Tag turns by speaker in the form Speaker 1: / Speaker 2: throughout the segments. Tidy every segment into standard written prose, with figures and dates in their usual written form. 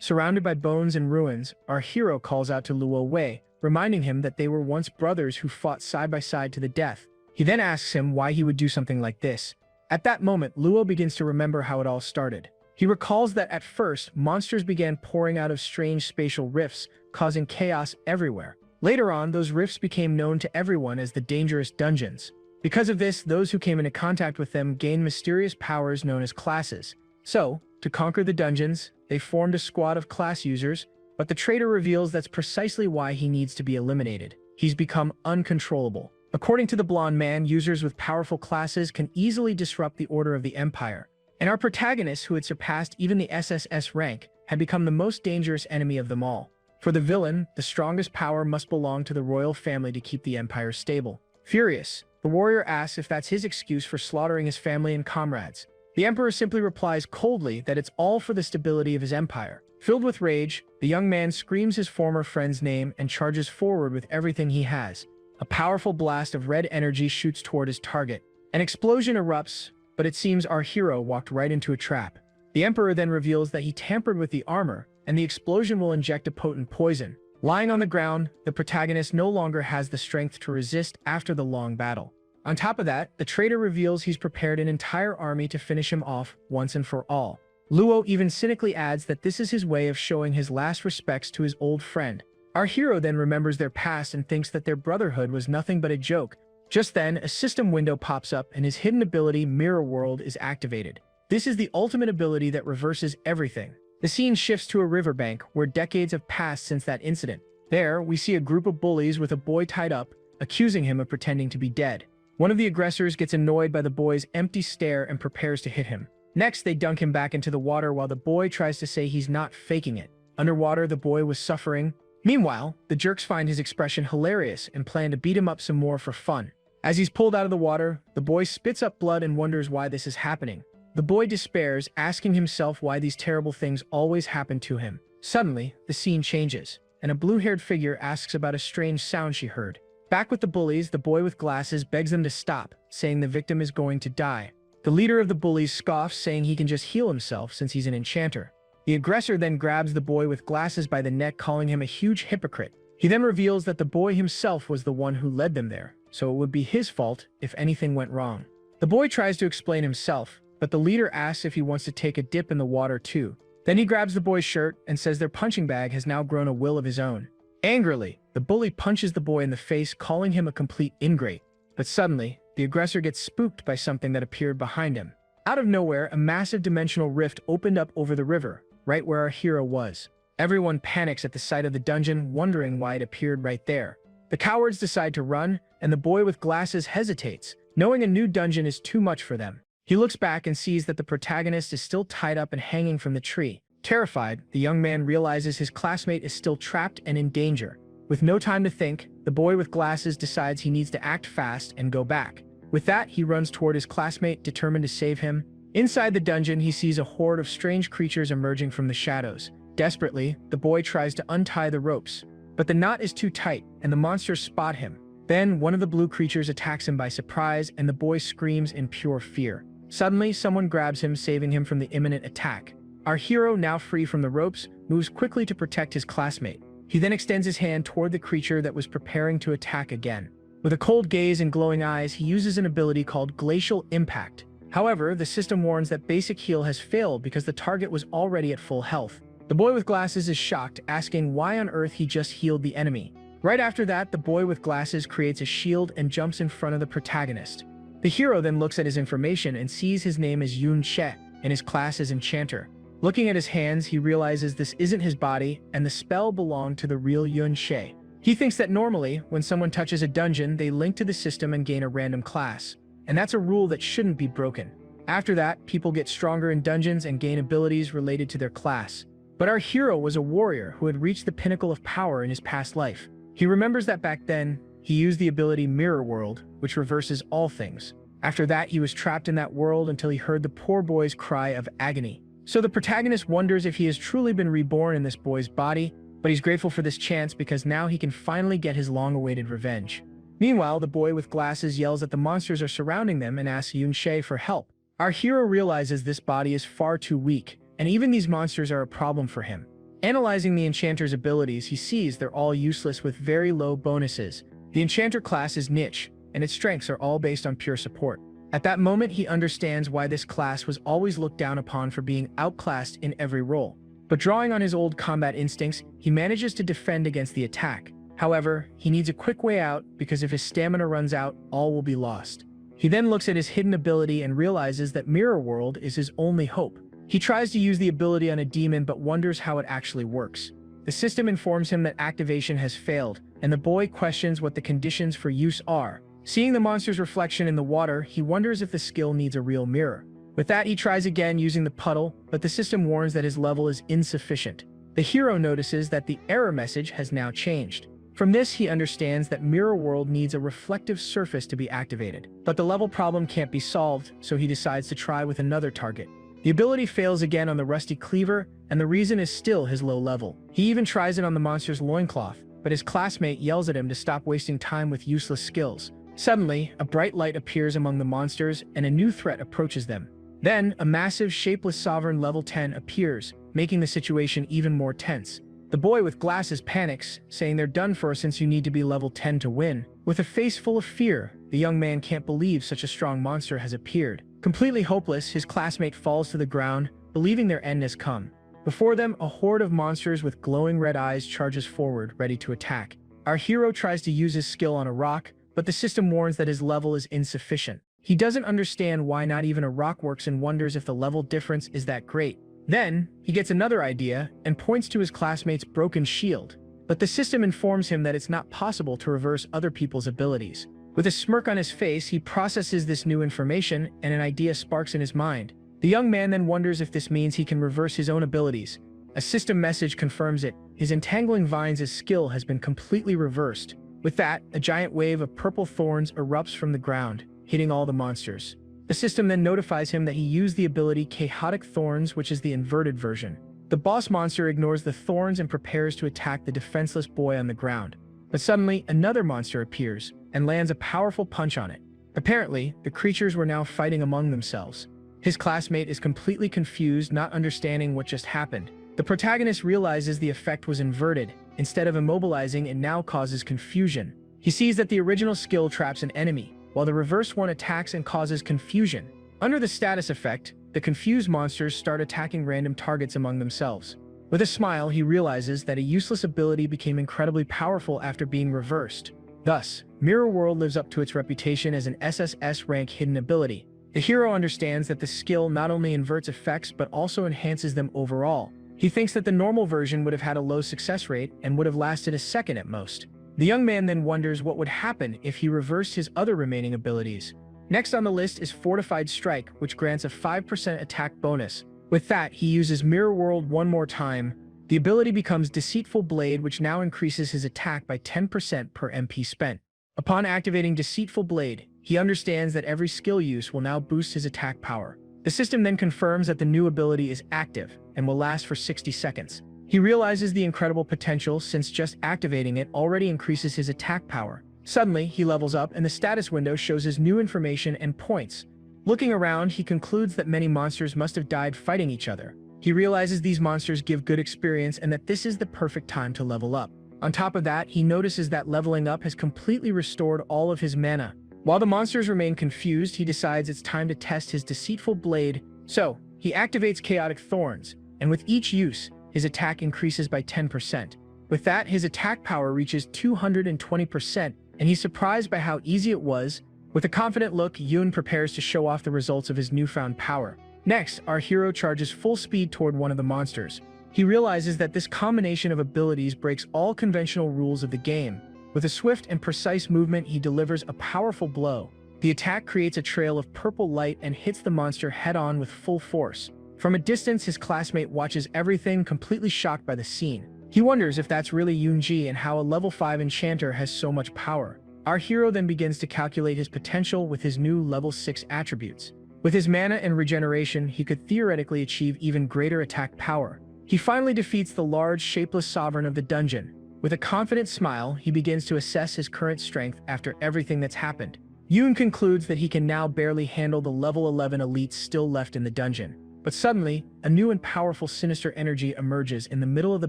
Speaker 1: Surrounded by bones and ruins, our hero calls out to Luo Wei, reminding him that they were once brothers who fought side by side to the death. He then asks him why he would do something like this. At that moment, Luo begins to remember how it all started. He recalls that at first, monsters began pouring out of strange spatial rifts, causing chaos everywhere. Later on, those rifts became known to everyone as the dangerous dungeons. Because of this, those who came into contact with them gained mysterious powers known as classes. So, to conquer the dungeons, they formed a squad of class users, but the traitor reveals that's precisely why he needs to be eliminated. He's become uncontrollable. According to the blonde man, users with powerful classes can easily disrupt the order of the Empire. And our protagonist, who had surpassed even the SSS rank, had become the most dangerous enemy of them all. For the villain, the strongest power must belong to the royal family to keep the Empire stable. Furious, the warrior asks if that's his excuse for slaughtering his family and comrades. The Emperor simply replies coldly that it's all for the stability of his empire. Filled with rage, the young man screams his former friend's name and charges forward with everything he has. A powerful blast of red energy shoots toward his target. An explosion erupts, but it seems our hero walked right into a trap. The Emperor then reveals that he tampered with the armor, and the explosion will inject a potent poison. Lying on the ground, the protagonist no longer has the strength to resist after the long battle. On top of that, the traitor reveals he's prepared an entire army to finish him off once and for all. Luo even cynically adds that this is his way of showing his last respects to his old friend. Our hero then remembers their past and thinks that their brotherhood was nothing but a joke. Just then, a system window pops up and his hidden ability, Mirror World, is activated. This is the ultimate ability that reverses everything. The scene shifts to a riverbank where decades have passed since that incident. There, we see a group of bullies with a boy tied up, accusing him of pretending to be dead. One of the aggressors gets annoyed by the boy's empty stare and prepares to hit him. Next, they dunk him back into the water while the boy tries to say he's not faking it. Underwater, the boy was suffering. Meanwhile, the jerks find his expression hilarious and plan to beat him up some more for fun. As he's pulled out of the water, the boy spits up blood and wonders why this is happening. The boy despairs, asking himself why these terrible things always happen to him. Suddenly, the scene changes, and a blue-haired figure asks about a strange sound she heard. Back with the bullies, the boy with glasses begs them to stop, saying the victim is going to die. The leader of the bullies scoffs, saying he can just heal himself since he's an enchanter. The aggressor then grabs the boy with glasses by the neck, calling him a huge hypocrite. He then reveals that the boy himself was the one who led them there, so it would be his fault if anything went wrong. The boy tries to explain himself, but the leader asks if he wants to take a dip in the water too. Then he grabs the boy's shirt and says their punching bag has now grown a will of his own. Angrily, the bully punches the boy in the face, calling him a complete ingrate. But suddenly, the aggressor gets spooked by something that appeared behind him. Out of nowhere, a massive dimensional rift opened up over the river, right where our hero was. Everyone panics at the sight of the dungeon, wondering why it appeared right there. The cowards decide to run, and the boy with glasses hesitates, knowing a new dungeon is too much for them. He looks back and sees that the protagonist is still tied up and hanging from the tree. Terrified, the young man realizes his classmate is still trapped and in danger. With no time to think, the boy with glasses decides he needs to act fast and go back. With that, he runs toward his classmate, determined to save him. Inside the dungeon, he sees a horde of strange creatures emerging from the shadows. Desperately, the boy tries to untie the ropes, but the knot is too tight, and the monsters spot him. Then, one of the blue creatures attacks him by surprise, and the boy screams in pure fear. Suddenly, someone grabs him, saving him from the imminent attack. Our hero, now free from the ropes, moves quickly to protect his classmate. He then extends his hand toward the creature that was preparing to attack again. With a cold gaze and glowing eyes, he uses an ability called Glacial Impact. However, the system warns that basic heal has failed because the target was already at full health. The boy with glasses is shocked, asking why on earth he just healed the enemy. Right after that, the boy with glasses creates a shield and jumps in front of the protagonist. The hero then looks at his information and sees his name is Yun She, and his class is Enchanter. Looking at his hands, he realizes this isn't his body, and the spell belonged to the real Yun She. He thinks that normally, when someone touches a dungeon, they link to the system and gain a random class. And that's a rule that shouldn't be broken. After that, people get stronger in dungeons and gain abilities related to their class. But our hero was a warrior who had reached the pinnacle of power in his past life. He remembers that back then, he used the ability Mirror World, which reverses all things. After that, he was trapped in that world until he heard the poor boy's cry of agony. So the protagonist wonders if he has truly been reborn in this boy's body, but he's grateful for this chance because now he can finally get his long-awaited revenge. Meanwhile, the boy with glasses yells that the monsters are surrounding them and asks Yun She for help. Our hero realizes this body is far too weak, and even these monsters are a problem for him. Analyzing the enchanter's abilities, he sees they're all useless with very low bonuses. The enchanter class is niche, and its strengths are all based on pure support. At that moment, he understands why this class was always looked down upon for being outclassed in every role. But drawing on his old combat instincts, he manages to defend against the attack. However, he needs a quick way out because if his stamina runs out, all will be lost. He then looks at his hidden ability and realizes that Mirror World is his only hope. He tries to use the ability on a demon but wonders how it actually works. The system informs him that activation has failed, and the boy questions what the conditions for use are. Seeing the monster's reflection in the water, he wonders if the skill needs a real mirror. With that, he tries again using the puddle, but the system warns that his level is insufficient. The hero notices that the error message has now changed. From this, he understands that Mirror World needs a reflective surface to be activated. But the level problem can't be solved, so he decides to try with another target. The ability fails again on the rusty cleaver, and the reason is still his low level. He even tries it on the monster's loincloth, but his classmate yells at him to stop wasting time with useless skills. Suddenly, a bright light appears among the monsters, and a new threat approaches them. Then, a massive, shapeless sovereign level 10 appears, making the situation even more tense. The boy with glasses panics, saying they're done for since you need to be level 10 to win. With a face full of fear, the young man can't believe such a strong monster has appeared. Completely hopeless, his classmate falls to the ground, believing their end has come. Before them, a horde of monsters with glowing red eyes charges forward, ready to attack. Our hero tries to use his skill on a rock, but the system warns that his level is insufficient. He doesn't understand why not even a rock works and wonders if the level difference is that great. Then, he gets another idea and points to his classmate's broken shield. But the system informs him that it's not possible to reverse other people's abilities. With a smirk on his face, he processes this new information and an idea sparks in his mind. The young man then wonders if this means he can reverse his own abilities. A system message confirms it. His entangling vines' skill has been completely reversed. With that, a giant wave of purple thorns erupts from the ground, hitting all the monsters. The system then notifies him that he used the ability Chaotic Thorns, which is the inverted version. The boss monster ignores the thorns and prepares to attack the defenseless boy on the ground. But suddenly, another monster appears and lands a powerful punch on it. Apparently, the creatures were now fighting among themselves. His classmate is completely confused, not understanding what just happened. The protagonist realizes the effect was inverted. Instead of immobilizing, it now causes confusion. He sees that the original skill traps an enemy, while the reverse one attacks and causes confusion. Under the status effect, the confused monsters start attacking random targets among themselves. With a smile, he realizes that a useless ability became incredibly powerful after being reversed. Thus, Mirror World lives up to its reputation as an SSS rank hidden ability. The hero understands that the skill not only inverts effects but also enhances them overall. He thinks that the normal version would have had a low success rate and would have lasted a second at most. The young man then wonders what would happen if he reversed his other remaining abilities. Next on the list is Fortified Strike, which grants a 5% attack bonus. With that, he uses Mirror World one more time. The ability becomes Deceitful Blade, which now increases his attack by 10% per MP spent. Upon activating Deceitful Blade, he understands that every skill use will now boost his attack power. The system then confirms that the new ability is active and will last for 60 seconds. He realizes the incredible potential since just activating it already increases his attack power. Suddenly, he levels up and the status window shows his new information and points. Looking around, he concludes that many monsters must have died fighting each other. He realizes these monsters give good experience and that this is the perfect time to level up. On top of that, he notices that leveling up has completely restored all of his mana. While the monsters remain confused, he decides it's time to test his Deceitful Blade. So, he activates Chaotic Thorns, and with each use, his attack increases by 10%. With that, his attack power reaches 220%, and he's surprised by how easy it was. With a confident look, Yoon prepares to show off the results of his newfound power. Next, our hero charges full speed toward one of the monsters. He realizes that this combination of abilities breaks all conventional rules of the game. With a swift and precise movement, he delivers a powerful blow. The attack creates a trail of purple light and hits the monster head-on with full force. From a distance, his classmate watches everything, completely shocked by the scene. He wonders if that's really Yoonji and how a level 5 enchanter has so much power. Our hero then begins to calculate his potential with his new level 6 attributes. With his mana and regeneration, he could theoretically achieve even greater attack power. He finally defeats the large, shapeless sovereign of the dungeon. With a confident smile, he begins to assess his current strength after everything that's happened. Yoon concludes that he can now barely handle the level 11 elites still left in the dungeon. But suddenly, a new and powerful sinister energy emerges in the middle of the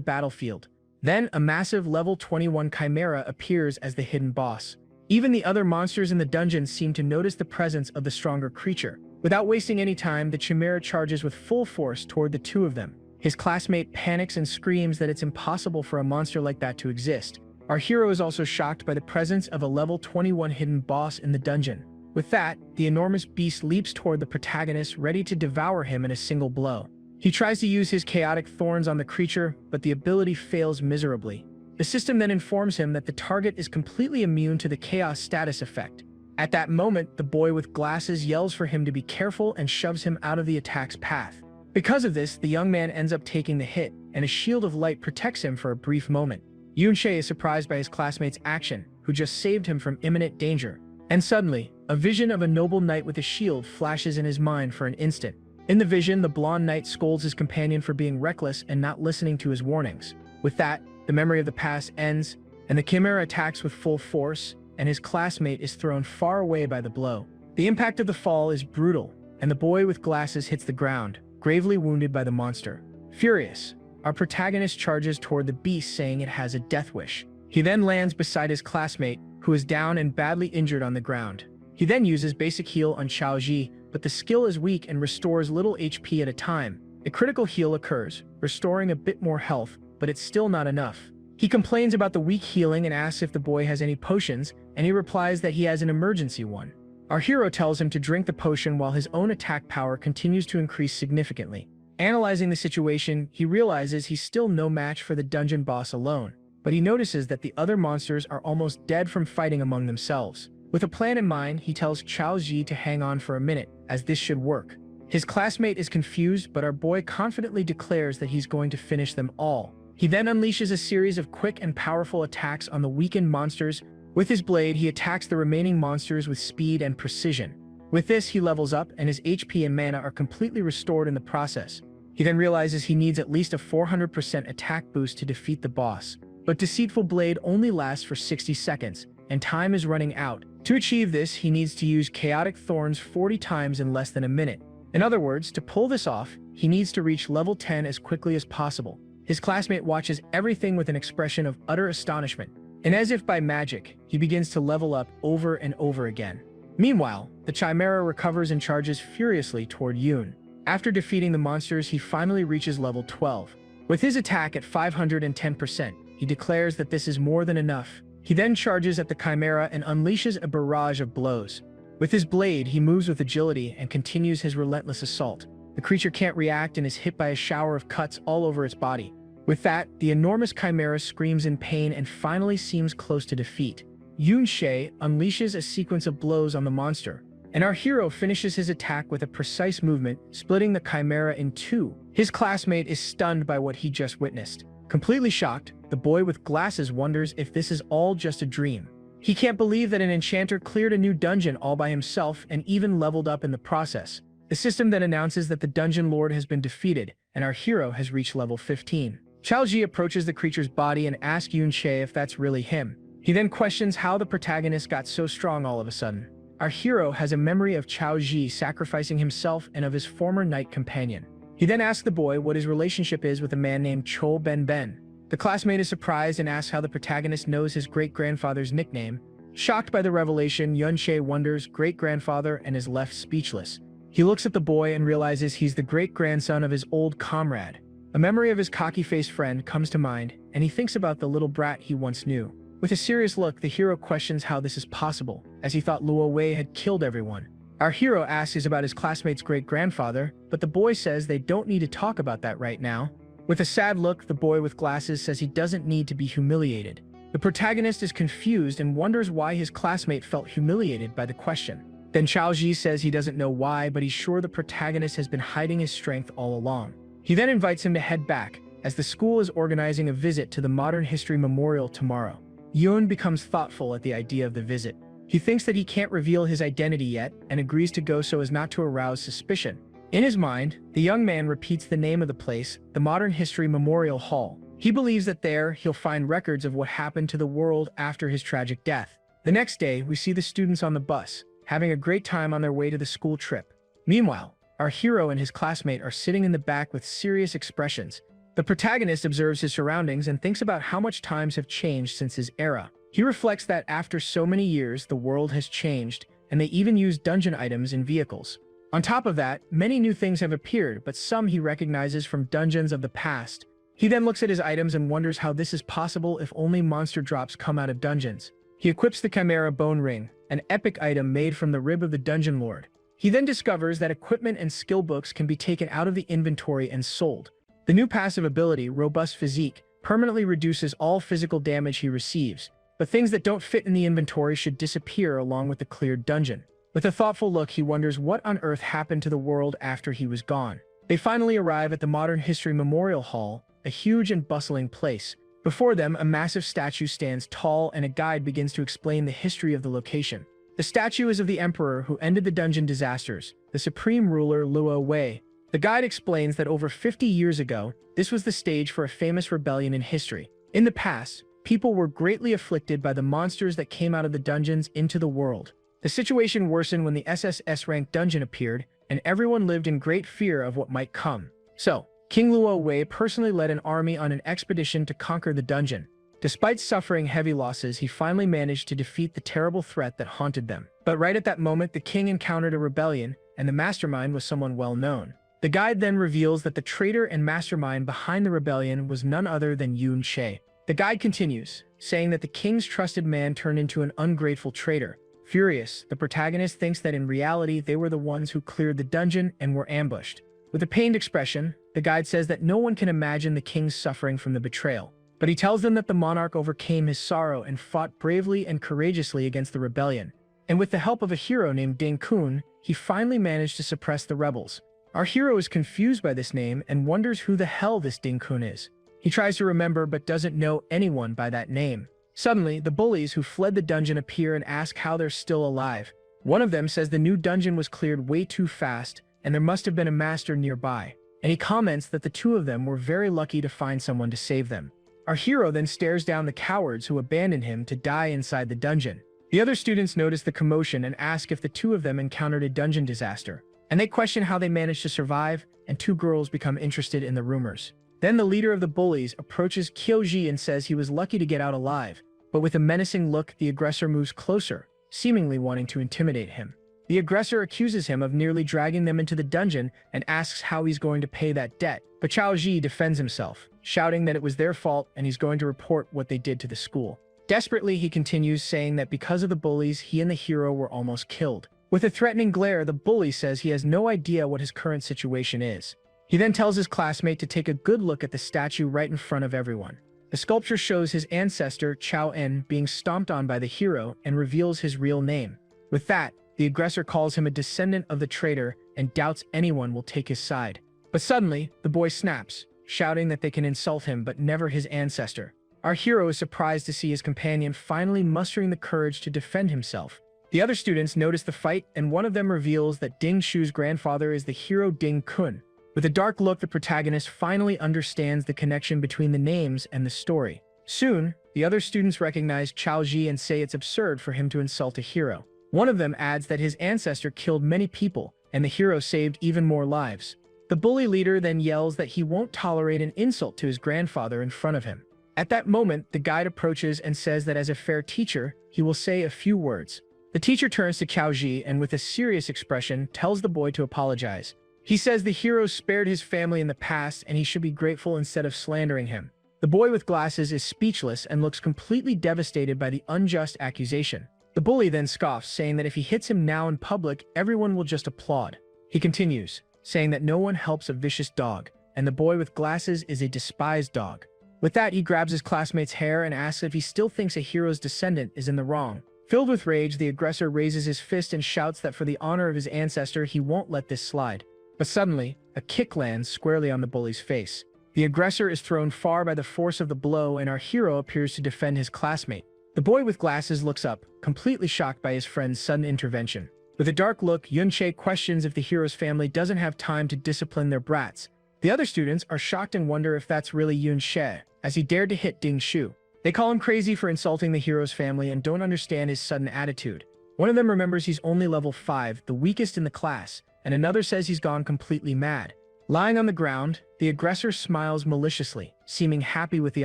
Speaker 1: battlefield. Then, a massive level 21 chimera appears as the hidden boss. Even the other monsters in the dungeon seem to notice the presence of the stronger creature. Without wasting any time, the chimera charges with full force toward the two of them. His classmate panics and screams that it's impossible for a monster like that to exist. Our hero is also shocked by the presence of a level 21 hidden boss in the dungeon. With that, the enormous beast leaps toward the protagonist, ready to devour him in a single blow. He tries to use his chaotic thorns on the creature, but the ability fails miserably. The system then informs him that the target is completely immune to the chaos status effect. At that moment, the boy with glasses yells for him to be careful and shoves him out of the attack's path. Because of this, the young man ends up taking the hit, and a shield of light protects him for a brief moment. Yunxie is surprised by his classmate's action, who just saved him from imminent danger. And suddenly, a vision of a noble knight with a shield flashes in his mind for an instant. In the vision, the blonde knight scolds his companion for being reckless and not listening to his warnings. With that, the memory of the past ends, and the chimera attacks with full force, and his classmate is thrown far away by the blow. The impact of the fall is brutal, and the boy with glasses hits the ground, gravely wounded by the monster. Furious, our protagonist charges toward the beast, saying it has a death wish. He then lands beside his classmate, who is down and badly injured on the ground. He then uses basic heal on Xiaoji, but the skill is weak and restores little HP at a time. A critical heal occurs, restoring a bit more health, but it's still not enough. He complains about the weak healing and asks if the boy has any potions, and he replies that he has an emergency one. Our hero tells him to drink the potion while his own attack power continues to increase significantly. Analyzing the situation, he realizes he's still no match for the dungeon boss alone, but he notices that the other monsters are almost dead from fighting among themselves. With a plan in mind, he tells Chao Ji to hang on for a minute, as this should work. His classmate is confused, but our boy confidently declares that he's going to finish them all. He then unleashes a series of quick and powerful attacks on the weakened monsters. With his blade, he attacks the remaining monsters with speed and precision. With this, he levels up, and his HP and mana are completely restored in the process. He then realizes he needs at least a 400% attack boost to defeat the boss. But Deceitful Blade only lasts for 60 seconds, and time is running out. To achieve this, he needs to use Chaotic Thorns 40 times in less than a minute. In other words, to pull this off, he needs to reach level 10 as quickly as possible. His classmate watches everything with an expression of utter astonishment, and as if by magic, he begins to level up over and over again. Meanwhile, the Chimera recovers and charges furiously toward Yoon. After defeating the monsters, he finally reaches level 12. With his attack at 510%, he declares that this is more than enough. He then charges at the Chimera and unleashes a barrage of blows. With his blade, he moves with agility and continues his relentless assault. The creature can't react and is hit by a shower of cuts all over its body. With that, the enormous Chimera screams in pain and finally seems close to defeat. Yunxie unleashes a sequence of blows on the monster, and our hero finishes his attack with a precise movement, splitting the Chimera in two. His classmate is stunned by what he just witnessed. Completely shocked, the boy with glasses wonders if this is all just a dream. He can't believe that an enchanter cleared a new dungeon all by himself and even leveled up in the process. The system then announces that the dungeon lord has been defeated, and our hero has reached level 15. Xiaoji approaches the creature's body and asks Yunxie if that's really him. He then questions how the protagonist got so strong all of a sudden. Our hero has a memory of Chao Ji sacrificing himself and of his former knight companion. He then asks the boy what his relationship is with a man named Cho Ben Ben. The classmate is surprised and asks how the protagonist knows his great-grandfather's nickname. Shocked by the revelation, Yunxie wonders great-grandfather and is left speechless. He looks at the boy and realizes he's the great-grandson of his old comrade. A memory of his cocky-faced friend comes to mind, and he thinks about the little brat he once knew. With a serious look, the hero questions how this is possible, as he thought Luo Wei had killed everyone. Our hero asks about his classmate's great-grandfather, but the boy says they don't need to talk about that right now. With a sad look, the boy with glasses says he doesn't need to be humiliated. The protagonist is confused and wonders why his classmate felt humiliated by the question. Then Xiaoji says he doesn't know why, but he's sure the protagonist has been hiding his strength all along. He then invites him to head back, as the school is organizing a visit to the Modern History Memorial tomorrow. Yoon becomes thoughtful at the idea of the visit. He thinks that he can't reveal his identity yet, and agrees to go so as not to arouse suspicion. In his mind, the young man repeats the name of the place, the Modern History Memorial Hall. He believes that there, he'll find records of what happened to the world after his tragic death. The next day, we see the students on the bus, having a great time on their way to the school trip. Meanwhile, our hero and his classmate are sitting in the back with serious expressions. The protagonist observes his surroundings and thinks about how much times have changed since his era. He reflects that after so many years, the world has changed, and they even use dungeon items in vehicles. On top of that, many new things have appeared, but some he recognizes from dungeons of the past. He then looks at his items and wonders how this is possible if only monster drops come out of dungeons. He equips the Chimera Bone Ring, an epic item made from the rib of the dungeon lord. He then discovers that equipment and skill books can be taken out of the inventory and sold. The new passive ability, Robust Physique, permanently reduces all physical damage he receives, but things that don't fit in the inventory should disappear along with the cleared dungeon. With a thoughtful look, he wonders what on earth happened to the world after he was gone. They finally arrive at the Modern History Memorial Hall, a huge and bustling place. Before them, a massive statue stands tall and a guide begins to explain the history of the location. The statue is of the emperor who ended the dungeon disasters, the supreme ruler Luo Wei. The guide explains that over 50 years ago, this was the stage for a famous rebellion in history. In the past, people were greatly afflicted by the monsters that came out of the dungeons into the world. The situation worsened when the SSS-ranked dungeon appeared, and everyone lived in great fear of what might come. So, King Luo Wei personally led an army on an expedition to conquer the dungeon. Despite suffering heavy losses, he finally managed to defeat the terrible threat that haunted them. But right at that moment, the king encountered a rebellion, and the mastermind was someone well known. The guide then reveals that the traitor and mastermind behind the rebellion was none other than Yun Che. The guide continues, saying that the king's trusted man turned into an ungrateful traitor. Furious, the protagonist thinks that in reality they were the ones who cleared the dungeon and were ambushed. With a pained expression, the guide says that no one can imagine the king's suffering from the betrayal. But he tells them that the monarch overcame his sorrow and fought bravely and courageously against the rebellion. And with the help of a hero named Ding Kun, he finally managed to suppress the rebels. Our hero is confused by this name and wonders who the hell this Ding Kun is. He tries to remember but doesn't know anyone by that name. Suddenly, the bullies who fled the dungeon appear and ask how they're still alive. One of them says the new dungeon was cleared way too fast and there must have been a master nearby. And he comments that the two of them were very lucky to find someone to save them. Our hero then stares down the cowards who abandoned him to die inside the dungeon. The other students notice the commotion and ask if the two of them encountered a dungeon disaster. And they question how they managed to survive, and two girls become interested in the rumors. Then the leader of the bullies approaches Kyoji and says he was lucky to get out alive, but with a menacing look, the aggressor moves closer, seemingly wanting to intimidate him. The aggressor accuses him of nearly dragging them into the dungeon and asks how he's going to pay that debt, but Chao Ji defends himself, shouting that it was their fault and he's going to report what they did to the school. Desperately, he continues, saying that because of the bullies, he and the hero were almost killed. With a threatening glare, the bully says he has no idea what his current situation is. He then tells his classmate to take a good look at the statue right in front of everyone. The sculpture shows his ancestor, Chao En, being stomped on by the hero and reveals his real name. With that, the aggressor calls him a descendant of the traitor and doubts anyone will take his side. But suddenly, the boy snaps, shouting that they can insult him but never his ancestor. Our hero is surprised to see his companion finally mustering the courage to defend himself. The other students notice the fight, and one of them reveals that Ding Shu's grandfather is the hero Ding Kun. With a dark look, the protagonist finally understands the connection between the names and the story. Soon, the other students recognize Chao Ji and say it's absurd for him to insult a hero. One of them adds that his ancestor killed many people, and the hero saved even more lives. The bully leader then yells that he won't tolerate an insult to his grandfather in front of him. At that moment, the guide approaches and says that as a fair teacher, he will say a few words. The teacher turns to Chao Ji and with a serious expression tells the boy to apologize. He says the hero spared his family in the past and he should be grateful instead of slandering him. The boy with glasses is speechless and looks completely devastated by the unjust accusation. The bully then scoffs, saying that if he hits him now in public, everyone will just applaud. He continues, saying that no one helps a vicious dog, and the boy with glasses is a despised dog. With that, he grabs his classmate's hair and asks if he still thinks a hero's descendant is in the wrong. Filled with rage, the aggressor raises his fist and shouts that for the honor of his ancestor, he won't let this slide. But suddenly, a kick lands squarely on the bully's face. The aggressor is thrown far by the force of the blow, and our hero appears to defend his classmate. The boy with glasses looks up, completely shocked by his friend's sudden intervention. With a dark look, Yun Che questions if the hero's family doesn't have time to discipline their brats. The other students are shocked and wonder if that's really Yun Che, as he dared to hit Ding Shu. They call him crazy for insulting the hero's family and don't understand his sudden attitude. One of them remembers he's only level 5, the weakest in the class, and another says he's gone completely mad. Lying on the ground, the aggressor smiles maliciously, seeming happy with the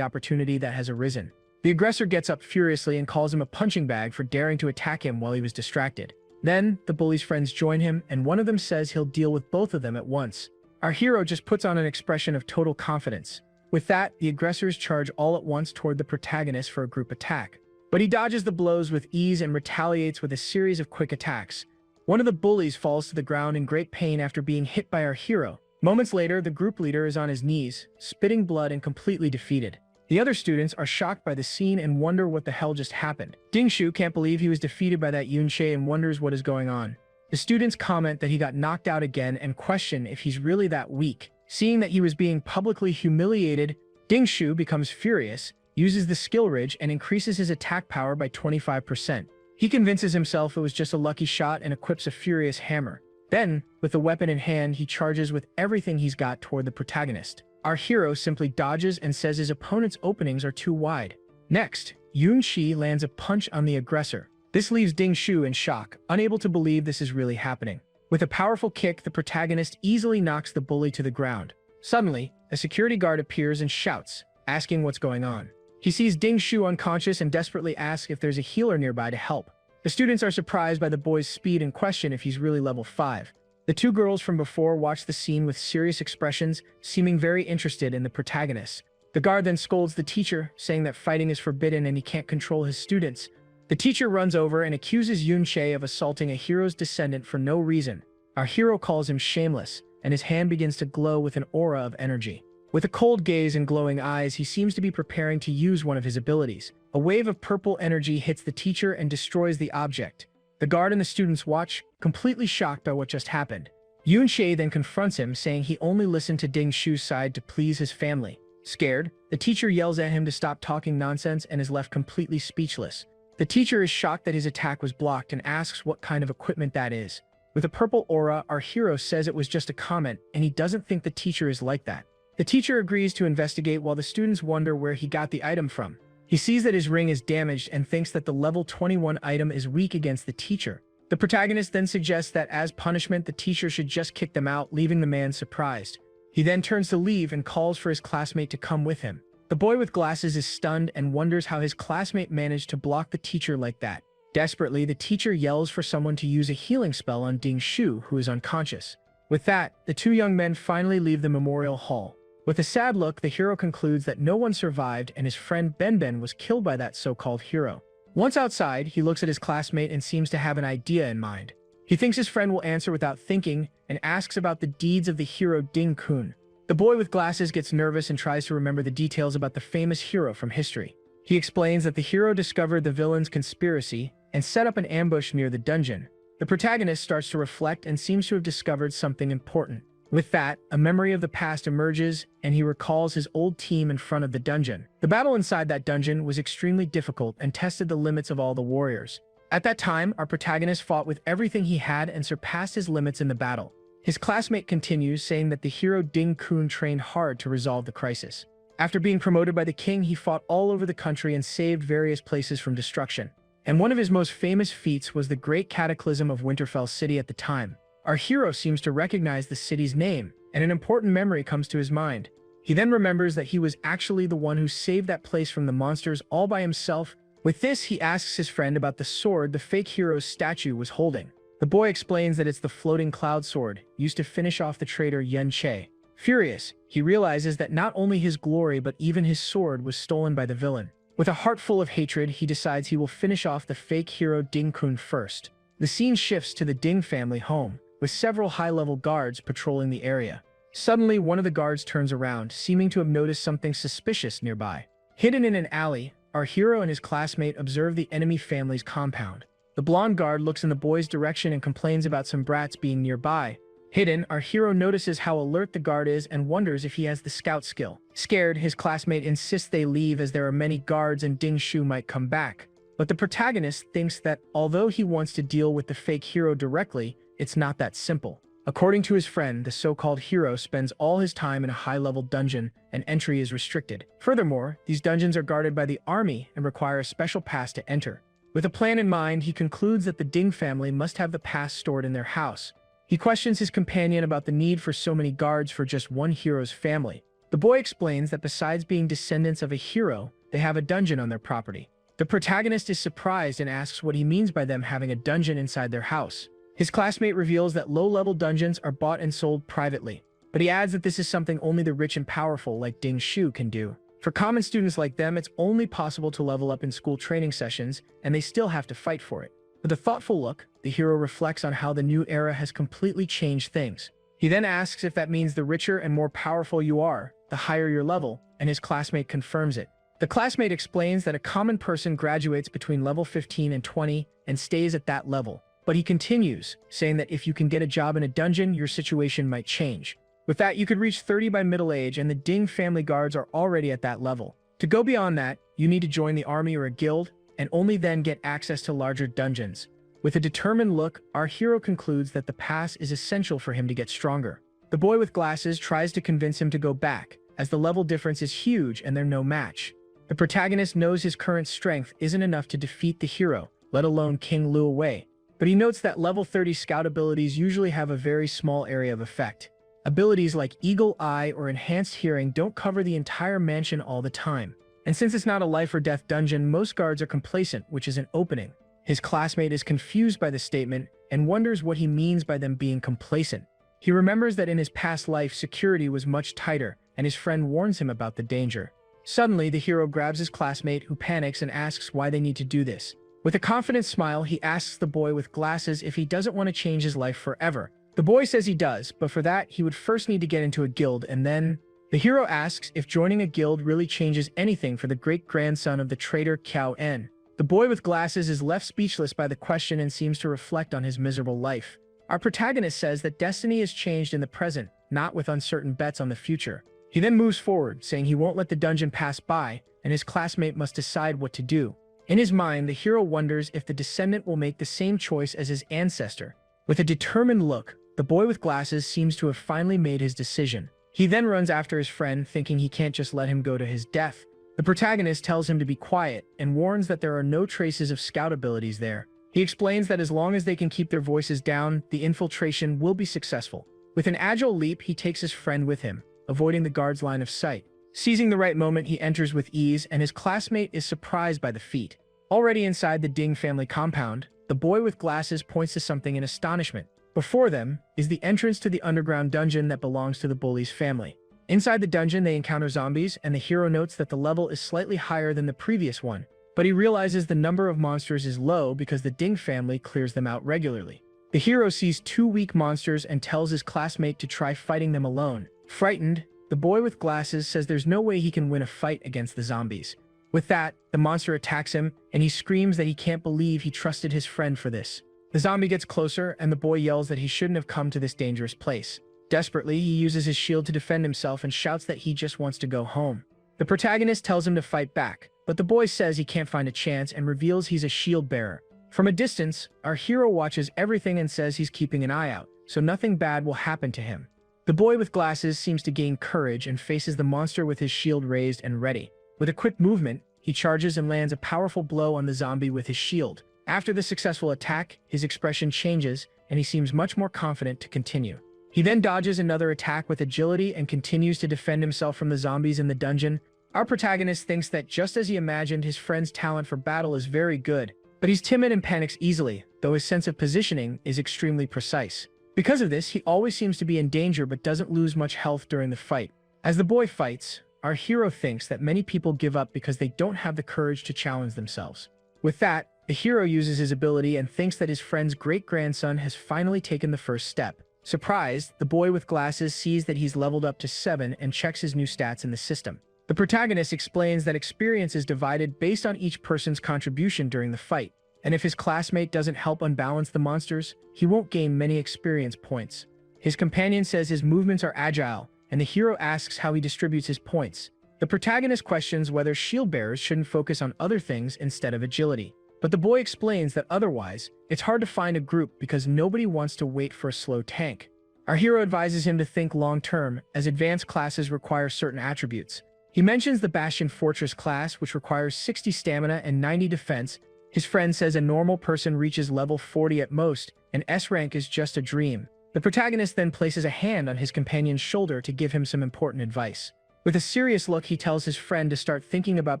Speaker 1: opportunity that has arisen. The aggressor gets up furiously and calls him a punching bag for daring to attack him while he was distracted. Then, the bully's friends join him, and one of them says he'll deal with both of them at once. Our hero just puts on an expression of total confidence. With that, the aggressors charge all at once toward the protagonist for a group attack. But he dodges the blows with ease and retaliates with a series of quick attacks. One of the bullies falls to the ground in great pain after being hit by our hero. Moments later, the group leader is on his knees, spitting blood and completely defeated. The other students are shocked by the scene and wonder what the hell just happened. Dingshu can't believe he was defeated by that Yunche and wonders what is going on. The students comment that he got knocked out again and question if he's really that weak. Seeing that he was being publicly humiliated, Dingshu becomes furious, uses the skill ridge, and increases his attack power by 25%. He convinces himself it was just a lucky shot and equips a furious hammer. Then, with the weapon in hand, he charges with everything he's got toward the protagonist. Our hero simply dodges and says his opponent's openings are too wide. Next, Yunchi lands a punch on the aggressor. This leaves Dingshu in shock, unable to believe this is really happening. With a powerful kick, the protagonist easily knocks the bully to the ground. Suddenly, a security guard appears and shouts, asking what's going on. He sees Dingshu unconscious and desperately asks if there's a healer nearby to help. The students are surprised by the boy's speed and question if he's really level 5. The two girls from before watch the scene with serious expressions, seeming very interested in the protagonist. The guard then scolds the teacher, saying that fighting is forbidden and he can't control his students. The teacher runs over and accuses Yunche of assaulting a hero's descendant for no reason. Our hero calls him shameless, and his hand begins to glow with an aura of energy. With a cold gaze and glowing eyes, he seems to be preparing to use one of his abilities. A wave of purple energy hits the teacher and destroys the object. The guard and the students watch, completely shocked by what just happened. Yunche then confronts him, saying he only listened to Dingshu's side to please his family. Scared, the teacher yells at him to stop talking nonsense and is left completely speechless. The teacher is shocked that his attack was blocked and asks what kind of equipment that is. With a purple aura, our hero says it was just a comment, and he doesn't think the teacher is like that. The teacher agrees to investigate while the students wonder where he got the item from. He sees that his ring is damaged and thinks that the level 21 item is weak against the teacher. The protagonist then suggests that as punishment, the teacher should just kick them out, leaving the man surprised. He then turns to leave and calls for his classmate to come with him. The boy with glasses is stunned and wonders how his classmate managed to block the teacher like that. Desperately, the teacher yells for someone to use a healing spell on Dingshu, who is unconscious. With that, the two young men finally leave the memorial hall. With a sad look, the hero concludes that no one survived and his friend Ben was killed by that so-called hero. Once outside, he looks at his classmate and seems to have an idea in mind. He thinks his friend will answer without thinking and asks about the deeds of the hero Ding-kun. The boy with glasses gets nervous and tries to remember the details about the famous hero from history. He explains that the hero discovered the villain's conspiracy and set up an ambush near the dungeon. The protagonist starts to reflect and seems to have discovered something important. With that, a memory of the past emerges, and he recalls his old team in front of the dungeon. The battle inside that dungeon was extremely difficult and tested the limits of all the warriors. At that time, our protagonist fought with everything he had and surpassed his limits in the battle. His classmate continues, saying that the hero Ding-kun trained hard to resolve the crisis. After being promoted by the king, he fought all over the country and saved various places from destruction. And one of his most famous feats was the Great Cataclysm of Winterfell City at the time. Our hero seems to recognize the city's name, and an important memory comes to his mind. He then remembers that he was actually the one who saved that place from the monsters all by himself. With this, he asks his friend about the sword the fake hero's statue was holding. The boy explains that it's the floating cloud sword, used to finish off the traitor Yen Che. Furious, he realizes that not only his glory but even his sword was stolen by the villain. With a heart full of hatred, he decides he will finish off the fake hero Ding-kun first. The scene shifts to the Ding family home, with several high-level guards patrolling the area. Suddenly, one of the guards turns around, seeming to have noticed something suspicious nearby. Hidden in an alley, our hero and his classmate observe the enemy family's compound. The blonde guard looks in the boy's direction and complains about some brats being nearby. Hidden, our hero notices how alert the guard is and wonders if he has the scout skill. Scared, his classmate insists they leave as there are many guards and Dingshu might come back. But the protagonist thinks that although he wants to deal with the fake hero directly, it's not that simple. According to his friend, the so-called hero spends all his time in a high-level dungeon, and entry is restricted. Furthermore, these dungeons are guarded by the army and require a special pass to enter. With a plan in mind, he concludes that the Ding family must have the pass stored in their house. He questions his companion about the need for so many guards for just one hero's family. The boy explains that besides being descendants of a hero, they have a dungeon on their property. The protagonist is surprised and asks what he means by them having a dungeon inside their house. His classmate reveals that low-level dungeons are bought and sold privately, but he adds that this is something only the rich and powerful like Ding Shu can do. For common students like them, it's only possible to level up in school training sessions, and they still have to fight for it. With a thoughtful look, the hero reflects on how the new era has completely changed things. He then asks if that means the richer and more powerful you are, the higher your level, and his classmate confirms it. The classmate explains that a common person graduates between level 15 and 20 and stays at that level. But he continues, saying that if you can get a job in a dungeon, your situation might change. With that, you could reach 30 by middle age, and the Ding family guards are already at that level. To go beyond that, you need to join the army or a guild, and only then get access to larger dungeons. With a determined look, our hero concludes that the pass is essential for him to get stronger. The boy with glasses tries to convince him to go back, as the level difference is huge and they're no match. The protagonist knows his current strength isn't enough to defeat the hero, let alone King Lu Wei. But he notes that level 30 scout abilities usually have a very small area of effect. Abilities like Eagle Eye or Enhanced Hearing don't cover the entire mansion all the time. And since it's not a life or death dungeon, most guards are complacent, which is an opening. His classmate is confused by the statement and wonders what he means by them being complacent. He remembers that in his past life, security was much tighter, and his friend warns him about the danger. Suddenly, the hero grabs his classmate, who panics and asks why they need to do this. With a confident smile, he asks the boy with glasses if he doesn't want to change his life forever. The boy says he does, but for that, he would first need to get into a guild, and then... The hero asks if joining a guild really changes anything for the great-grandson of the traitor Kiao En. The boy with glasses is left speechless by the question and seems to reflect on his miserable life. Our protagonist says that destiny is changed in the present, not with uncertain bets on the future. He then moves forward, saying he won't let the dungeon pass by, and his classmate must decide what to do. In his mind, the hero wonders if the descendant will make the same choice as his ancestor. With a determined look, the boy with glasses seems to have finally made his decision. He then runs after his friend, thinking he can't just let him go to his death. The protagonist tells him to be quiet and warns that there are no traces of scout abilities there. He explains that as long as they can keep their voices down, the infiltration will be successful. With an agile leap, he takes his friend with him, avoiding the guard's line of sight. Seizing the right moment, he enters with ease, and his classmate is surprised by the feat. Already inside the Ding family compound, the boy with glasses points to something in astonishment. Before them is the entrance to the underground dungeon that belongs to the bully's family. Inside the dungeon, they encounter zombies, and the hero notes that the level is slightly higher than the previous one, but he realizes the number of monsters is low because the Ding family clears them out regularly. The hero sees two weak monsters and tells his classmate to try fighting them alone. Frightened, the boy with glasses says there's no way he can win a fight against the zombies. With that, the monster attacks him, and he screams that he can't believe he trusted his friend for this. The zombie gets closer, and the boy yells that he shouldn't have come to this dangerous place. Desperately, he uses his shield to defend himself and shouts that he just wants to go home. The protagonist tells him to fight back, but the boy says he can't find a chance and reveals he's a shield bearer. From a distance, our hero watches everything and says he's keeping an eye out, so nothing bad will happen to him. The boy with glasses seems to gain courage and faces the monster with his shield raised and ready. With a quick movement, he charges and lands a powerful blow on the zombie with his shield. After the successful attack, his expression changes, and he seems much more confident to continue. He then dodges another attack with agility and continues to defend himself from the zombies in the dungeon. Our protagonist thinks that just as he imagined, his friend's talent for battle is very good, but he's timid and panics easily, though his sense of positioning is extremely precise. Because of this, he always seems to be in danger but doesn't lose much health during the fight. As the boy fights, our hero thinks that many people give up because they don't have the courage to challenge themselves. With that, the hero uses his ability and thinks that his friend's great-grandson has finally taken the first step. Surprised, the boy with glasses sees that he's leveled up to 7 and checks his new stats in the system. The protagonist explains that experience is divided based on each person's contribution during the fight, and if his classmate doesn't help unbalance the monsters, he won't gain many experience points. His companion says his movements are agile, and the hero asks how he distributes his points. The protagonist questions whether shield bearers shouldn't focus on other things instead of agility. But the boy explains that otherwise, it's hard to find a group because nobody wants to wait for a slow tank. Our hero advises him to think long-term, as advanced classes require certain attributes. He mentions the Bastion Fortress class, which requires 60 stamina and 90 defense. His friend says a normal person reaches level 40 at most, and S rank is just a dream. The protagonist then places a hand on his companion's shoulder to give him some important advice. With a serious look, he tells his friend to start thinking about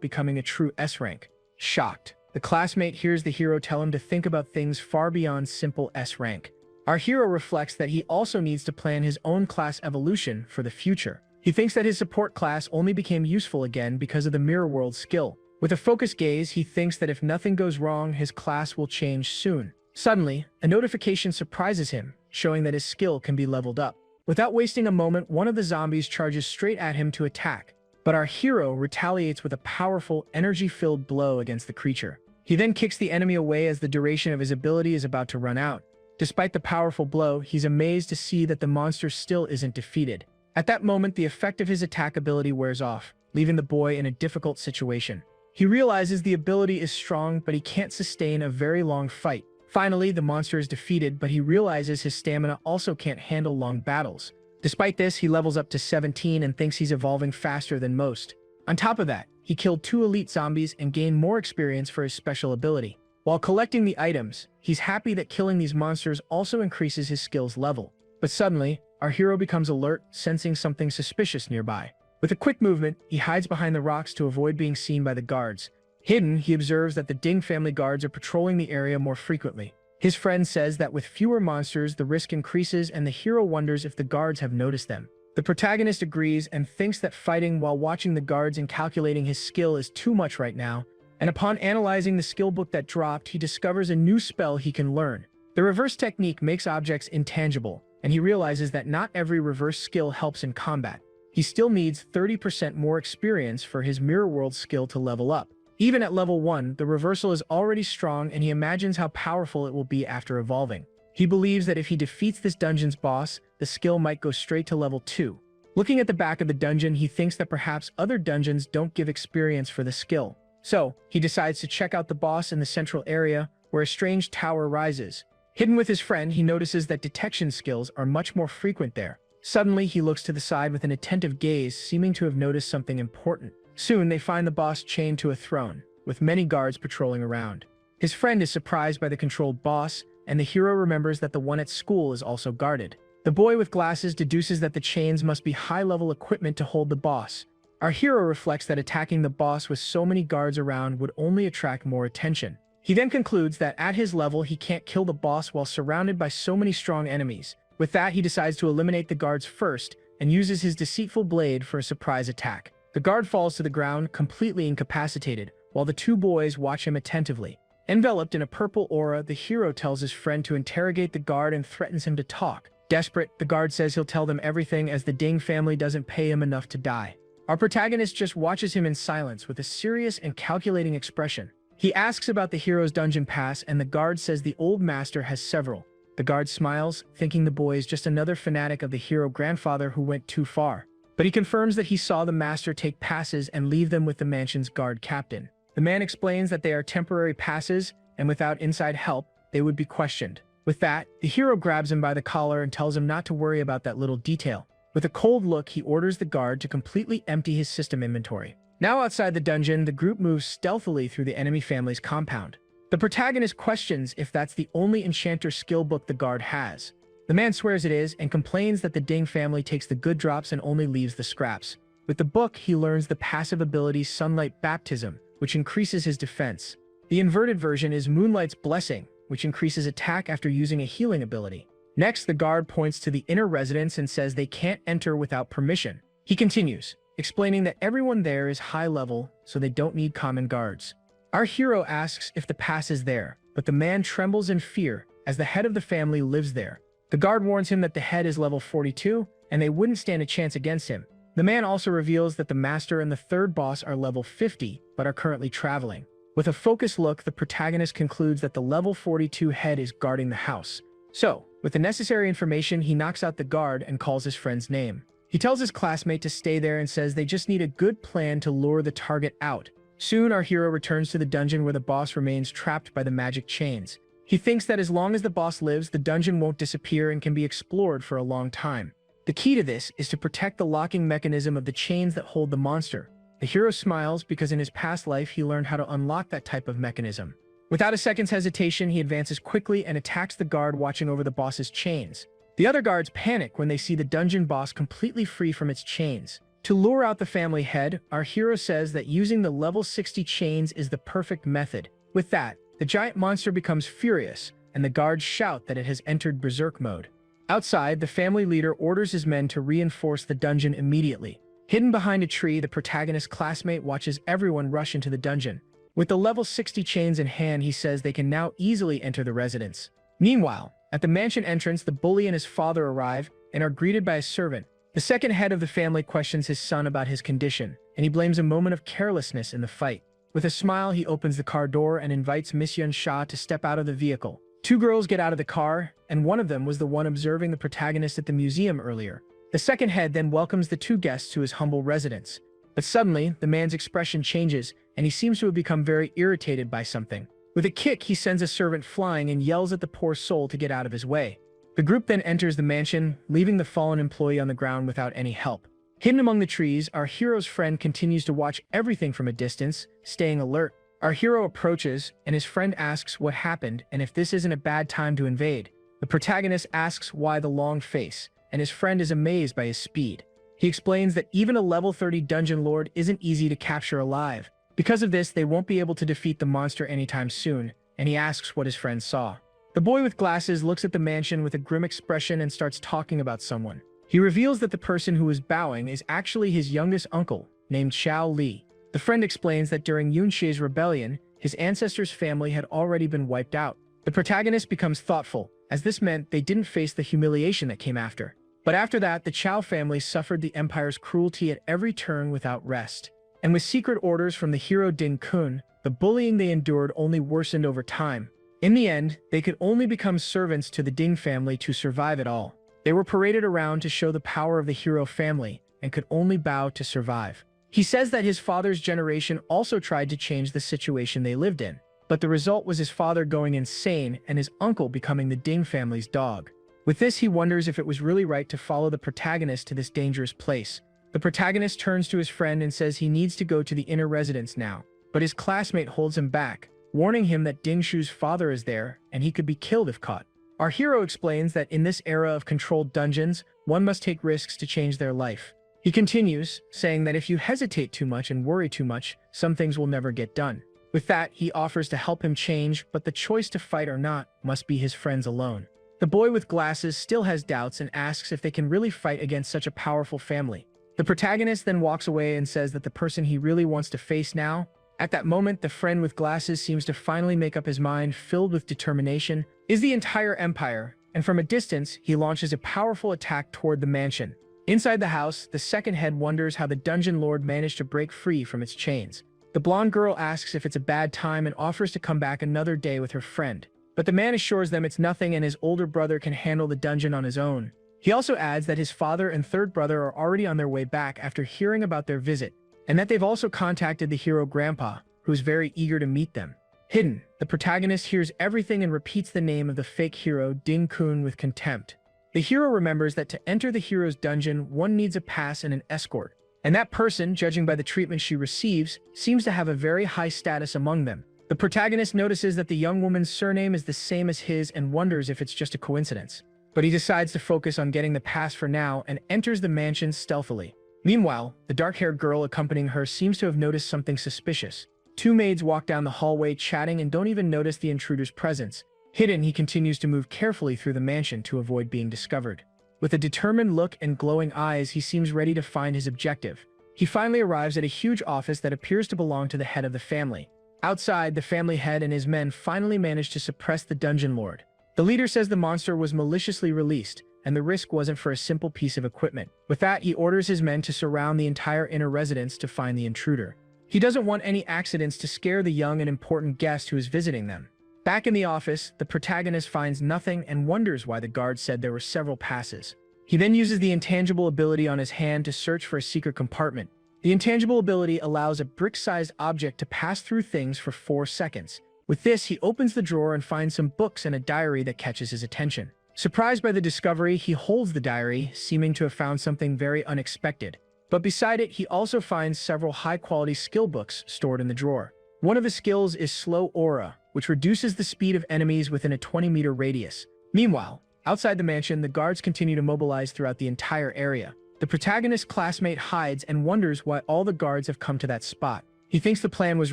Speaker 1: becoming a true S rank. Shocked, the classmate hears the hero tell him to think about things far beyond simple S rank. Our hero reflects that he also needs to plan his own class evolution for the future. He thinks that his support class only became useful again because of the mirror world skill. With a focused gaze, he thinks that if nothing goes wrong, his class will change soon. Suddenly, a notification surprises him, showing that his skill can be leveled up. Without wasting a moment, one of the zombies charges straight at him to attack, but our hero retaliates with a powerful, energy-filled blow against the creature. He then kicks the enemy away as the duration of his ability is about to run out. Despite the powerful blow, he's amazed to see that the monster still isn't defeated. At that moment, the effect of his attack ability wears off, leaving the boy in a difficult situation. He realizes the ability is strong, but he can't sustain a very long fight. Finally, the monster is defeated, but he realizes his stamina also can't handle long battles. Despite this, he levels up to 17 and thinks he's evolving faster than most. On top of that, he killed 2 elite zombies and gained more experience for his special ability. While collecting the items, he's happy that killing these monsters also increases his skills level. But suddenly, our hero becomes alert, sensing something suspicious nearby. With a quick movement, he hides behind the rocks to avoid being seen by the guards. Hidden, he observes that the Ding family guards are patrolling the area more frequently. His friend says that with fewer monsters, the risk increases, and the hero wonders if the guards have noticed them. The protagonist agrees and thinks that fighting while watching the guards and calculating his skill is too much right now, and upon analyzing the skill book that dropped, he discovers a new spell he can learn. The reverse technique makes objects intangible, and he realizes that not every reverse skill helps in combat. He still needs 30% more experience for his mirror world skill to level up. Even at level 1, the reversal is already strong, and he imagines how powerful it will be after evolving. He believes that if he defeats this dungeon's boss, the skill might go straight to level 2. Looking at the back of the dungeon, he thinks that perhaps other dungeons don't give experience for the skill. So, he decides to check out the boss in the central area, where a strange tower rises. Hidden with his friend, he notices that detection skills are much more frequent there. Suddenly, he looks to the side with an attentive gaze, seeming to have noticed something important. Soon, they find the boss chained to a throne, with many guards patrolling around. His friend is surprised by the controlled boss, and the hero remembers that the one at school is also guarded. The boy with glasses deduces that the chains must be high-level equipment to hold the boss. Our hero reflects that attacking the boss with so many guards around would only attract more attention. He then concludes that at his level, he can't kill the boss while surrounded by so many strong enemies. With that, he decides to eliminate the guards first, and uses his deceitful blade for a surprise attack. The guard falls to the ground, completely incapacitated, while the 2 boys watch him attentively. Enveloped in a purple aura, the hero tells his friend to interrogate the guard and threatens him to talk. Desperate, the guard says he'll tell them everything as the Ding family doesn't pay him enough to die. Our protagonist just watches him in silence with a serious and calculating expression. He asks about the hero's dungeon pass, and the guard says the old master has several. The guard smiles, thinking the boy is just another fanatic of the hero grandfather who went too far. But he confirms that he saw the master take passes and leave them with the mansion's guard captain. The man explains that they are temporary passes, and without inside help, they would be questioned. With that, the hero grabs him by the collar and tells him not to worry about that little detail. With a cold look, he orders the guard to completely empty his system inventory. Now outside the dungeon, the group moves stealthily through the enemy family's compound. The protagonist questions if that's the only enchanter skill book the guard has. The man swears it is and complains that the Ding family takes the good drops and only leaves the scraps. With the book, he learns the passive ability Sunlight Baptism, which increases his defense. The inverted version is Moonlight's Blessing, which increases attack after using a healing ability. Next, the guard points to the inner residence and says they can't enter without permission. He continues, explaining that everyone there is high level, so they don't need common guards. Our hero asks if the pass is there, but the man trembles in fear as the head of the family lives there. The guard warns him that the head is level 42, and they wouldn't stand a chance against him. The man also reveals that the master and the 3rd boss are level 50, but are currently traveling. With a focused look, the protagonist concludes that the level 42 head is guarding the house. So, with the necessary information, he knocks out the guard and calls his friend's name. He tells his classmate to stay there and says they just need a good plan to lure the target out. Soon, our hero returns to the dungeon where the boss remains trapped by the magic chains. He thinks that as long as the boss lives, the dungeon won't disappear and can be explored for a long time. The key to this is to protect the locking mechanism of the chains that hold the monster. The hero smiles because in his past life he learned how to unlock that type of mechanism. Without a second's hesitation, he advances quickly and attacks the guard watching over the boss's chains. The other guards panic when they see the dungeon boss completely free from its chains. To lure out the family head, our hero says that using the level 60 chains is the perfect method. With that, the giant monster becomes furious, and the guards shout that it has entered berserk mode. Outside, the family leader orders his men to reinforce the dungeon immediately. Hidden behind a tree, the protagonist's classmate watches everyone rush into the dungeon. With the level 60 chains in hand, he says they can now easily enter the residence. Meanwhile, at the mansion entrance, the bully and his father arrive and are greeted by a servant. The second head of the family questions his son about his condition, and he blames a moment of carelessness in the fight. With a smile, he opens the car door and invites Miss Yun Sha to step out of the vehicle. Two girls get out of the car, and one of them was the one observing the protagonist at the museum earlier. The second head then welcomes the two guests to his humble residence. But suddenly, the man's expression changes, and he seems to have become very irritated by something. With a kick, he sends a servant flying and yells at the poor soul to get out of his way. The group then enters the mansion, leaving the fallen employee on the ground without any help. Hidden among the trees, our hero's friend continues to watch everything from a distance, staying alert. Our hero approaches, and his friend asks what happened and if this isn't a bad time to invade. The protagonist asks why the long face, and his friend is amazed by his speed. He explains that even a level 30 dungeon lord isn't easy to capture alive. Because of this, they won't be able to defeat the monster anytime soon, and he asks what his friend saw. The boy with glasses looks at the mansion with a grim expression and starts talking about someone. He reveals that the person who is bowing is actually his youngest uncle, named Xiao Li. The friend explains that during Yunshi's rebellion, his ancestors' family had already been wiped out. The protagonist becomes thoughtful, as this meant they didn't face the humiliation that came after. But after that, the Chao family suffered the Empire's cruelty at every turn without rest. And with secret orders from the hero Din Kun, the bullying they endured only worsened over time. In the end, they could only become servants to the Ding family to survive it all. They were paraded around to show the power of the hero family and could only bow to survive. He says that his father's generation also tried to change the situation they lived in, but the result was his father going insane and his uncle becoming the Ding family's dog. With this, he wonders if it was really right to follow the protagonist to this dangerous place. The protagonist turns to his friend and says he needs to go to the inner residence now, but his classmate holds him back, warning him that Ding Shu's father is there and he could be killed if caught. Our hero explains that in this era of controlled dungeons, one must take risks to change their life. He continues, saying that if you hesitate too much and worry too much, some things will never get done. With that, he offers to help him change, but the choice to fight or not must be his friends alone. The boy with glasses still has doubts and asks if they can really fight against such a powerful family. The protagonist then walks away and says that the person he really wants to face now. At that moment, the friend with glasses seems to finally make up his mind, filled with determination, is the entire empire, and from a distance, he launches a powerful attack toward the mansion. Inside the house, the second head wonders how the dungeon lord managed to break free from its chains. The blonde girl asks if it's a bad time and offers to come back another day with her friend. But the man assures them it's nothing and his older brother can handle the dungeon on his own. He also adds that his father and third brother are already on their way back after hearing about their visit, and that they've also contacted the hero grandpa, who is very eager to meet them. Hidden, the protagonist hears everything and repeats the name of the fake hero Din Kun with contempt. The hero remembers that to enter the hero's dungeon, one needs a pass and an escort, and that person, judging by the treatment she receives, seems to have a very high status among them. The protagonist notices that the young woman's surname is the same as his and wonders if it's just a coincidence. But he decides to focus on getting the pass for now and enters the mansion stealthily. Meanwhile, the dark-haired girl accompanying her seems to have noticed something suspicious. Two maids walk down the hallway chatting and don't even notice the intruder's presence. Hidden, he continues to move carefully through the mansion to avoid being discovered. With a determined look and glowing eyes, he seems ready to find his objective. He finally arrives at a huge office that appears to belong to the head of the family. Outside, the family head and his men finally manage to suppress the dungeon lord. The leader says the monster was maliciously released, and the risk wasn't for a simple piece of equipment. With that, he orders his men to surround the entire inner residence to find the intruder. He doesn't want any accidents to scare the young and important guest who is visiting them. Back in the office, the protagonist finds nothing and wonders why the guard said there were several passes. He then uses the intangible ability on his hand to search for a secret compartment. The intangible ability allows a brick-sized object to pass through things for 4 seconds. With this, he opens the drawer and finds some books and a diary that catches his attention. Surprised by the discovery, he holds the diary, seeming to have found something very unexpected. But beside it, he also finds several high-quality skill books stored in the drawer. One of the skills is Slow Aura, which reduces the speed of enemies within a 20-meter radius. Meanwhile, Outside the mansion, the guards continue to mobilize throughout the entire area. The protagonist's classmate hides and wonders why all the guards have come to that spot. He thinks the plan was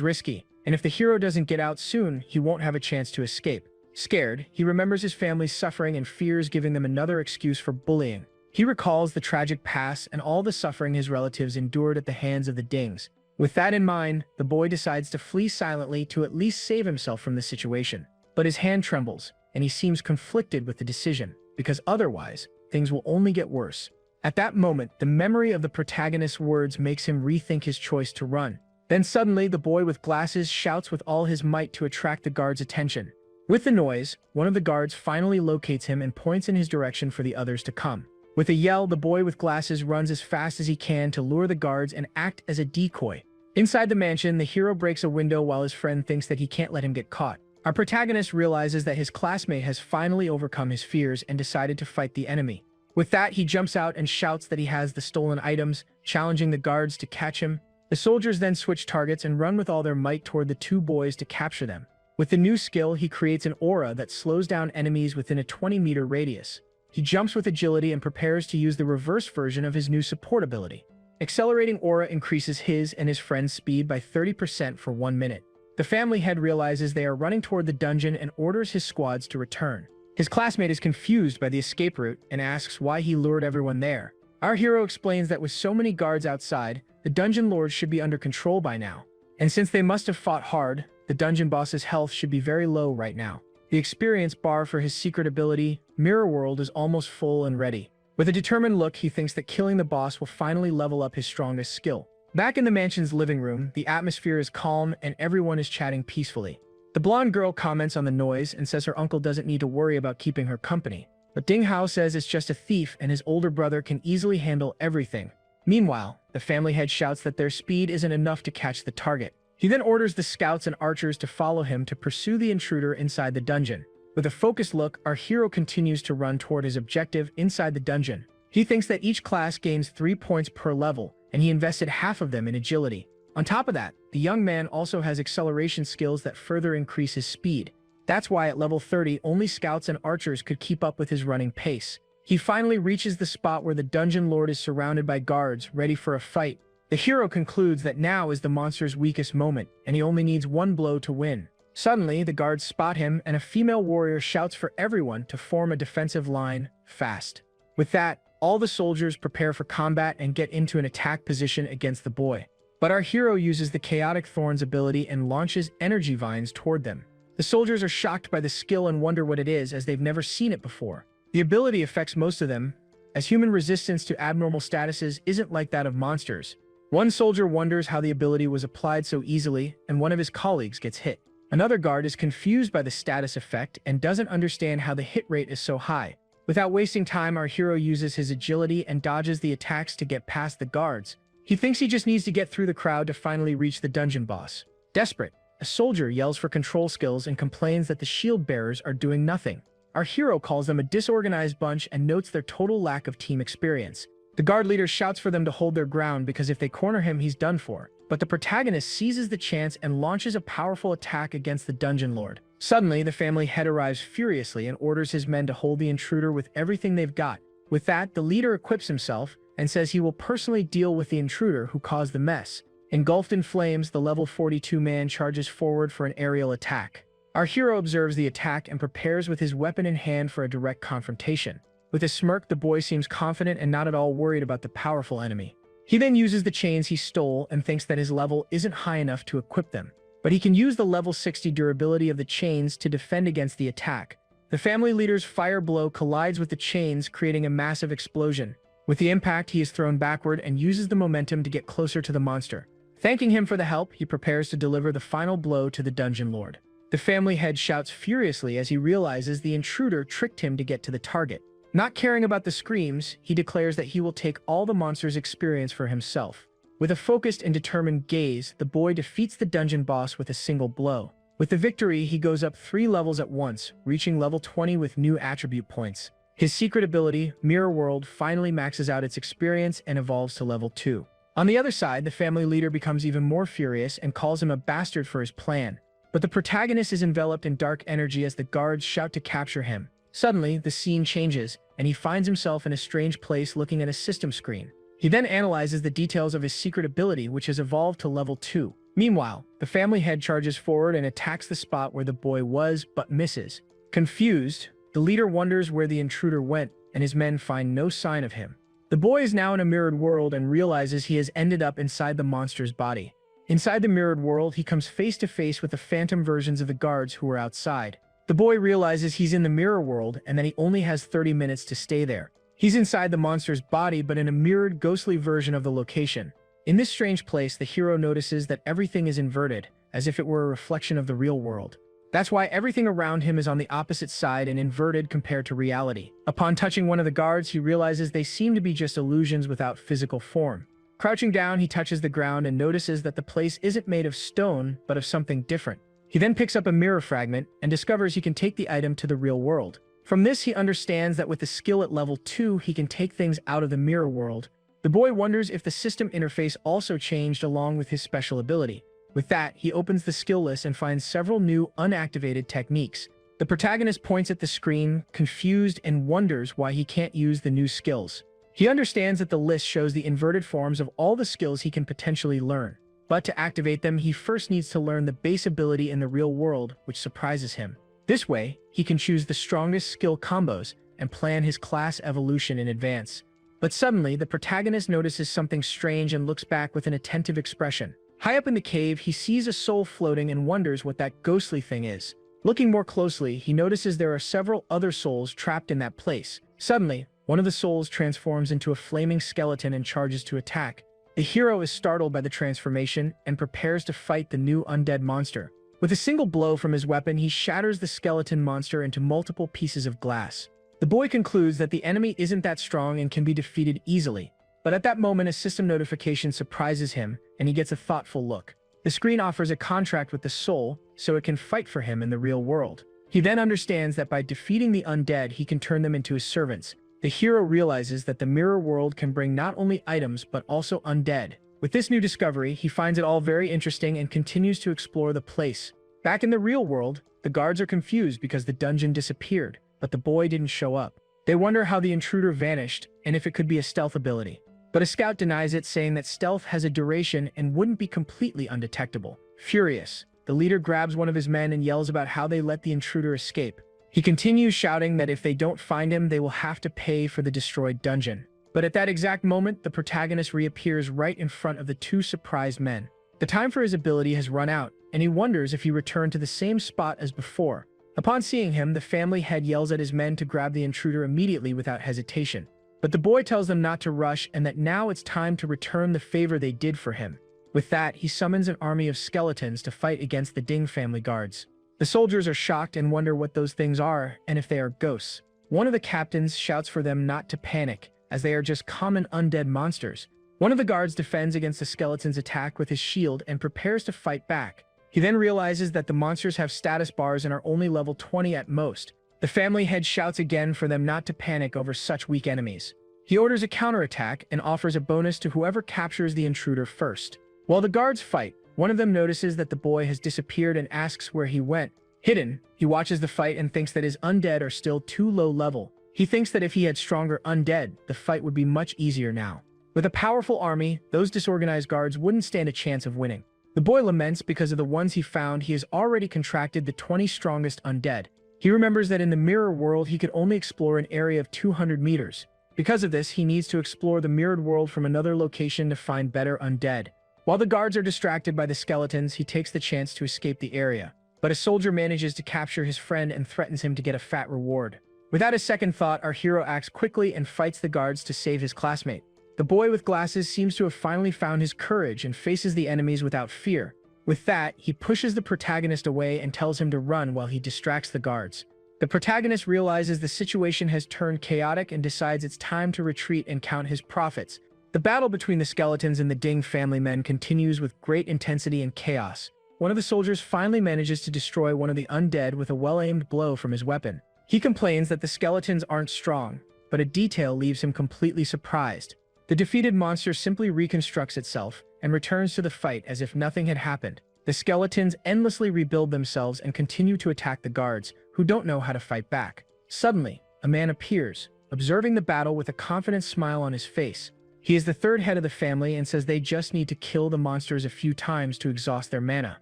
Speaker 1: risky, and if the hero doesn't get out soon, he won't have a chance to escape. Scared, he remembers his family's suffering and fears giving them another excuse for bullying. He recalls the tragic past and all the suffering his relatives endured at the hands of the Dings. With that in mind, the boy decides to flee silently to at least save himself from the situation. But his hand trembles, and he seems conflicted with the decision, because otherwise, things will only get worse. At that moment, the memory of the protagonist's words makes him rethink his choice to run. Then suddenly, the boy with glasses shouts with all his might to attract the guard's attention. With the noise, one of the guards finally locates him and points in his direction for the others to come. With a yell, the boy with glasses runs as fast as he can to lure the guards and act as a decoy. Inside the mansion, the hero breaks a window while his friend thinks that he can't let him get caught. Our protagonist realizes that his classmate has finally overcome his fears and decided to fight the enemy. With that, he jumps out and shouts that he has the stolen items, challenging the guards to catch him. The soldiers then switch targets and run with all their might toward the two boys to capture them. With the new skill, he creates an aura that slows down enemies within a 20-meter radius. He jumps with agility and prepares to use the reverse version of his new support ability. Accelerating aura increases his and his friend's speed by 30% for 1 minute. The family head realizes they are running toward the dungeon and orders his squads to return. His classmate is confused by the escape route and asks why he lured everyone there. Our hero explains that with so many guards outside, the dungeon lords should be under control by now. And since they must have fought hard, the dungeon boss's health should be very low right now. The experience bar for his secret ability, Mirror World, is almost full and ready. With a determined look, he thinks that killing the boss will finally level up his strongest skill. Back in the mansion's living room, the atmosphere is calm and everyone is chatting peacefully. The blonde girl comments on the noise and says her uncle doesn't need to worry about keeping her company. But Ding Hao says it's just a thief and his older brother can easily handle everything. Meanwhile, the family head shouts that their speed isn't enough to catch the target. He then orders the scouts and archers to follow him to pursue the intruder inside the dungeon. With a focused look, our hero continues to run toward his objective inside the dungeon. He thinks that each class gains 3 points per level, and he invested half of them in agility. On top of that, the young man also has acceleration skills that further increase his speed. That's why at level 30, only scouts and archers could keep up with his running pace. He finally reaches the spot where the dungeon lord is surrounded by guards, ready for a fight. The hero concludes that now is the monster's weakest moment, and he only needs 1 blow to win. Suddenly, the guards spot him, and a female warrior shouts for everyone to form a defensive line, fast. With that, all the soldiers prepare for combat and get into an attack position against the boy. But our hero uses the Chaotic Thorns ability and launches energy vines toward them. The soldiers are shocked by the skill and wonder what it is, as they've never seen it before. The ability affects most of them, as human resistance to abnormal statuses isn't like that of monsters. One soldier wonders how the ability was applied so easily, and one of his colleagues gets hit. Another guard is confused by the status effect and doesn't understand how the hit rate is so high. Without wasting time, our hero uses his agility and dodges the attacks to get past the guards. He thinks he just needs to get through the crowd to finally reach the dungeon boss. Desperate, a soldier yells for control skills and complains that the shield bearers are doing nothing. Our hero calls them a disorganized bunch and notes their total lack of team experience. The guard leader shouts for them to hold their ground because if they corner him, he's done for. But the protagonist seizes the chance and launches a powerful attack against the dungeon lord. Suddenly, the family head arrives furiously and orders his men to hold the intruder with everything they've got. With that, the leader equips himself and says he will personally deal with the intruder who caused the mess. Engulfed in flames, the level 42 man charges forward for an aerial attack. Our hero observes the attack and prepares with his weapon in hand for a direct confrontation. With a smirk, the boy seems confident and not at all worried about the powerful enemy. He then uses the chains he stole and thinks that his level isn't high enough to equip them. But he can use the level 60 durability of the chains to defend against the attack. The family leader's fire blow collides with the chains, creating a massive explosion. With the impact, he is thrown backward and uses the momentum to get closer to the monster. Thanking him for the help, he prepares to deliver the final blow to the dungeon lord. The family head shouts furiously as he realizes the intruder tricked him to get to the target. Not caring about the screams, he declares that he will take all the monster's experience for himself. With a focused and determined gaze, the boy defeats the dungeon boss with a single blow. With the victory, he goes up 3 levels at once, reaching level 20 with new attribute points. His secret ability, Mirror World, finally maxes out its experience and evolves to level 2. On the other side, the family leader becomes even more furious and calls him a bastard for his plan. But the protagonist is enveloped in dark energy as the guards shout to capture him. Suddenly, the scene changes, and he finds himself in a strange place looking at a system screen. He then analyzes the details of his secret ability, which has evolved to level 2. Meanwhile, the family head charges forward and attacks the spot where the boy was, but misses. Confused, the leader wonders where the intruder went, and his men find no sign of him. The boy is now in a mirrored world and realizes he has ended up inside the monster's body. Inside the mirrored world, he comes face to face with the phantom versions of the guards who are outside. The boy realizes he's in the mirror world and that he only has 30 minutes to stay there. He's inside the monster's body, but in a mirrored, ghostly version of the location. In this strange place, the hero notices that everything is inverted, as if it were a reflection of the real world. That's why everything around him is on the opposite side and inverted compared to reality. Upon touching one of the guards, he realizes they seem to be just illusions without physical form. Crouching down, he touches the ground and notices that the place isn't made of stone, but of something different. He then picks up a mirror fragment and discovers he can take the item to the real world. From this, he understands that with the skill at level 2, he can take things out of the mirror world. The boy wonders if the system interface also changed along with his special ability. With that, he opens the skill list and finds several new unactivated techniques. The protagonist points at the screen, confused, and wonders why he can't use the new skills. He understands that the list shows the inverted forms of all the skills he can potentially learn. But to activate them, he first needs to learn the base ability in the real world, which surprises him. This way, he can choose the strongest skill combos and plan his class evolution in advance. But suddenly, the protagonist notices something strange and looks back with an attentive expression. High up in the cave, he sees a soul floating and wonders what that ghostly thing is. Looking more closely, he notices there are several other souls trapped in that place. Suddenly, one of the souls transforms into a flaming skeleton and charges to attack. The hero is startled by the transformation and prepares to fight the new undead monster. With a single blow from his weapon, he shatters the skeleton monster into multiple pieces of glass. The boy concludes that the enemy isn't that strong and can be defeated easily. But at that moment, a system notification surprises him, and he gets a thoughtful look. The screen offers a contract with the soul, so it can fight for him in the real world. He then understands that by defeating the undead, he can turn them into his servants. The hero realizes that the mirror world can bring not only items, but also undead. With this new discovery, he finds it all very interesting and continues to explore the place. Back in the real world, the guards are confused because the dungeon disappeared, but the boy didn't show up. They wonder how the intruder vanished and if it could be a stealth ability. But a scout denies it, saying that stealth has a duration and wouldn't be completely undetectable. Furious, the leader grabs one of his men and yells about how they let the intruder escape. He continues shouting that if they don't find him, they will have to pay for the destroyed dungeon. But at that exact moment, the protagonist reappears right in front of the two surprised men. The time for his ability has run out, and he wonders if he returned to the same spot as before. Upon seeing him, the family head yells at his men to grab the intruder immediately without hesitation. But the boy tells them not to rush and that now it's time to return the favor they did for him. With that, he summons an army of skeletons to fight against the Ding family guards. The soldiers are shocked and wonder what those things are and if they are ghosts. One of the captains shouts for them not to panic, as they are just common undead monsters. One of the guards defends against the skeleton's attack with his shield and prepares to fight back. He then realizes that the monsters have status bars and are only level 20 at most. The family head shouts again for them not to panic over such weak enemies. He orders a counterattack and offers a bonus to whoever captures the intruder first. While the guards fight, one of them notices that the boy has disappeared and asks where he went. Hidden, he watches the fight and thinks that his undead are still too low level. He thinks that if he had stronger undead, the fight would be much easier now. With a powerful army, those disorganized guards wouldn't stand a chance of winning. The boy laments because of the ones he found. He has already contracted the 20 strongest undead. He remembers that in the mirror world, he could only explore an area of 200 meters. Because of this, he needs to explore the mirrored world from another location to find better undead. While the guards are distracted by the skeletons, he takes the chance to escape the area. But a soldier manages to capture his friend and threatens him to get a fat reward. Without a second thought, our hero acts quickly and fights the guards to save his classmate. The boy with glasses seems to have finally found his courage and faces the enemies without fear. With that, he pushes the protagonist away and tells him to run while he distracts the guards. The protagonist realizes the situation has turned chaotic and decides it's time to retreat and count his profits. The battle between the skeletons and the Ding family men continues with great intensity and chaos. One of the soldiers finally manages to destroy one of the undead with a well-aimed blow from his weapon. He complains that the skeletons aren't strong, but a detail leaves him completely surprised. The defeated monster simply reconstructs itself and returns to the fight as if nothing had happened. The skeletons endlessly rebuild themselves and continue to attack the guards, who don't know how to fight back. Suddenly, a man appears, observing the battle with a confident smile on his face. He is the third head of the family and says they just need to kill the monsters a few times to exhaust their mana.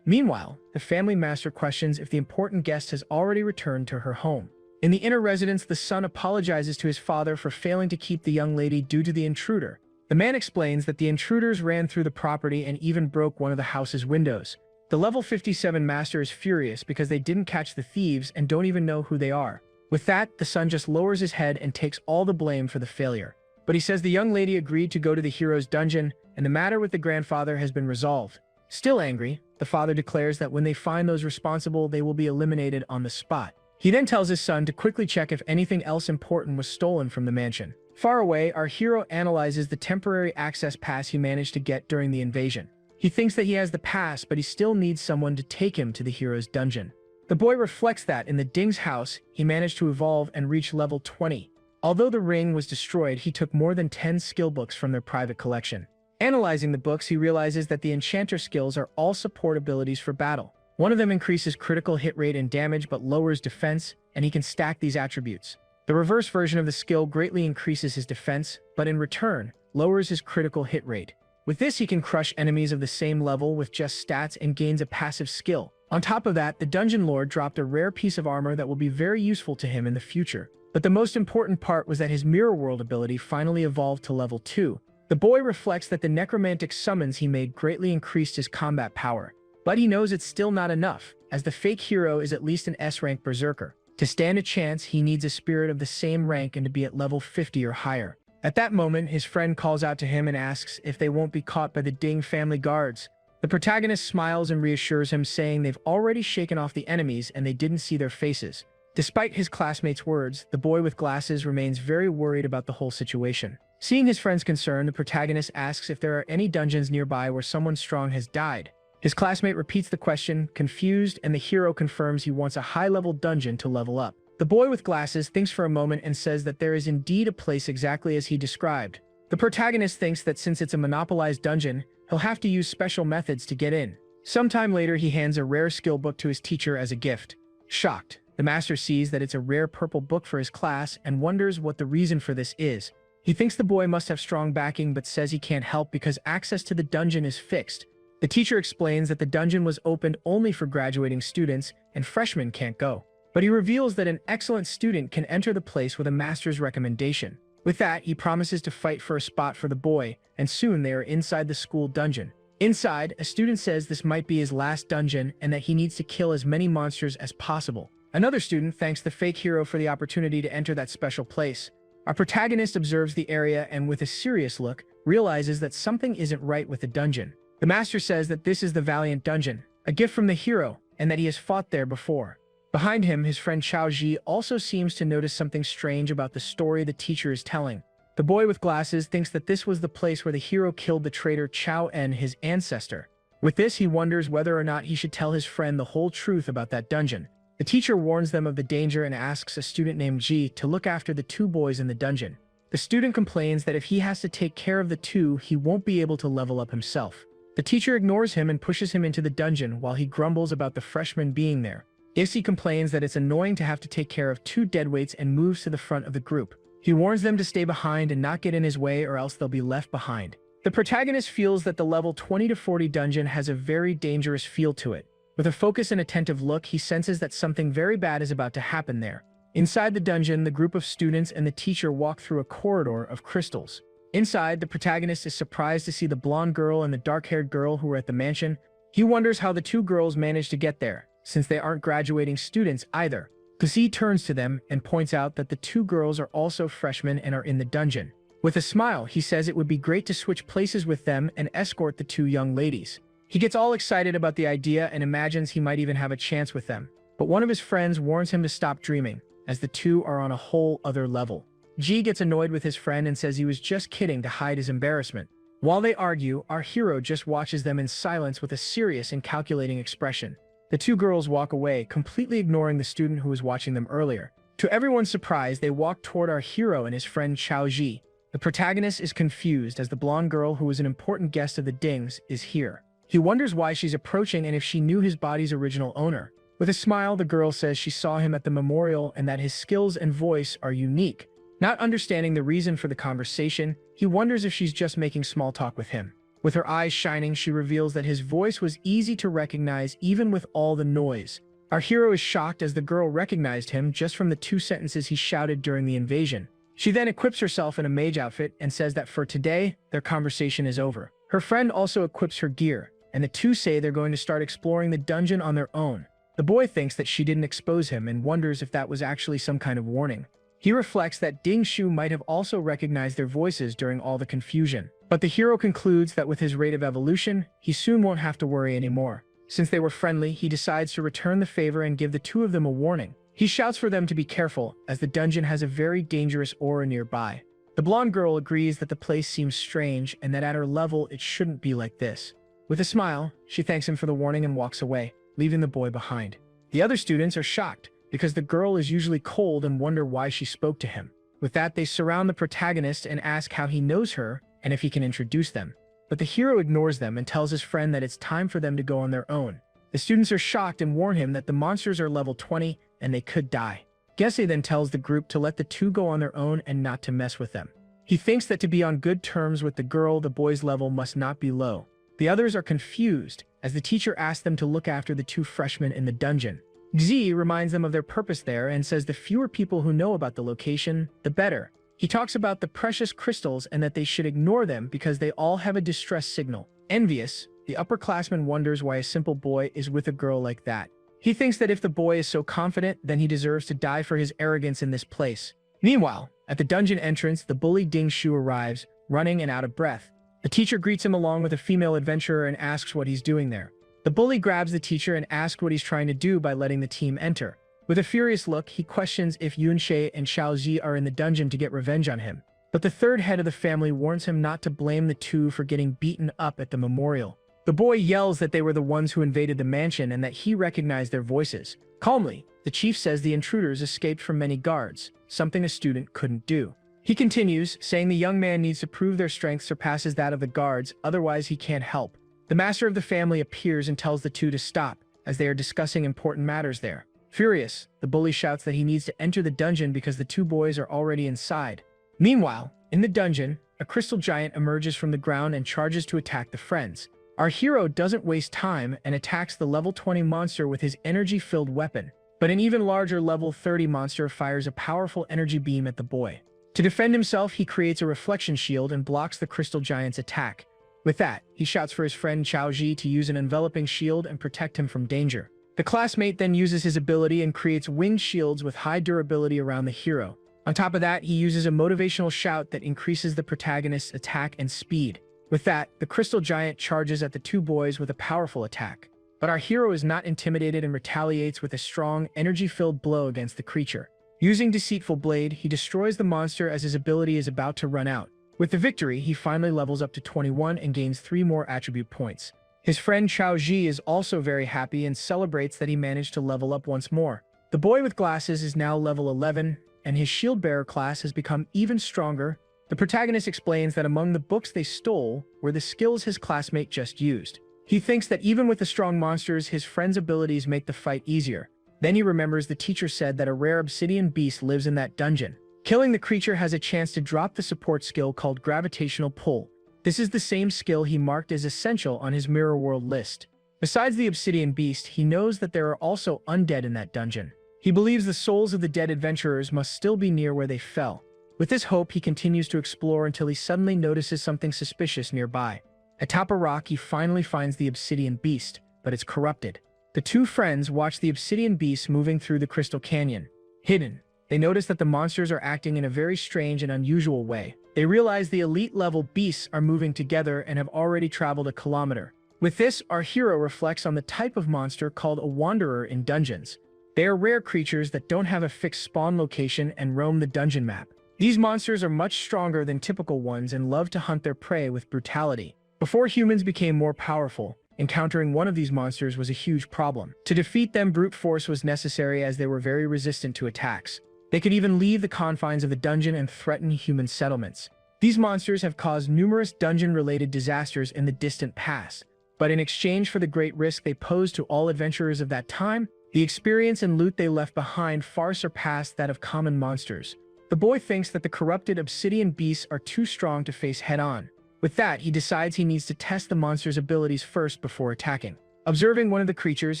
Speaker 1: Meanwhile, the family master questions if the important guest has already returned to her home. In the inner residence, the son apologizes to his father for failing to keep the young lady due to the intruder. The man explains that the intruders ran through the property and even broke one of the house's windows. The level 57 master is furious because they didn't catch the thieves and don't even know who they are. With that, the son just lowers his head and takes all the blame for the failure. But he says the young lady agreed to go to the hero's dungeon, and the matter with the grandfather has been resolved. Still angry, the father declares that when they find those responsible, they will be eliminated on the spot. He then tells his son to quickly check if anything else important was stolen from the mansion. Far away, our hero analyzes the temporary access pass he managed to get during the invasion. He thinks that he has the pass, but he still needs someone to take him to the hero's dungeon. The boy reflects that in the Ding's house, he managed to evolve and reach level 20. Although the ring was destroyed, he took more than 10 skill books from their private collection. Analyzing the books, he realizes that the enchanter skills are all support abilities for battle. One of them increases critical hit rate and damage but lowers defense, and he can stack these attributes. The reverse version of the skill greatly increases his defense, but in return, lowers his critical hit rate. With this, he can crush enemies of the same level with just stats and gains a passive skill. On top of that, the Dungeon Lord dropped a rare piece of armor that will be very useful to him in the future. But the most important part was that his Mirror World ability finally evolved to level 2. The boy reflects that the necromantic summons he made greatly increased his combat power. But he knows it's still not enough, as the fake hero is at least an S-rank berserker. To stand a chance, he needs a spirit of the same rank and to be at level 50 or higher. At that moment, his friend calls out to him and asks if they won't be caught by the Ding family guards. The protagonist smiles and reassures him, saying they've already shaken off the enemies and they didn't see their faces. Despite his classmates' words, the boy with glasses remains very worried about the whole situation. Seeing his friend's concern, the protagonist asks if there are any dungeons nearby where someone strong has died. His classmate repeats the question, confused, and the hero confirms he wants a high-level dungeon to level up. The boy with glasses thinks for a moment and says that there is indeed a place exactly as he described. The protagonist thinks that since it's a monopolized dungeon, he'll have to use special methods to get in. Sometime later, he hands a rare skill book to his teacher as a gift. Shocked, the master sees that it's a rare purple book for his class and wonders what the reason for this is. He thinks the boy must have strong backing but says he can't help because access to the dungeon is fixed. The teacher explains that the dungeon was opened only for graduating students and freshmen can't go. But he reveals that an excellent student can enter the place with a master's recommendation. With that, he promises to fight for a spot for the boy, and soon they are inside the school dungeon. Inside, a student says this might be his last dungeon and that he needs to kill as many monsters as possible. Another student thanks the fake hero for the opportunity to enter that special place. Our protagonist observes the area and, with a serious look, realizes that something isn't right with the dungeon. The master says that this is the Valiant Dungeon, a gift from the hero, and that he has fought there before. Behind him, his friend Chao Ji also seems to notice something strange about the story the teacher is telling. The boy with glasses thinks that this was the place where the hero killed the traitor Chao En, his ancestor. With this, he wonders whether or not he should tell his friend the whole truth about that dungeon. The teacher warns them of the danger and asks a student named Ji to look after the two boys in the dungeon. The student complains that if he has to take care of the two, he won't be able to level up himself. The teacher ignores him and pushes him into the dungeon while he grumbles about the freshman being there. Issy complains that it's annoying to have to take care of two deadweights and moves to the front of the group. He warns them to stay behind and not get in his way or else they'll be left behind. The protagonist feels that the level 20 to 40 dungeon has a very dangerous feel to it. With a focused and attentive look, he senses that something very bad is about to happen there. Inside the dungeon, the group of students and the teacher walk through a corridor of crystals. Inside, the protagonist is surprised to see the blonde girl and the dark-haired girl who were at the mansion. He wonders how the two girls managed to get there, since they aren't graduating students either. Kazi turns to them and points out that the two girls are also freshmen and are in the dungeon. With a smile, he says it would be great to switch places with them and escort the two young ladies. He gets all excited about the idea and imagines he might even have a chance with them. But one of his friends warns him to stop dreaming, as the two are on a whole other level. Ji gets annoyed with his friend and says he was just kidding to hide his embarrassment. While they argue, our hero just watches them in silence with a serious and calculating expression. The two girls walk away, completely ignoring the student who was watching them earlier. To everyone's surprise, they walk toward our hero and his friend Chao Ji. The protagonist is confused as the blonde girl who was an important guest of the Dings is here. He wonders why she's approaching and if she knew his body's original owner. With a smile, the girl says she saw him at the memorial and that his skills and voice are unique. Not understanding the reason for the conversation, he wonders if she's just making small talk with him. With her eyes shining, she reveals that his voice was easy to recognize even with all the noise. Our hero is shocked as the girl recognized him just from the 2 sentences he shouted during the invasion. She then equips herself in a mage outfit and says that for today, their conversation is over. Her friend also equips her gear, and the two say they're going to start exploring the dungeon on their own. The boy thinks that she didn't expose him and wonders if that was actually some kind of warning. He reflects that Ding Shu might have also recognized their voices during all the confusion. But the hero concludes that with his rate of evolution, he soon won't have to worry anymore. Since they were friendly, he decides to return the favor and give the two of them a warning. He shouts for them to be careful, as the dungeon has a very dangerous aura nearby. The blonde girl agrees that the place seems strange and that at her level it shouldn't be like this. With a smile, she thanks him for the warning and walks away, leaving the boy behind. The other students are shocked, because the girl is usually cold and wonder why she spoke to him. With that, they surround the protagonist and ask how he knows her and if he can introduce them. But the hero ignores them and tells his friend that it's time for them to go on their own. The students are shocked and warn him that the monsters are level 20 and they could die. Gessie then tells the group to let the two go on their own and not to mess with them. He thinks that to be on good terms with the girl, the boy's level must not be low. The others are confused, as the teacher asks them to look after the 2 freshmen in the dungeon. Z reminds them of their purpose there and says the fewer people who know about the location, the better. He talks about the precious crystals and that they should ignore them because they all have a distress signal. Envious, the upperclassman wonders why a simple boy is with a girl like that. He thinks that if the boy is so confident, then he deserves to die for his arrogance in this place. Meanwhile, at the dungeon entrance, the bully Ding Shu arrives, running and out of breath. The teacher greets him along with a female adventurer and asks what he's doing there. The bully grabs the teacher and asks what he's trying to do by letting the team enter. With a furious look, he questions if Yunshe and Xiaozi are in the dungeon to get revenge on him. But the third head of the family warns him not to blame the two for getting beaten up at the memorial. The boy yells that they were the ones who invaded the mansion and that he recognized their voices. Calmly, the chief says the intruders escaped from many guards, something a student couldn't do. He continues, saying the young man needs to prove their strength surpasses that of the guards, otherwise he can't help. The master of the family appears and tells the two to stop, as they are discussing important matters there. Furious, the bully shouts that he needs to enter the dungeon because the two boys are already inside. Meanwhile, in the dungeon, a crystal giant emerges from the ground and charges to attack the friends. Our hero doesn't waste time and attacks the level 20 monster with his energy-filled weapon, but an even larger level 30 monster fires a powerful energy beam at the boy. To defend himself, he creates a reflection shield and blocks the crystal giant's attack. With that, he shouts for his friend Xiaoji to use an enveloping shield and protect him from danger. The classmate then uses his ability and creates winged shields with high durability around the hero. On top of that, he uses a motivational shout that increases the protagonist's attack and speed. With that, the crystal giant charges at the two boys with a powerful attack. But our hero is not intimidated and retaliates with a strong, energy-filled blow against the creature. Using Deceitful Blade, he destroys the monster as his ability is about to run out. With the victory, he finally levels up to 21 and gains 3 more attribute points. His friend Chao Ji is also very happy and celebrates that he managed to level up once more. The boy with glasses is now level 11, and his shield bearer class has become even stronger. The protagonist explains that among the books they stole were the skills his classmate just used. He thinks that even with the strong monsters, his friend's abilities make the fight easier. Then he remembers the teacher said that a rare obsidian beast lives in that dungeon. Killing the creature has a chance to drop the support skill called Gravitational Pull. This is the same skill he marked as essential on his Mirror World list. Besides the obsidian beast, he knows that there are also undead in that dungeon. He believes the souls of the dead adventurers must still be near where they fell. With this hope, he continues to explore until he suddenly notices something suspicious nearby. Atop a rock, he finally finds the obsidian beast, but it's corrupted. The two friends watch the obsidian beast moving through the crystal canyon. Hidden, they notice that the monsters are acting in a very strange and unusual way. They realize the elite-level beasts are moving together and have already traveled a kilometer. With this, our hero reflects on the type of monster called a wanderer in dungeons. They are rare creatures that don't have a fixed spawn location and roam the dungeon map. These monsters are much stronger than typical ones and love to hunt their prey with brutality. Before humans became more powerful, encountering one of these monsters was a huge problem. To defeat them, brute force was necessary as they were very resistant to attacks. They could even leave the confines of the dungeon and threaten human settlements. These monsters have caused numerous dungeon-related disasters in the distant past, but in exchange for the great risk they posed to all adventurers of that time, The experience and loot they left behind far surpassed that of common monsters. The boy thinks that the corrupted obsidian beasts are too strong to face head-on. With that, he decides he needs to test the monster's abilities first before attacking. Observing one of the creatures,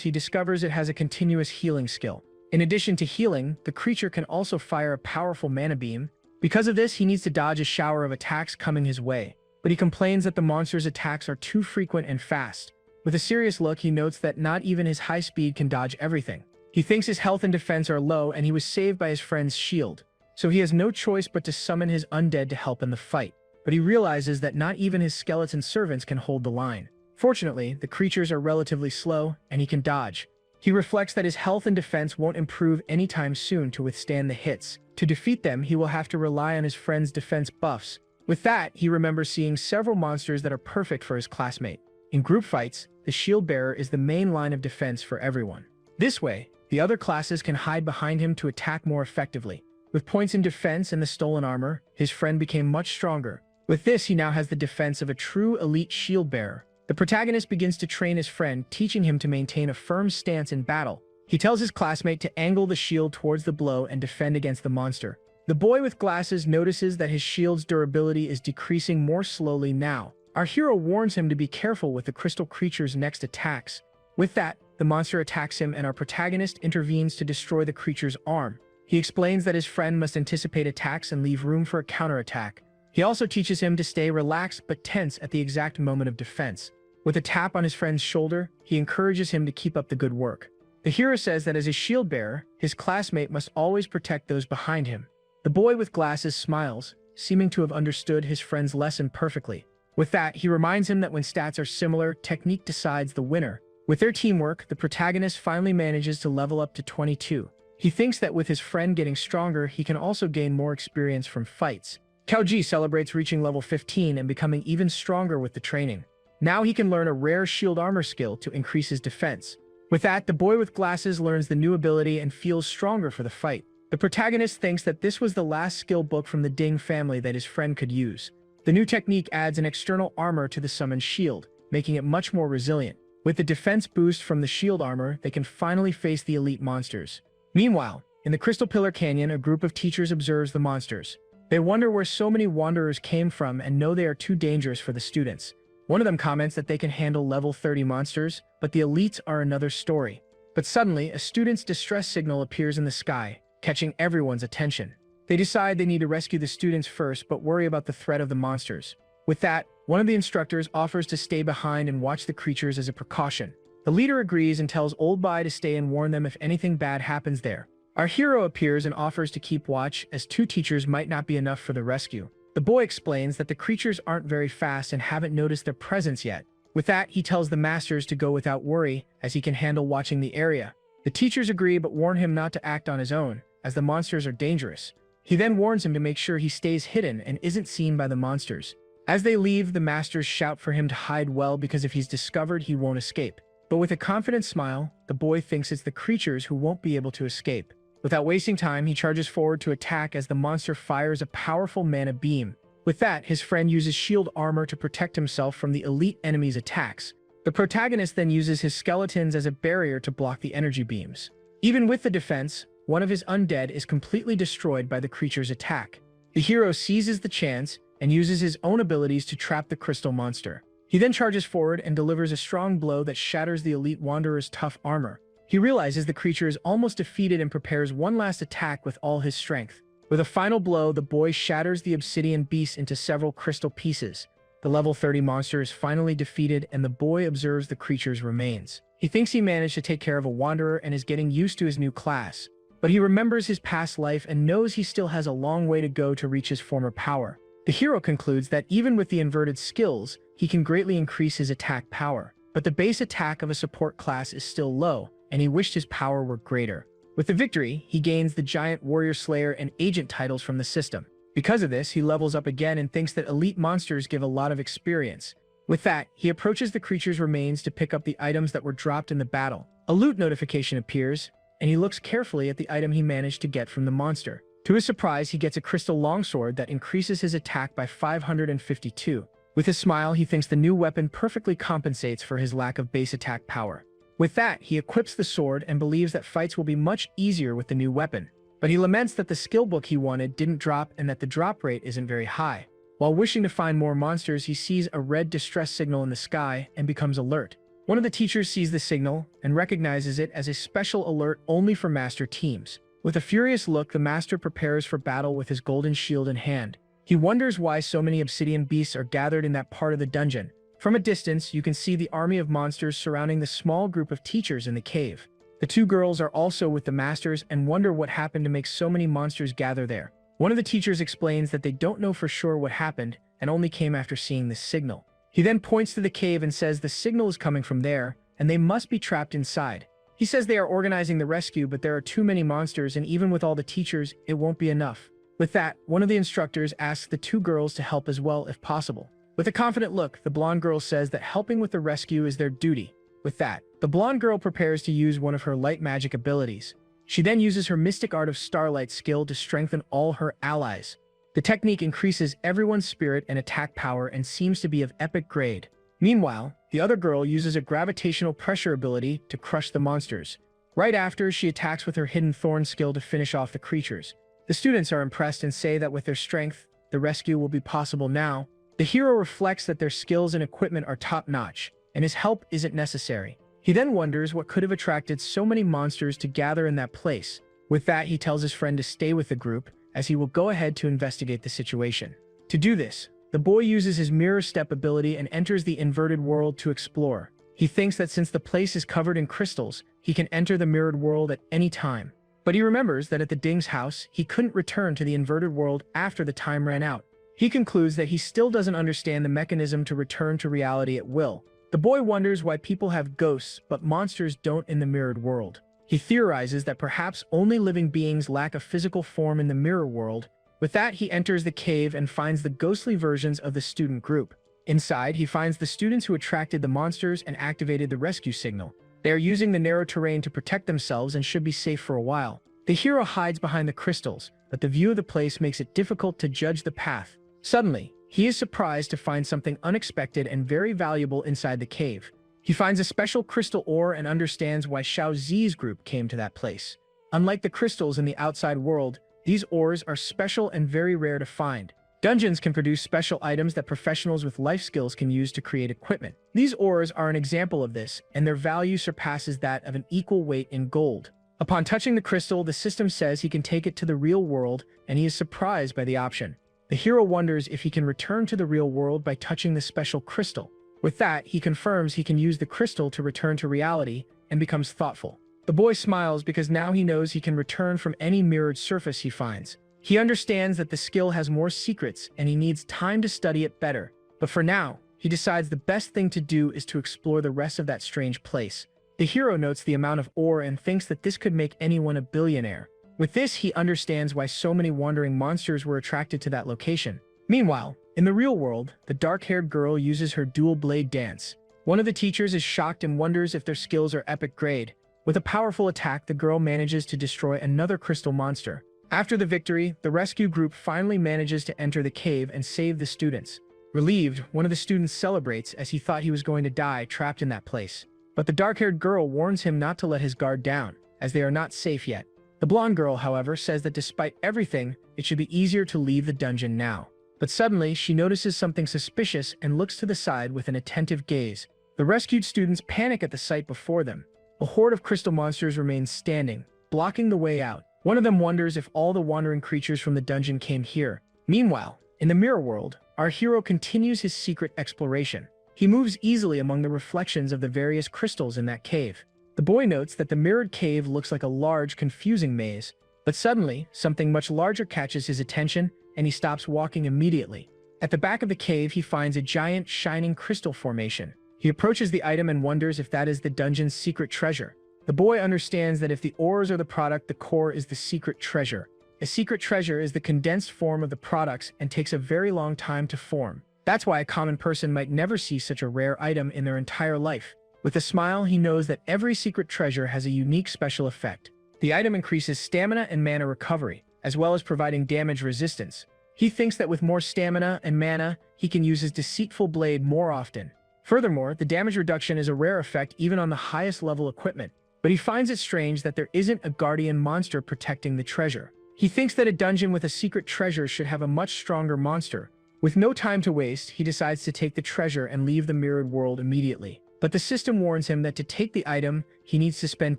Speaker 1: he discovers it has a continuous healing skill. In addition to healing, the creature can also fire a powerful mana beam. Because of this, he needs to dodge a shower of attacks coming his way. But he complains that the monster's attacks are too frequent and fast. With a serious look, he notes that not even his high speed can dodge everything. He thinks his health and defense are low, and he was saved by his friend's shield. So he has no choice but to summon his undead to help in the fight. But he realizes that not even his skeleton servants can hold the line. Fortunately, the creatures are relatively slow, and he can dodge. He reflects that his health and defense won't improve anytime soon to withstand the hits. To defeat them, he will have to rely on his friend's defense buffs. With that, he remembers seeing several monsters that are perfect for his classmate. In group fights, the shield bearer is the main line of defense for everyone. This way, the other classes can hide behind him to attack more effectively. With points in defense and the stolen armor, his friend became much stronger. With this, he now has the defense of a true elite shield bearer. The protagonist begins to train his friend, teaching him to maintain a firm stance in battle. He tells his classmate to angle the shield towards the blow and defend against the monster. The boy with glasses notices that his shield's durability is decreasing more slowly now. Our hero warns him to be careful with the crystal creature's next attacks. With that, the monster attacks him and our protagonist intervenes to destroy the creature's arm. He explains that his friend must anticipate attacks and leave room for a counterattack. He also teaches him to stay relaxed but tense at the exact moment of defense. With a tap on his friend's shoulder, he encourages him to keep up the good work. The hero says that as a shield bearer, his classmate must always protect those behind him. The boy with glasses smiles, seeming to have understood his friend's lesson perfectly. With that, he reminds him that when stats are similar, technique decides the winner. With their teamwork, the protagonist finally manages to level up to 22. He thinks that with his friend getting stronger, he can also gain more experience from fights. Kaoji celebrates reaching level 15 and becoming even stronger with the training. Now he can learn a rare shield armor skill to increase his defense. With that, the boy with glasses learns the new ability and feels stronger for the fight. The protagonist thinks that this was the last skill book from the Ding family that his friend could use. The new technique adds an external armor to the summoned shield, making it much more resilient. With the defense boost from the shield armor, they can finally face the elite monsters. Meanwhile, in the Crystal Pillar Canyon, a group of teachers observes the monsters. They wonder where so many wanderers came from and know they are too dangerous for the students. One of them comments that they can handle level 30 monsters, but the elites are another story. But suddenly, a student's distress signal appears in the sky, catching everyone's attention. They decide they need to rescue the students first, but worry about the threat of the monsters. With that, one of the instructors offers to stay behind and watch the creatures as a precaution. The leader agrees and tells Old Bai to stay and warn them if anything bad happens there. Our hero appears and offers to keep watch, as 2 teachers might not be enough for the rescue. The boy explains that the creatures aren't very fast and haven't noticed their presence yet. With that, he tells the masters to go without worry, as he can handle watching the area. The teachers agree but warn him not to act on his own, as the monsters are dangerous. He then warns him to make sure he stays hidden and isn't seen by the monsters. As they leave, the masters shout for him to hide well because if he's discovered, he won't escape. But with a confident smile, the boy thinks it's the creatures who won't be able to escape. Without wasting time, he charges forward to attack as the monster fires a powerful mana beam. With that, his friend uses shield armor to protect himself from the elite enemy's attacks. The protagonist then uses his skeletons as a barrier to block the energy beams. Even with the defense, one of his undead is completely destroyed by the creature's attack. The hero seizes the chance and uses his own abilities to trap the crystal monster. He then charges forward and delivers a strong blow that shatters the elite wanderer's tough armor. He realizes the creature is almost defeated and prepares one last attack with all his strength. With a final blow, the boy shatters the obsidian beast into several crystal pieces. The level 30 monster is finally defeated and the boy observes the creature's remains. He thinks he managed to take care of a wanderer and is getting used to his new class. But he remembers his past life and knows he still has a long way to go to reach his former power. The hero concludes that even with the inverted skills, he can greatly increase his attack power. But the base attack of a support class is still low, and he wished his power were greater. With the victory, he gains the Giant Warrior Slayer and Agent titles from the system. Because of this, he levels up again and thinks that elite monsters give a lot of experience. With that, he approaches the creature's remains to pick up the items that were dropped in the battle. A loot notification appears, and he looks carefully at the item he managed to get from the monster. To his surprise, he gets a crystal longsword that increases his attack by 552. With a smile, he thinks the new weapon perfectly compensates for his lack of base attack power. With that, he equips the sword and believes that fights will be much easier with the new weapon. But he laments that the skill book he wanted didn't drop and that the drop rate isn't very high. While wishing to find more monsters, he sees a red distress signal in the sky and becomes alert. One of the teachers sees the signal and recognizes it as a special alert only for master teams. With a furious look, the master prepares for battle with his golden shield in hand. He wonders why so many obsidian beasts are gathered in that part of the dungeon. From a distance, you can see the army of monsters surrounding the small group of teachers in the cave. The two girls are also with the masters and wonder what happened to make so many monsters gather there. One of the teachers explains that they don't know for sure what happened and only came after seeing this signal. He then points to the cave and says the signal is coming from there and they must be trapped inside. He says they are organizing the rescue, but there are too many monsters and even with all the teachers, it won't be enough. With that, one of the instructors asks the two girls to help as well if possible. With a confident look, the blonde girl says that helping with the rescue is their duty. With that, the blonde girl prepares to use one of her light magic abilities. She then uses her mystic art of starlight skill to strengthen all her allies. The technique increases everyone's spirit and attack power and seems to be of epic grade. Meanwhile, the other girl uses a gravitational pressure ability to crush the monsters. Right after, she attacks with her hidden thorn skill to finish off the creatures. The students are impressed and say that with their strength, the rescue will be possible now. The hero reflects that their skills and equipment are top-notch, and his help isn't necessary. He then wonders what could have attracted so many monsters to gather in that place. With that, he tells his friend to stay with the group, as he will go ahead to investigate the situation. To do this, the boy uses his mirror step ability and enters the inverted world to explore. He thinks that since the place is covered in crystals, he can enter the mirrored world at any time. But he remembers that at the Ding's house, he couldn't return to the inverted world after the time ran out. He concludes that he still doesn't understand the mechanism to return to reality at will. The boy wonders why people have ghosts, but monsters don't in the mirrored world. He theorizes that perhaps only living beings lack a physical form in the mirror world. With that, he enters the cave and finds the ghostly versions of the student group. Inside, he finds the students who attracted the monsters and activated the rescue signal. They are using the narrow terrain to protect themselves and should be safe for a while. The hero hides behind the crystals, but the view of the place makes it difficult to judge the path. Suddenly, he is surprised to find something unexpected and very valuable inside the cave. He finds a special crystal ore and understands why Xiao Zi's group came to that place. Unlike the crystals in the outside world, these ores are special and very rare to find. Dungeons can produce special items that professionals with life skills can use to create equipment. These ores are an example of this, and their value surpasses that of an equal weight in gold. Upon touching the crystal, the system says he can take it to the real world, and he is surprised by the option. The hero wonders if he can return to the real world by touching the special crystal. With that, he confirms he can use the crystal to return to reality and becomes thoughtful. The boy smiles because now he knows he can return from any mirrored surface he finds. He understands that the skill has more secrets and he needs time to study it better. But for now, he decides the best thing to do is to explore the rest of that strange place. The hero notes the amount of ore and thinks that this could make anyone a billionaire. With this, he understands why so many wandering monsters were attracted to that location. Meanwhile, in the real world, the dark-haired girl uses her dual blade dance. One of the teachers is shocked and wonders if their skills are epic grade. With a powerful attack, the girl manages to destroy another crystal monster. After the victory, the rescue group finally manages to enter the cave and save the students. Relieved, one of the students celebrates as he thought he was going to die trapped in that place. But the dark-haired girl warns him not to let his guard down, as they are not safe yet. The blonde girl, however, says that despite everything, it should be easier to leave the dungeon now. But suddenly, she notices something suspicious and looks to the side with an attentive gaze. The rescued students panic at the sight before them. A horde of crystal monsters remains standing, blocking the way out. One of them wonders if all the wandering creatures from the dungeon came here. Meanwhile, in the mirror world, our hero continues his secret exploration. He moves easily among the reflections of the various crystals in that cave. The boy notes that the mirrored cave looks like a large, confusing maze. But suddenly, something much larger catches his attention, and he stops walking immediately. At the back of the cave, he finds a giant, shining crystal formation. He approaches the item and wonders if that is the dungeon's secret treasure. The boy understands that if the ores are the product, the core is the secret treasure. A secret treasure is the condensed form of the products and takes a very long time to form. That's why a common person might never see such a rare item in their entire life. With a smile, he knows that every secret treasure has a unique special effect. The item increases stamina and mana recovery, as well as providing damage resistance. He thinks that with more stamina and mana, he can use his deceitful blade more often. Furthermore, the damage reduction is a rare effect even on the highest level equipment, but he finds it strange that there isn't a guardian monster protecting the treasure. He thinks that a dungeon with a secret treasure should have a much stronger monster. With no time to waste, he decides to take the treasure and leave the mirrored world immediately. But the system warns him that to take the item, he needs to spend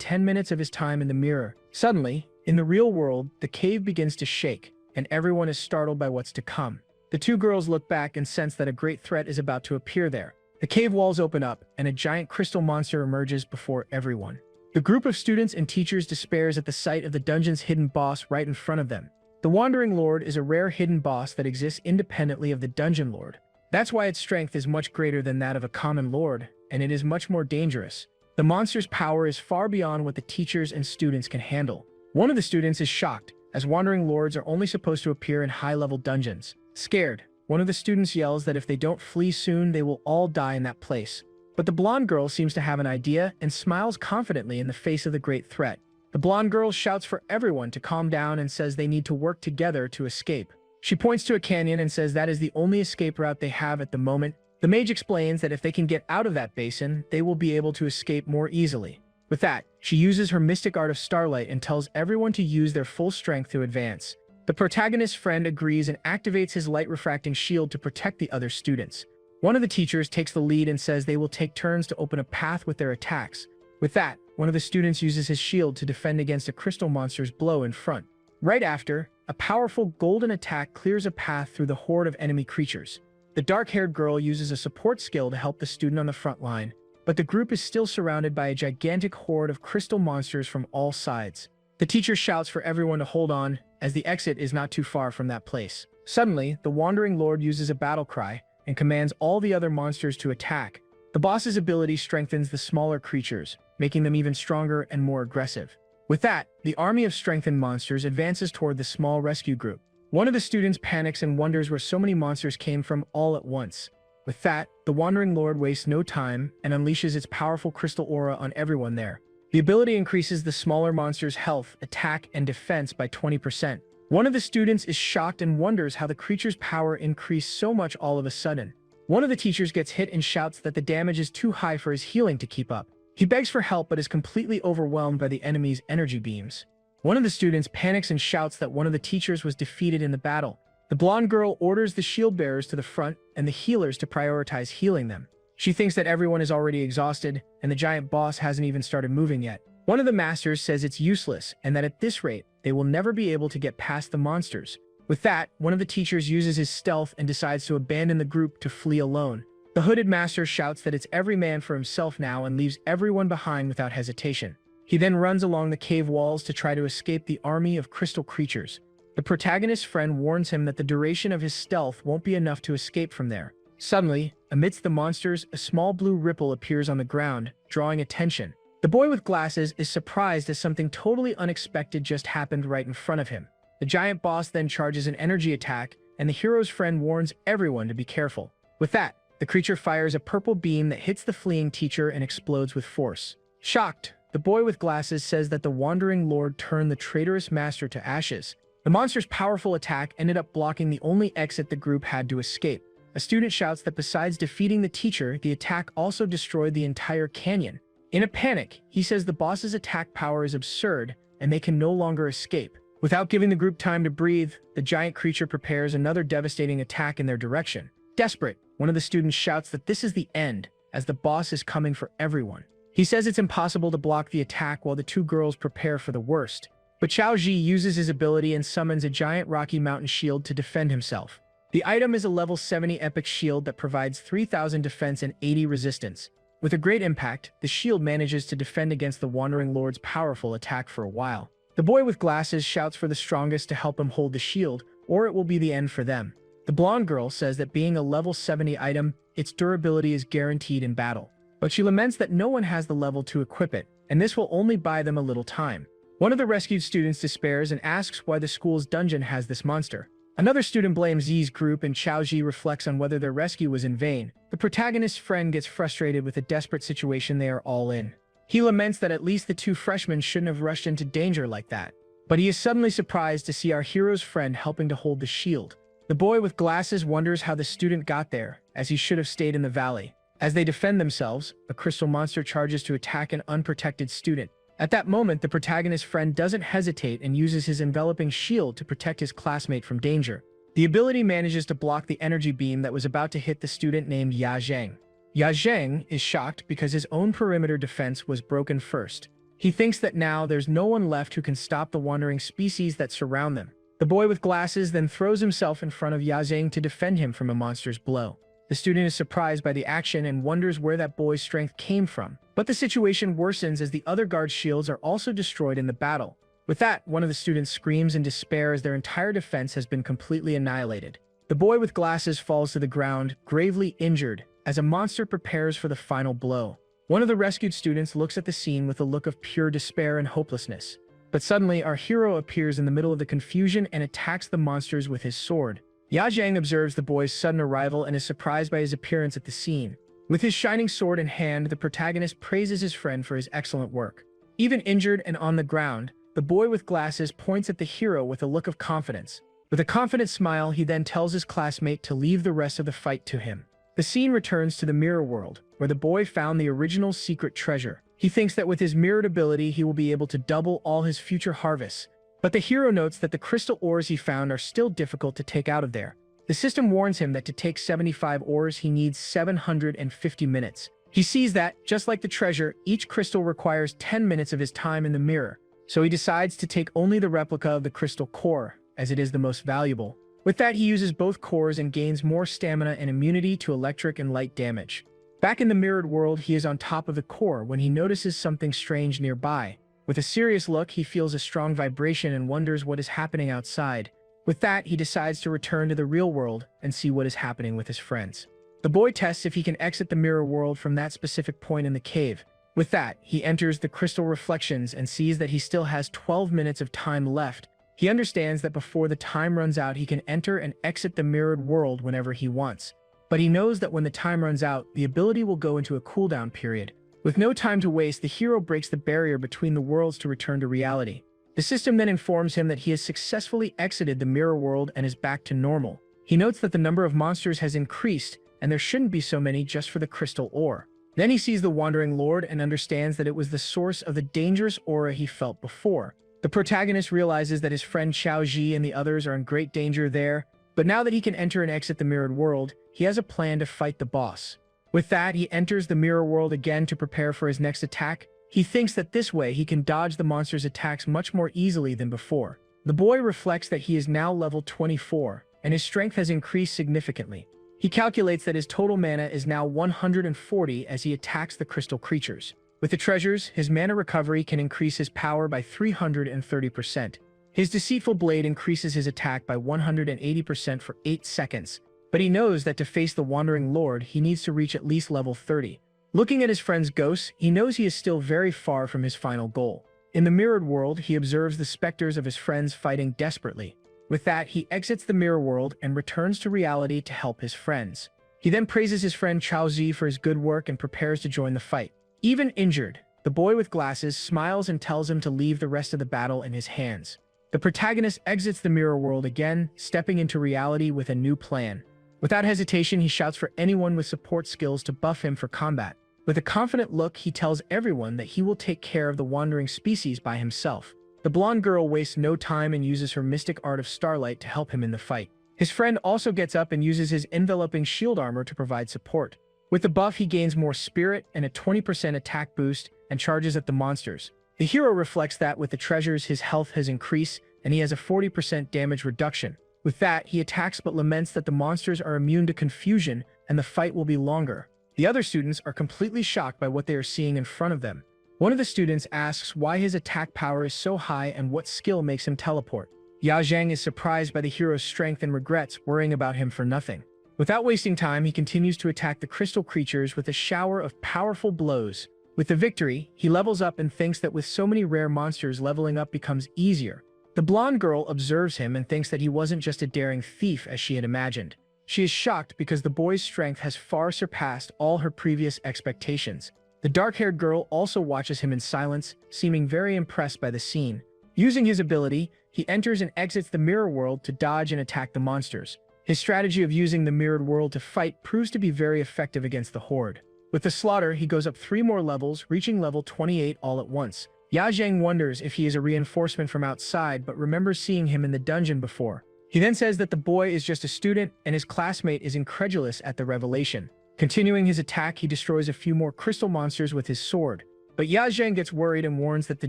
Speaker 1: 10 minutes of his time in the mirror. Suddenly, in the real world, the cave begins to shake, and everyone is startled by what's to come. The two girls look back and sense that a great threat is about to appear there. The cave walls open up, and a giant crystal monster emerges before everyone. The group of students and teachers despairs at the sight of the dungeon's hidden boss right in front of them. The Wandering Lord is a rare hidden boss that exists independently of the Dungeon Lord. That's why its strength is much greater than that of a common lord, and it is much more dangerous. The monster's power is far beyond what the teachers and students can handle. One of the students is shocked, as Wandering Lords are only supposed to appear in high-level dungeons. Scared, one of the students yells that if they don't flee soon, they will all die in that place. But the blonde girl seems to have an idea and smiles confidently in the face of the great threat. The blonde girl shouts for everyone to calm down and says they need to work together to escape. She points to a canyon and says that is the only escape route they have at the moment. The mage explains that if they can get out of that basin, they will be able to escape more easily. With that, she uses her mystic art of starlight and tells everyone to use their full strength to advance. The protagonist's friend agrees and activates his light-refracting shield to protect the other students. One of the teachers takes the lead and says they will take turns to open a path with their attacks. With that, one of the students uses his shield to defend against a crystal monster's blow in front. Right after, a powerful golden attack clears a path through the horde of enemy creatures. The dark-haired girl uses a support skill to help the student on the front line, but the group is still surrounded by a gigantic horde of crystal monsters from all sides. The teacher shouts for everyone to hold on, as the exit is not too far from that place. Suddenly, the Wandering Lord uses a battle cry and commands all the other monsters to attack. The boss's ability strengthens the smaller creatures, making them even stronger and more aggressive. With that, the army of strengthened monsters advances toward the small rescue group. One of the students panics and wonders where so many monsters came from all at once. With that, the Wandering Lord wastes no time and unleashes its powerful crystal aura on everyone there. The ability increases the smaller monster's health, attack, and defense by 20%. One of the students is shocked and wonders how the creature's power increased so much all of a sudden. One of the teachers gets hit and shouts that the damage is too high for his healing to keep up. He begs for help but is completely overwhelmed by the enemy's energy beams. One of the students panics and shouts that one of the teachers was defeated in the battle. The blonde girl orders the shield bearers to the front and the healers to prioritize healing them. She thinks that everyone is already exhausted and the giant boss hasn't even started moving yet. One of the masters says it's useless and that at this rate, they will never be able to get past the monsters. With that, one of the teachers uses his stealth and decides to abandon the group to flee alone. The hooded master shouts that it's every man for himself now and leaves everyone behind without hesitation. He then runs along the cave walls to try to escape the army of crystal creatures. The protagonist's friend warns him that the duration of his stealth won't be enough to escape from there. Suddenly, amidst the monsters, a small blue ripple appears on the ground, drawing attention. The boy with glasses is surprised as something totally unexpected just happened right in front of him. The giant boss then charges an energy attack, and the hero's friend warns everyone to be careful. With that, the creature fires a purple beam that hits the fleeing teacher and explodes with force. Shocked, the boy with glasses says that the Wandering Lord turned the traitorous master to ashes. The monster's powerful attack ended up blocking the only exit the group had to escape. A student shouts that besides defeating the teacher, the attack also destroyed the entire canyon. In a panic, he says the boss's attack power is absurd and they can no longer escape. Without giving the group time to breathe, the giant creature prepares another devastating attack in their direction. Desperate, one of the students shouts that this is the end, as the boss is coming for everyone. He says it's impossible to block the attack while the two girls prepare for the worst. But Xiao Ji uses his ability and summons a giant Rocky Mountain shield to defend himself. The item is a level 70 epic shield that provides 3000 defense and 80 resistance. With a great impact, the shield manages to defend against the Wandering Lord's powerful attack for a while. The boy with glasses shouts for the strongest to help him hold the shield, or it will be the end for them. The blonde girl says that being a level 70 item, its durability is guaranteed in battle. But she laments that no one has the level to equip it, and this will only buy them a little time. One of the rescued students despairs and asks why the school's dungeon has this monster. Another student blames Zi's group and Xiaoji reflects on whether their rescue was in vain. The protagonist's friend gets frustrated with the desperate situation they are all in. He laments that at least the two freshmen shouldn't have rushed into danger like that. But he is suddenly surprised to see our hero's friend helping to hold the shield. The boy with glasses wonders how the student got there, as he should have stayed in the valley. As they defend themselves, a crystal monster charges to attack an unprotected student. At that moment, the protagonist's friend doesn't hesitate and uses his enveloping shield to protect his classmate from danger. The ability manages to block the energy beam that was about to hit the student named Ya Zheng. Ya Zheng is shocked because his own perimeter defense was broken first. He thinks that now there's no one left who can stop the wandering species that surround them. The boy with glasses then throws himself in front of Ya Zheng to defend him from a monster's blow. The student is surprised by the action and wonders where that boy's strength came from. But the situation worsens as the other guard's shields are also destroyed in the battle. With that, one of the students screams in despair as their entire defense has been completely annihilated. The boy with glasses falls to the ground, gravely injured, as a monster prepares for the final blow. One of the rescued students looks at the scene with a look of pure despair and hopelessness. But suddenly, our hero appears in the middle of the confusion and attacks the monsters with his sword. Ya Zheng observes the boy's sudden arrival and is surprised by his appearance at the scene. With his shining sword in hand, the protagonist praises his friend for his excellent work. Even injured and on the ground, the boy with glasses points at the hero with a look of confidence. With a confident smile, he then tells his classmate to leave the rest of the fight to him. The scene returns to the mirror world, where the boy found the original secret treasure. He thinks that with his mirrored ability, he will be able to double all his future harvests. But the hero notes that the crystal ores he found are still difficult to take out of there. The system warns him that to take 75 ores, he needs 750 minutes. He sees that, just like the treasure, each crystal requires 10 minutes of his time in the mirror. So he decides to take only the replica of the crystal core, as it is the most valuable. With that, he uses both cores and gains more stamina and immunity to electric and light damage. Back in the mirrored world, he is on top of the core when he notices something strange nearby. With a serious look, he feels a strong vibration and wonders what is happening outside. With that, he decides to return to the real world and see what is happening with his friends. The boy tests if he can exit the mirror world from that specific point in the cave. With that, he enters the crystal reflections and sees that he still has 12 minutes of time left. He understands that before the time runs out, he can enter and exit the mirrored world whenever he wants. But he knows that when the time runs out, the ability will go into a cooldown period. With no time to waste, the hero breaks the barrier between the worlds to return to reality. The system then informs him that he has successfully exited the mirror world and is back to normal. He notes that the number of monsters has increased, and there shouldn't be so many just for the crystal ore. Then he sees the Wandering Lord and understands that it was the source of the dangerous aura he felt before. The protagonist realizes that his friend Xiao Ji and the others are in great danger there, but now that he can enter and exit the mirrored world, he has a plan to fight the boss. With that, he enters the mirror world again to prepare for his next attack. He thinks that this way he can dodge the monster's attacks much more easily than before. The boy reflects that he is now level 24, and his strength has increased significantly. He calculates that his total mana is now 140 as he attacks the crystal creatures. With the treasures, his mana recovery can increase his power by 330%. His deceitful blade increases his attack by 180% for 8 seconds, but he knows that to face the Wandering Lord, he needs to reach at least level 30. Looking at his friend's ghosts, he knows he is still very far from his final goal. In the mirrored world, he observes the specters of his friends fighting desperately. With that, he exits the mirror world and returns to reality to help his friends. He then praises his friend Chao Zi for his good work and prepares to join the fight. Even injured, the boy with glasses smiles and tells him to leave the rest of the battle in his hands. The protagonist exits the mirror world again, stepping into reality with a new plan. Without hesitation, he shouts for anyone with support skills to buff him for combat. With a confident look, he tells everyone that he will take care of the wandering species by himself. The blonde girl wastes no time and uses her mystic art of starlight to help him in the fight. His friend also gets up and uses his enveloping shield armor to provide support. With the buff, he gains more spirit and a 20% attack boost and charges at the monsters. The hero reflects that with the treasures, his health has increased and he has a 40% damage reduction. With that, he attacks but laments that the monsters are immune to confusion and the fight will be longer. The other students are completely shocked by what they are seeing in front of them. One of the students asks why his attack power is so high and what skill makes him teleport. Ya Zheng is surprised by the hero's strength and regrets worrying about him for nothing. Without wasting time, he continues to attack the crystal creatures with a shower of powerful blows. With the victory, he levels up and thinks that with so many rare monsters, leveling up becomes easier. The blonde girl observes him and thinks that he wasn't just a daring thief as she had imagined. She is shocked because the boy's strength has far surpassed all her previous expectations. The dark-haired girl also watches him in silence, seeming very impressed by the scene. Using his ability, he enters and exits the mirror world to dodge and attack the monsters. His strategy of using the mirrored world to fight proves to be very effective against the Horde. With the slaughter, he goes up 3 more levels, reaching level 28 all at once. Zhang wonders if he is a reinforcement from outside, but remembers seeing him in the dungeon before. He then says that the boy is just a student, and his classmate is incredulous at the revelation. Continuing his attack, he destroys a few more crystal monsters with his sword. But Zhang gets worried and warns that the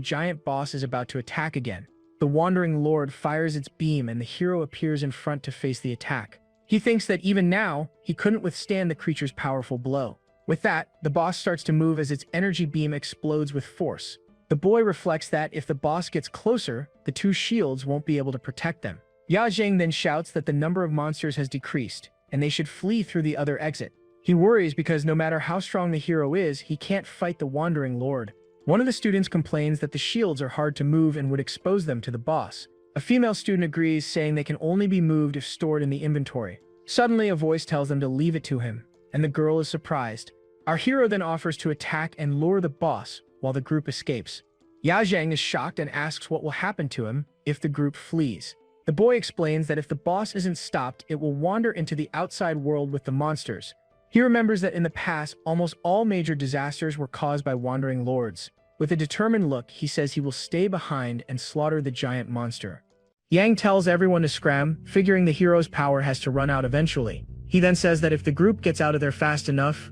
Speaker 1: giant boss is about to attack again. The Wandering Lord fires its beam and the hero appears in front to face the attack. He thinks that even now, he couldn't withstand the creature's powerful blow. With that, the boss starts to move as its energy beam explodes with force. The boy reflects that if the boss gets closer, the 2 shields won't be able to protect them. Zhang then shouts that the number of monsters has decreased, and they should flee through the other exit. He worries because no matter how strong the hero is, he can't fight the Wandering Lord. One of the students complains that the shields are hard to move and would expose them to the boss. A female student agrees, saying they can only be moved if stored in the inventory. Suddenly, a voice tells them to leave it to him, and the girl is surprised. Our hero then offers to attack and lure the boss, while the group escapes. Zhang is shocked and asks what will happen to him if the group flees. The boy explains that if the boss isn't stopped, it will wander into the outside world with the monsters. He remembers that in the past, almost all major disasters were caused by Wandering Lords. With a determined look, he says he will stay behind and slaughter the giant monster. Yang tells everyone to scram, figuring the hero's power has to run out eventually. He then says that if the group gets out of there fast enough,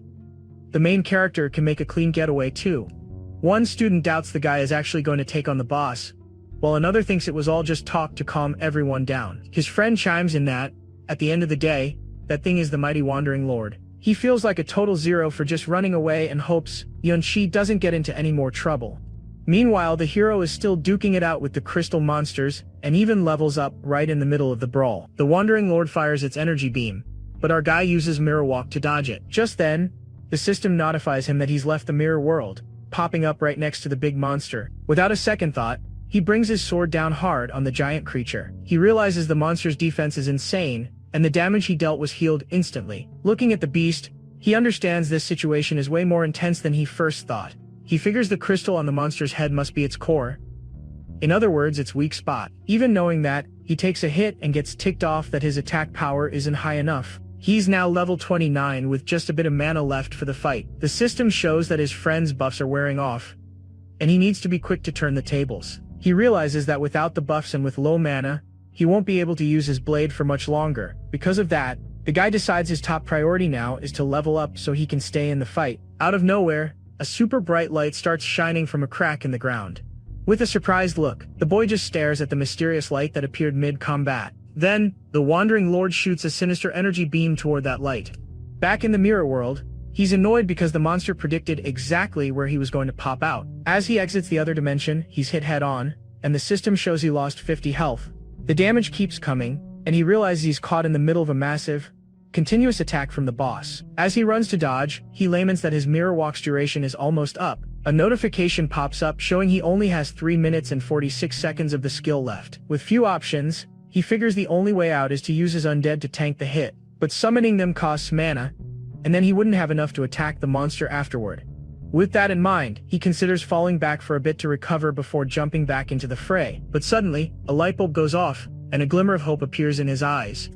Speaker 1: the main character can make a clean getaway too. One student doubts the guy is actually going to take on the boss, while another thinks it was all just talk to calm everyone down. His friend chimes in that, at the end of the day, that thing is the mighty Wandering Lord. He feels like a total zero for just running away and hopes Yunqi doesn't get into any more trouble. Meanwhile, the hero is still duking it out with the crystal monsters, and even levels up right in the middle of the brawl. The Wandering Lord fires its energy beam, but our guy uses Mirror Walk to dodge it. Just then, the system notifies him that he's left the mirror world, popping up right next to the big monster. Without a second thought, he brings his sword down hard on the giant creature. He realizes the monster's defense is insane, and the damage he dealt was healed instantly. Looking at the beast, he understands this situation is way more intense than he first thought. He figures the crystal on the monster's head must be its core. In other words, its weak spot. Even knowing that, he takes a hit and gets ticked off that his attack power isn't high enough. He's now level 29 with just a bit of mana left for the fight. The system shows that his friend's buffs are wearing off, and he needs to be quick to turn the tables. He realizes that without the buffs and with low mana, he won't be able to use his blade for much longer. Because of that, the guy decides his top priority now is to level up so he can stay in the fight. Out of nowhere, a super bright light starts shining from a crack in the ground. With a surprised look, the boy just stares at the mysterious light that appeared mid-combat. Then, the Wandering Lord shoots a sinister energy beam toward that light. Back in the mirror world, he's annoyed because the monster predicted exactly where he was going to pop out. As he exits the other dimension, he's hit head-on, and the system shows he lost 50 health. The damage keeps coming, and he realizes he's caught in the middle of a massive, continuous attack from the boss. As he runs to dodge, he laments that his mirror walk's duration is almost up. A notification pops up showing he only has 3 minutes and 46 seconds of the skill left. With few options, he figures the only way out is to use his undead to tank the hit, but summoning them costs mana, and then he wouldn't have enough to attack the monster afterward. With that in mind, he considers falling back for a bit to recover before jumping back into the fray. But suddenly, a light bulb goes off, and a glimmer of hope appears in his eyes.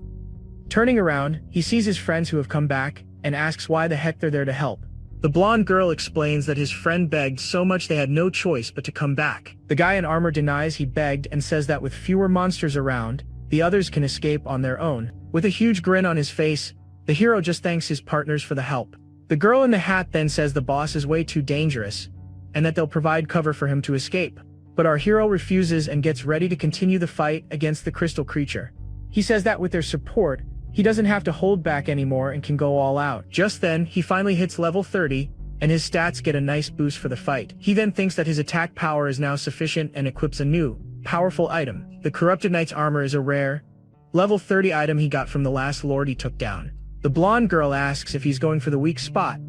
Speaker 1: Turning around, he sees his friends who have come back, and asks why the heck they're there to help. The blonde girl explains that his friend begged so much they had no choice but to come back. The guy in armor denies he begged and says that with fewer monsters around, the others can escape on their own. With a huge grin on his face, the hero just thanks his partners for the help. The girl in the hat then says the boss is way too dangerous, and that they'll provide cover for him to escape. But our hero refuses and gets ready to continue the fight against the crystal creature. He says that with their support, he doesn't have to hold back anymore and can go all out. Just then, he finally hits level 30, and his stats get a nice boost for the fight. He then thinks that his attack power is now sufficient and equips a new, powerful item. The Corrupted Knight's armor is a rare, level 30 item he got from the last lord he took down. The blonde girl asks if he's going for the weak spot,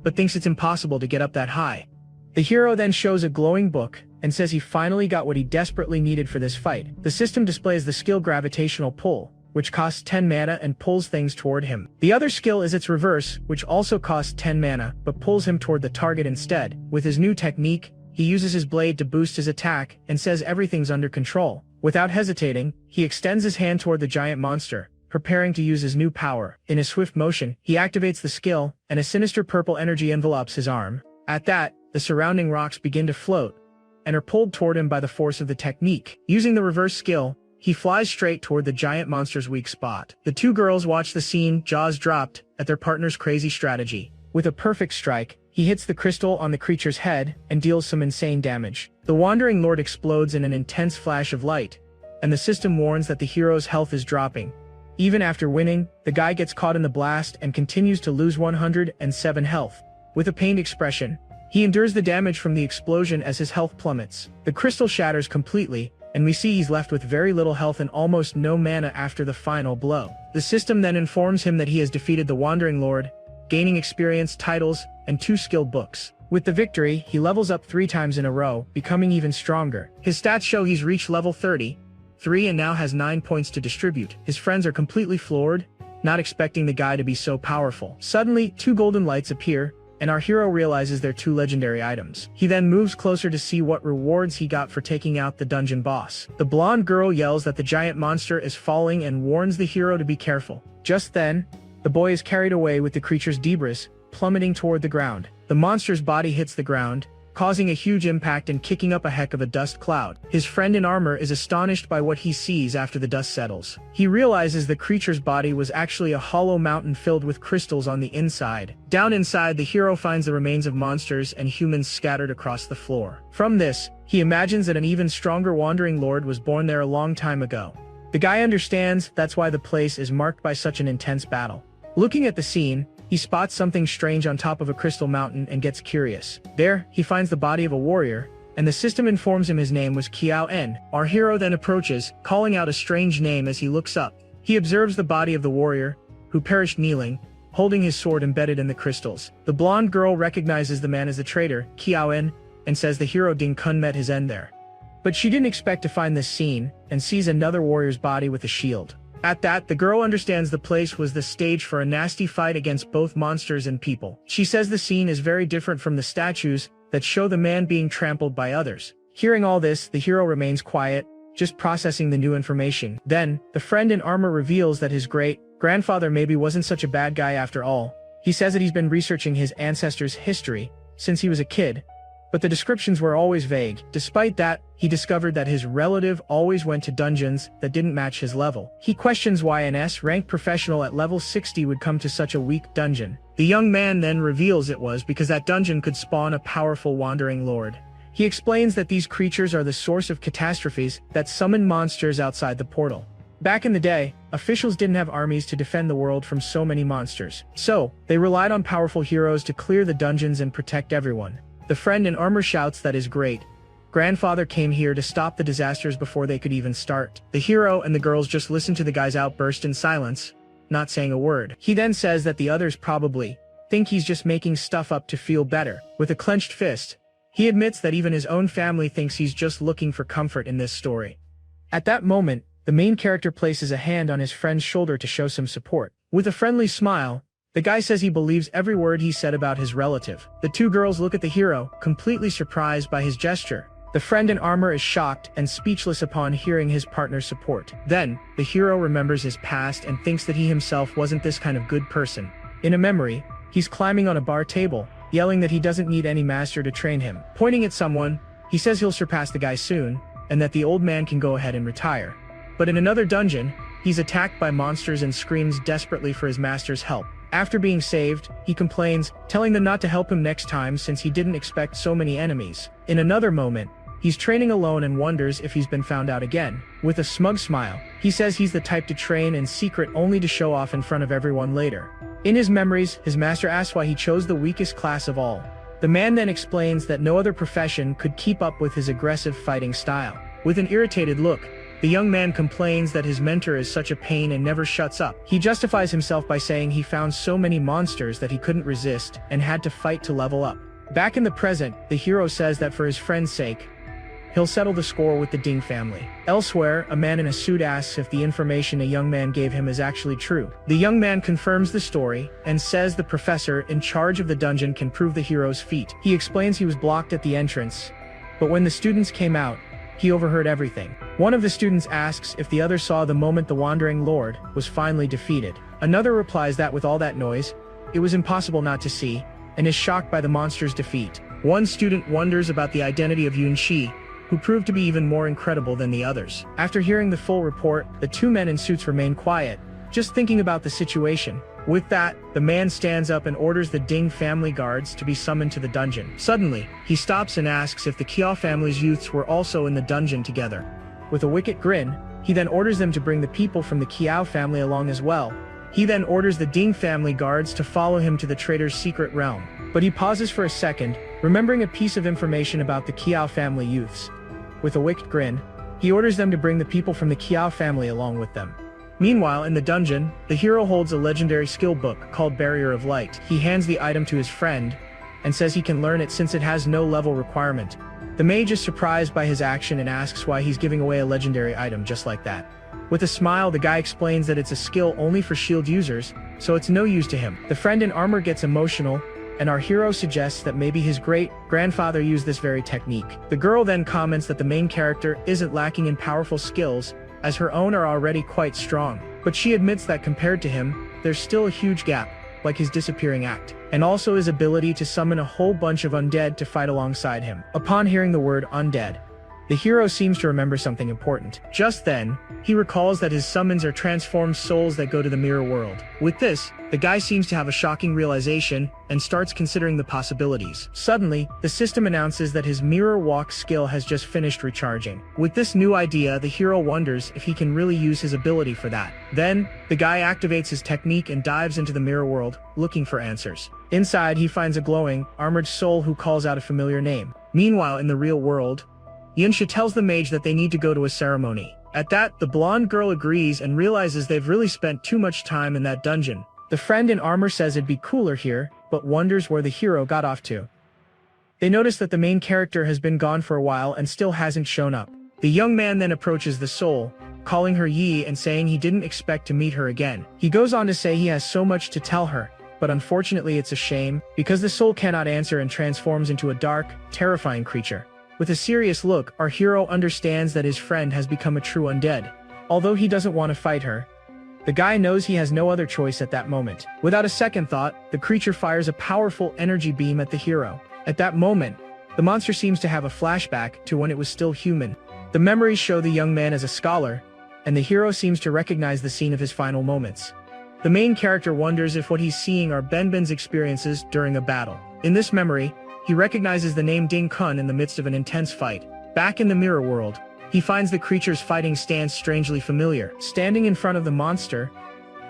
Speaker 1: but thinks it's impossible to get up that high. The hero then shows a glowing book, and says he finally got what he desperately needed for this fight. The system displays the skill Gravitational Pull, which costs 10 mana and pulls things toward him. The other skill is its reverse, which also costs 10 mana, but pulls him toward the target instead. With his new technique, he uses his blade to boost his attack, and says everything's under control. Without hesitating, he extends his hand toward the giant monster, preparing to use his new power. In a swift motion, he activates the skill, and a sinister purple energy envelops his arm. At that, the surrounding rocks begin to float, and are pulled toward him by the force of the technique. Using the reverse skill, he flies straight toward the giant monster's weak spot. The two girls watch the scene, jaws dropped, at their partner's crazy strategy. With a perfect strike, he hits the crystal on the creature's head and deals some insane damage. The Wandering Lord explodes in an intense flash of light, and the system warns that the hero's health is dropping. Even after winning, the guy gets caught in the blast and continues to lose 107 health. With a pained expression, he endures the damage from the explosion as his health plummets. The crystal shatters completely, and we see he's left with very little health and almost no mana after the final blow. The system then informs him that he has defeated the Wandering Lord, gaining experience, titles, and 2 skill books. With the victory, he levels up 3 times in a row, becoming even stronger. His stats show he's reached level 33 and now has 9 points to distribute. His friends are completely floored, not expecting the guy to be so powerful. Suddenly, 2 golden lights appear, and our hero realizes they're 2 legendary items. He then moves closer to see what rewards he got for taking out the dungeon boss. The blonde girl yells that the giant monster is falling and warns the hero to be careful. Just then, the boy is carried away with the creature's debris, plummeting toward the ground. The monster's body hits the ground, causing a huge impact and kicking up a heck of a dust cloud. His friend in armor is astonished by what he sees after the dust settles. He realizes the creature's body was actually a hollow mountain filled with crystals on the inside. Down inside, the hero finds the remains of monsters and humans scattered across the floor. From this, he imagines that an even stronger Wandering Lord was born there a long time ago. The guy understands that's why the place is marked by such an intense battle. Looking at the scene, he spots something strange on top of a crystal mountain and gets curious. There, he finds the body of a warrior, and the system informs him his name was Kiao En. Our hero then approaches, calling out a strange name as he looks up. He observes the body of the warrior, who perished kneeling, holding his sword embedded in the crystals. The blonde girl recognizes the man as the traitor, Kiao En, and says the hero Ding Kun met his end there. But she didn't expect to find this scene, and sees another warrior's body with a shield. At that, the girl understands the place was the stage for a nasty fight against both monsters and people. She says the scene is very different from the statues that show the man being trampled by others. Hearing all this, the hero remains quiet, just processing the new information. Then, the friend in armor reveals that his great-grandfather maybe wasn't such a bad guy after all. He says that he's been researching his ancestors' history since he was a kid, but the descriptions were always vague. Despite that, he discovered that his relative always went to dungeons that didn't match his level. He questions why an S-ranked professional at level 60 would come to such a weak dungeon. The young man then reveals it was because that dungeon could spawn a powerful Wandering Lord. He explains that these creatures are the source of catastrophes that summon monsters outside the portal. Back in the day, officials didn't have armies to defend the world from so many monsters. So, they relied on powerful heroes to clear the dungeons and protect everyone. The friend in armor shouts that his great-grandfather came here to stop the disasters before they could even start. The hero and the girls just listen to the guy's outburst in silence, not saying a word. He then says that the others probably think he's just making stuff up to feel better. With a clenched fist, he admits that even his own family thinks he's just looking for comfort in this story. At that moment, the main character places a hand on his friend's shoulder to show some support. With a friendly smile, the guy says he believes every word he said about his relative. The 2 girls look at the hero, completely surprised by his gesture. The friend in armor is shocked and speechless upon hearing his partner's support. Then, the hero remembers his past and thinks that he himself wasn't this kind of good person. In a memory, he's climbing on a bar table, yelling that he doesn't need any master to train him. Pointing at someone, he says he'll surpass the guy soon, and that the old man can go ahead and retire. But in another dungeon, he's attacked by monsters and screams desperately for his master's help. After being saved, he complains, telling them not to help him next time since he didn't expect so many enemies. In another moment, he's training alone and wonders if he's been found out again. With a smug smile, he says he's the type to train in secret only to show off in front of everyone later. In his memories, his master asks why he chose the weakest class of all. The man then explains that no other profession could keep up with his aggressive fighting style. With an irritated look, the young man complains that his mentor is such a pain and never shuts up. He justifies himself by saying he found so many monsters that he couldn't resist and had to fight to level up. Back in the present, the hero says that for his friend's sake, he'll settle the score with the Ding family. Elsewhere, a man in a suit asks if the information a young man gave him is actually true. The young man confirms the story and says the professor in charge of the dungeon can prove the hero's feat. He explains he was blocked at the entrance, but when the students came out, he overheard everything. One of the students asks if the other saw the moment the wandering lord was finally defeated. Another replies that with all that noise, it was impossible not to see, and is shocked by the monster's defeat. One student wonders about the identity of Yunqi, who proved to be even more incredible than the others. After hearing the full report, the two men in suits remain quiet, just thinking about the situation. With that, the man stands up and orders the Ding family guards to be summoned to the dungeon. Suddenly, he stops and asks if the Qiao family's youths were also in the dungeon together. With a wicked grin, he then orders them to bring the people from the Qiao family along as well. He then orders the Ding family guards to follow him to the traitor's secret realm. But he pauses for a second, remembering a piece of information about the Qiao family youths. With a wicked grin, he orders them to bring the people from the Qiao family along with them. Meanwhile, in the dungeon, the hero holds a legendary skill book called Barrier of Light. He hands the item to his friend, and says he can learn it since it has no level requirement. The mage is surprised by his action and asks why he's giving away a legendary item just like that. With a smile, the guy explains that it's a skill only for shield users, so it's no use to him. The friend in armor gets emotional, and our hero suggests that maybe his great-grandfather used this very technique. The girl then comments that the main character isn't lacking in powerful skills, as her own are already quite strong. But she admits that compared to him, there's still a huge gap, like his disappearing act, and also his ability to summon a whole bunch of undead to fight alongside him. Upon hearing the word undead, the hero seems to remember something important. Just then, he recalls that his summons are transformed souls that go to the mirror world. With this, the guy seems to have a shocking realization and starts considering the possibilities. Suddenly, the system announces that his mirror walk skill has just finished recharging. With this new idea, the hero wonders if he can really use his ability for that. Then, the guy activates his technique and dives into the mirror world, looking for answers. Inside, he finds a glowing, armored soul who calls out a familiar name. Meanwhile, in the real world, Yunxia tells the mage that they need to go to a ceremony. At that, the blonde girl agrees and realizes they've really spent too much time in that dungeon. The friend in armor says it'd be cooler here, but wonders where the hero got off to. They notice that the main character has been gone for a while and still hasn't shown up. The young man then approaches the soul, calling her Yi and saying he didn't expect to meet her again. He goes on to say he has so much to tell her, but unfortunately it's a shame, because the soul cannot answer and transforms into a dark, terrifying creature. With a serious look, our hero understands that his friend has become a true undead. Although he doesn't want to fight her, the guy knows he has no other choice at that moment. Without a second thought, the creature fires a powerful energy beam at the hero. At that moment, the monster seems to have a flashback to when it was still human. The memories show the young man as a scholar, and the hero seems to recognize the scene of his final moments. The main character wonders if what he's seeing are Benben's experiences during a battle. In this memory, he recognizes the name Ding Kun in the midst of an intense fight. Back in the mirror world, he finds the creature's fighting stance strangely familiar. Standing in front of the monster,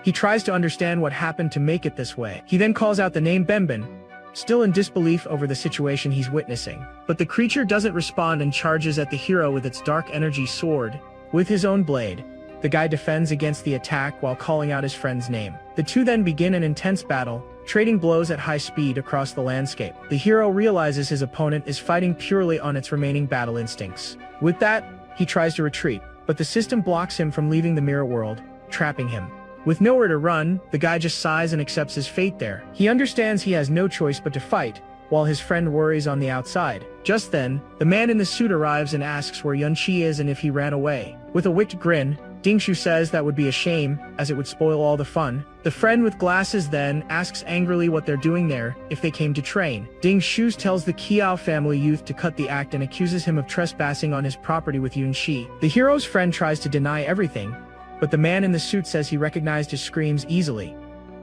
Speaker 1: he tries to understand what happened to make it this way. He then calls out the name Benben, still in disbelief over the situation he's witnessing. But the creature doesn't respond and charges at the hero with its dark energy sword. With his own blade, the guy defends against the attack while calling out his friend's name. The two then begin an intense battle, trading blows at high speed across the landscape. The hero realizes his opponent is fighting purely on its remaining battle instincts. With that, he tries to retreat, but the system blocks him from leaving the mirror world, trapping him. With nowhere to run, the guy just sighs and accepts his fate there. He understands he has no choice but to fight, while his friend worries on the outside. Just then, the man in the suit arrives and asks where Yunqi is and if he ran away. With a wicked grin, Dingshu says that would be a shame, as it would spoil all the fun. The friend with glasses then asks angrily what they're doing there, if they came to train. Dingshu tells the Qiao family youth to cut the act and accuses him of trespassing on his property with Yunqi. The hero's friend tries to deny everything, but the man in the suit says he recognized his screams easily.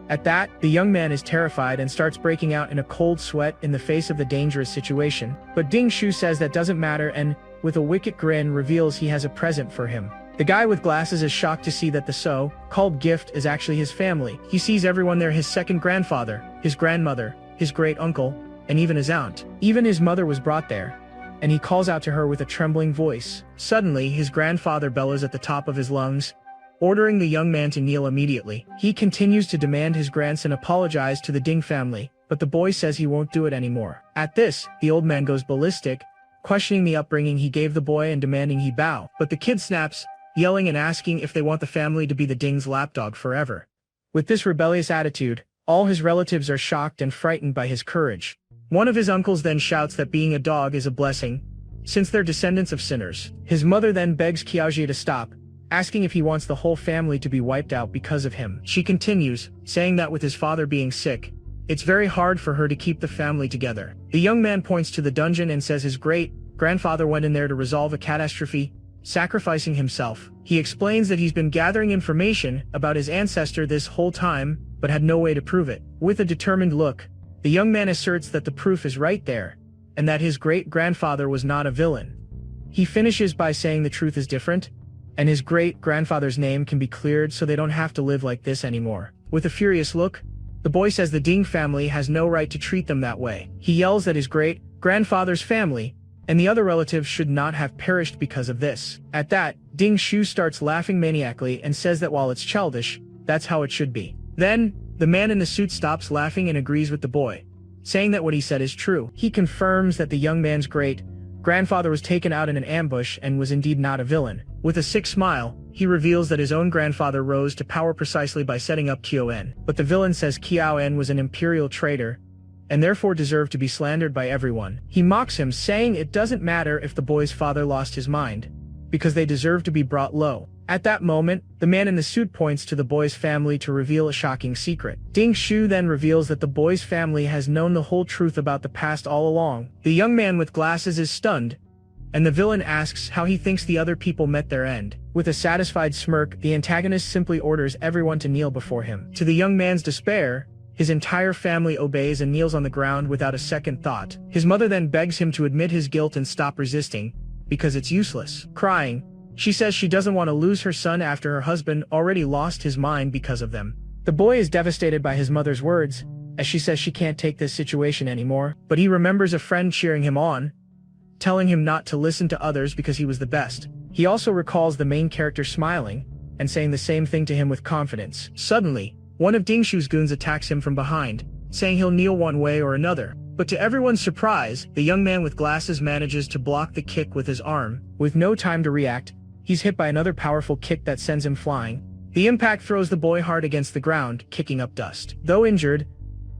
Speaker 1: At that, the young man is terrified and starts breaking out in a cold sweat in the face of the dangerous situation. But Dingshu says that doesn't matter and, with a wicked grin, reveals he has a present for him. The guy with glasses is shocked to see that the so-called gift is actually his family. He sees everyone there: his second grandfather, his grandmother, his great-uncle, and even his aunt. Even his mother was brought there, and he calls out to her with a trembling voice. Suddenly, his grandfather bellows at the top of his lungs, ordering the young man to kneel immediately. He continues to demand his grandson apologize to the Ding family, but the boy says he won't do it anymore. At this, the old man goes ballistic, questioning the upbringing he gave the boy and demanding he bow. But the kid snaps, yelling and asking if they want the family to be the Ding's lapdog forever. With this rebellious attitude, all his relatives are shocked and frightened by his courage. One of his uncles then shouts that being a dog is a blessing, since they're descendants of sinners. His mother then begs Qiaojie to stop, asking if he wants the whole family to be wiped out because of him. She continues, saying that with his father being sick, it's very hard for her to keep the family together. The young man points to the dungeon and says his great-grandfather went in there to resolve a catastrophe, sacrificing himself. He explains that he's been gathering information about his ancestor this whole time, but had no way to prove it. With a determined look, the young man asserts that the proof is right there, and that his great-grandfather was not a villain. He finishes by saying the truth is different, and his great-grandfather's name can be cleared so they don't have to live like this anymore. With a furious look, the boy says the Ding family has no right to treat them that way. He yells that his great-grandfather's family and the other relatives should not have perished because of this. At that, Ding Shu starts laughing maniacally and says that while it's childish, that's how it should be. Then, the man in the suit stops laughing and agrees with the boy, saying that what he said is true. He confirms that the young man's great-grandfather was taken out in an ambush and was indeed not a villain. With a sick smile, he reveals that his own grandfather rose to power precisely by setting up Qiao-en. But the villain says Qiao-en was an imperial traitor, and therefore deserved to be slandered by everyone. He mocks him, saying it doesn't matter if the boy's father lost his mind, because they deserve to be brought low. At that moment, the man in the suit points to the boy's family to reveal a shocking secret. Ding Shu then reveals that the boy's family has known the whole truth about the past all along. The young man with glasses is stunned, and the villain asks how he thinks the other people met their end. With a satisfied smirk, the antagonist simply orders everyone to kneel before him. To the young man's despair, his entire family obeys and kneels on the ground without a second thought. His mother then begs him to admit his guilt and stop resisting, because it's useless. Crying, she says she doesn't want to lose her son after her husband already lost his mind because of them. The boy is devastated by his mother's words, as she says she can't take this situation anymore, but he remembers a friend cheering him on, telling him not to listen to others because he was the best. He also recalls the main character smiling and saying the same thing to him with confidence. Suddenly, one of Ding Shu's goons attacks him from behind, saying he'll kneel one way or another. But to everyone's surprise, the young man with glasses manages to block the kick with his arm. With no time to react, he's hit by another powerful kick that sends him flying. The impact throws the boy hard against the ground, kicking up dust. Though injured,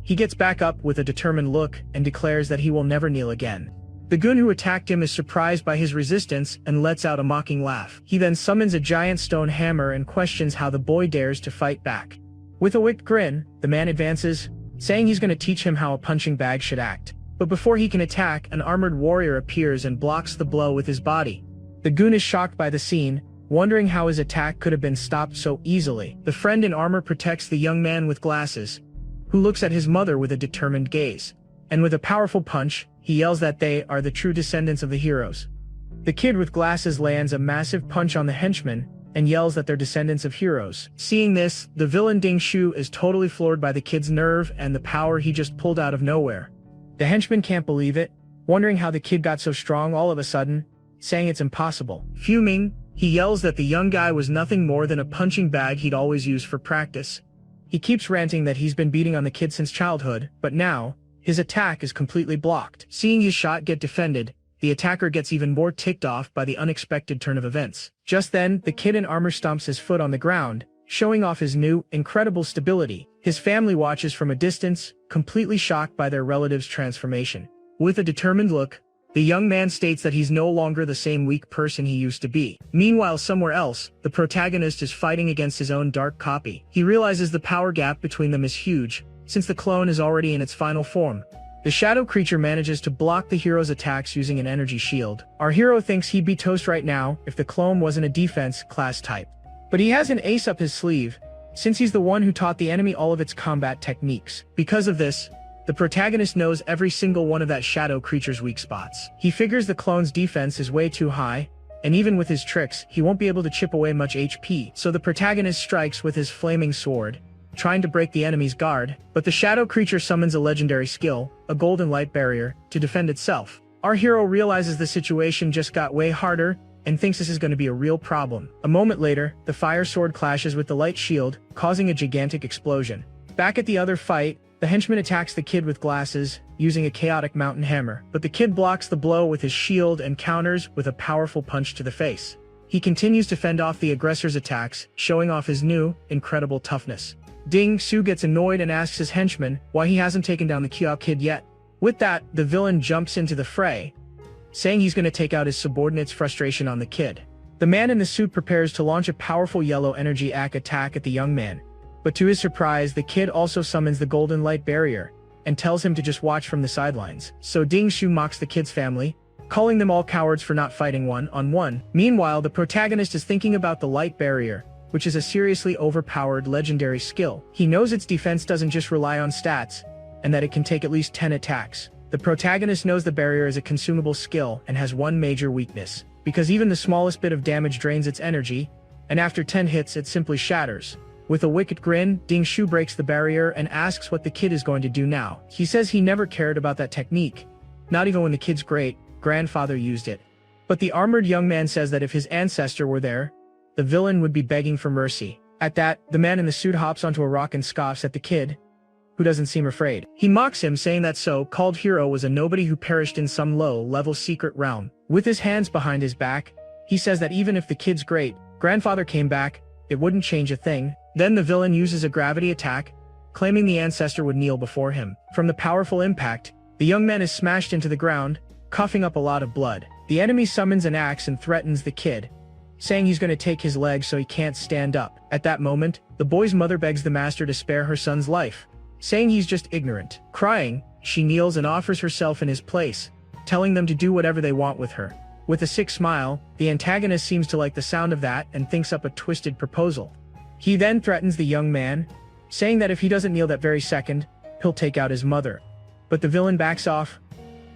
Speaker 1: he gets back up with a determined look and declares that he will never kneel again. The goon who attacked him is surprised by his resistance and lets out a mocking laugh. He then summons a giant stone hammer and questions how the boy dares to fight back. With a wicked grin, the man advances, saying he's going to teach him how a punching bag should act. But before he can attack, an armored warrior appears and blocks the blow with his body. The goon is shocked by the scene, wondering how his attack could have been stopped so easily. The friend in armor protects the young man with glasses, who looks at his mother with a determined gaze. And with a powerful punch, he yells that they are the true descendants of the heroes. The kid with glasses lands a massive punch on the henchman and yells that they're descendants of heroes. Seeing this, the villain Ding Shu is totally floored by the kid's nerve and the power he just pulled out of nowhere. The henchman can't believe it, wondering how the kid got so strong all of a sudden, saying it's impossible. Fuming, he yells that the young guy was nothing more than a punching bag he'd always used for practice. He keeps ranting that he's been beating on the kid since childhood, but now, his attack is completely blocked. Seeing his shot get defended, the attacker gets even more ticked off by the unexpected turn of events. Just then, the kid in armor stomps his foot on the ground, showing off his new, incredible stability. His family watches from a distance, completely shocked by their relative's transformation. With a determined look, the young man states that he's no longer the same weak person he used to be. Meanwhile, somewhere else, the protagonist is fighting against his own dark copy. He realizes the power gap between them is huge, since the clone is already in its final form. The shadow creature manages to block the hero's attacks using an energy shield. Our hero thinks he'd be toast right now if the clone wasn't a defense class type. But he has an ace up his sleeve, since he's the one who taught the enemy all of its combat techniques. Because of this, the protagonist knows every single one of that shadow creature's weak spots. He figures the clone's defense is way too high, and even with his tricks, he won't be able to chip away much HP. So the protagonist strikes with his flaming sword, trying to break the enemy's guard, but the shadow creature summons a legendary skill, a golden light barrier, to defend itself. Our hero realizes the situation just got way harder and thinks this is going to be a real problem. A moment later, the fire sword clashes with the light shield, causing a gigantic explosion. Back at the other fight, the henchman attacks the kid with glasses, using a chaotic mountain hammer, but the kid blocks the blow with his shield and counters with a powerful punch to the face. He continues to fend off the aggressor's attacks, showing off his new, incredible toughness. Ding Shu gets annoyed and asks his henchman why he hasn't taken down the Qiao kid yet. With that, the villain jumps into the fray, saying he's going to take out his subordinate's frustration on the kid. The man in the suit prepares to launch a powerful yellow energy attack at the young man, but to his surprise, the kid also summons the golden light barrier and tells him to just watch from the sidelines. So Ding Shu mocks the kid's family, calling them all cowards for not fighting one-on-one. Meanwhile, the protagonist is thinking about the light barrier, which is a seriously overpowered legendary skill. He knows its defense doesn't just rely on stats, and that it can take at least 10 attacks. The protagonist knows the barrier is a consumable skill and has one major weakness, because even the smallest bit of damage drains its energy, and after 10 hits it simply shatters. With a wicked grin, Ding Shu breaks the barrier and asks what the kid is going to do now. He says he never cared about that technique, not even when the kid's great-grandfather used it. But the armored young man says that if his ancestor were there, the villain would be begging for mercy. At that, the man in the suit hops onto a rock and scoffs at the kid, who doesn't seem afraid. He mocks him, saying that so-called hero was a nobody who perished in some low-level secret realm. With his hands behind his back, he says that even if the kid's great-grandfather came back, it wouldn't change a thing. Then the villain uses a gravity attack, claiming the ancestor would kneel before him. From the powerful impact, the young man is smashed into the ground, coughing up a lot of blood. The enemy summons an axe and threatens the kid, saying he's going to take his leg so he can't stand up. At that moment, the boy's mother begs the master to spare her son's life, saying he's just ignorant. Crying, she kneels and offers herself in his place, telling them to do whatever they want with her. With a sick smile, the antagonist seems to like the sound of that and thinks up a twisted proposal. He then threatens the young man, saying that if he doesn't kneel that very second, he'll take out his mother. But the villain backs off,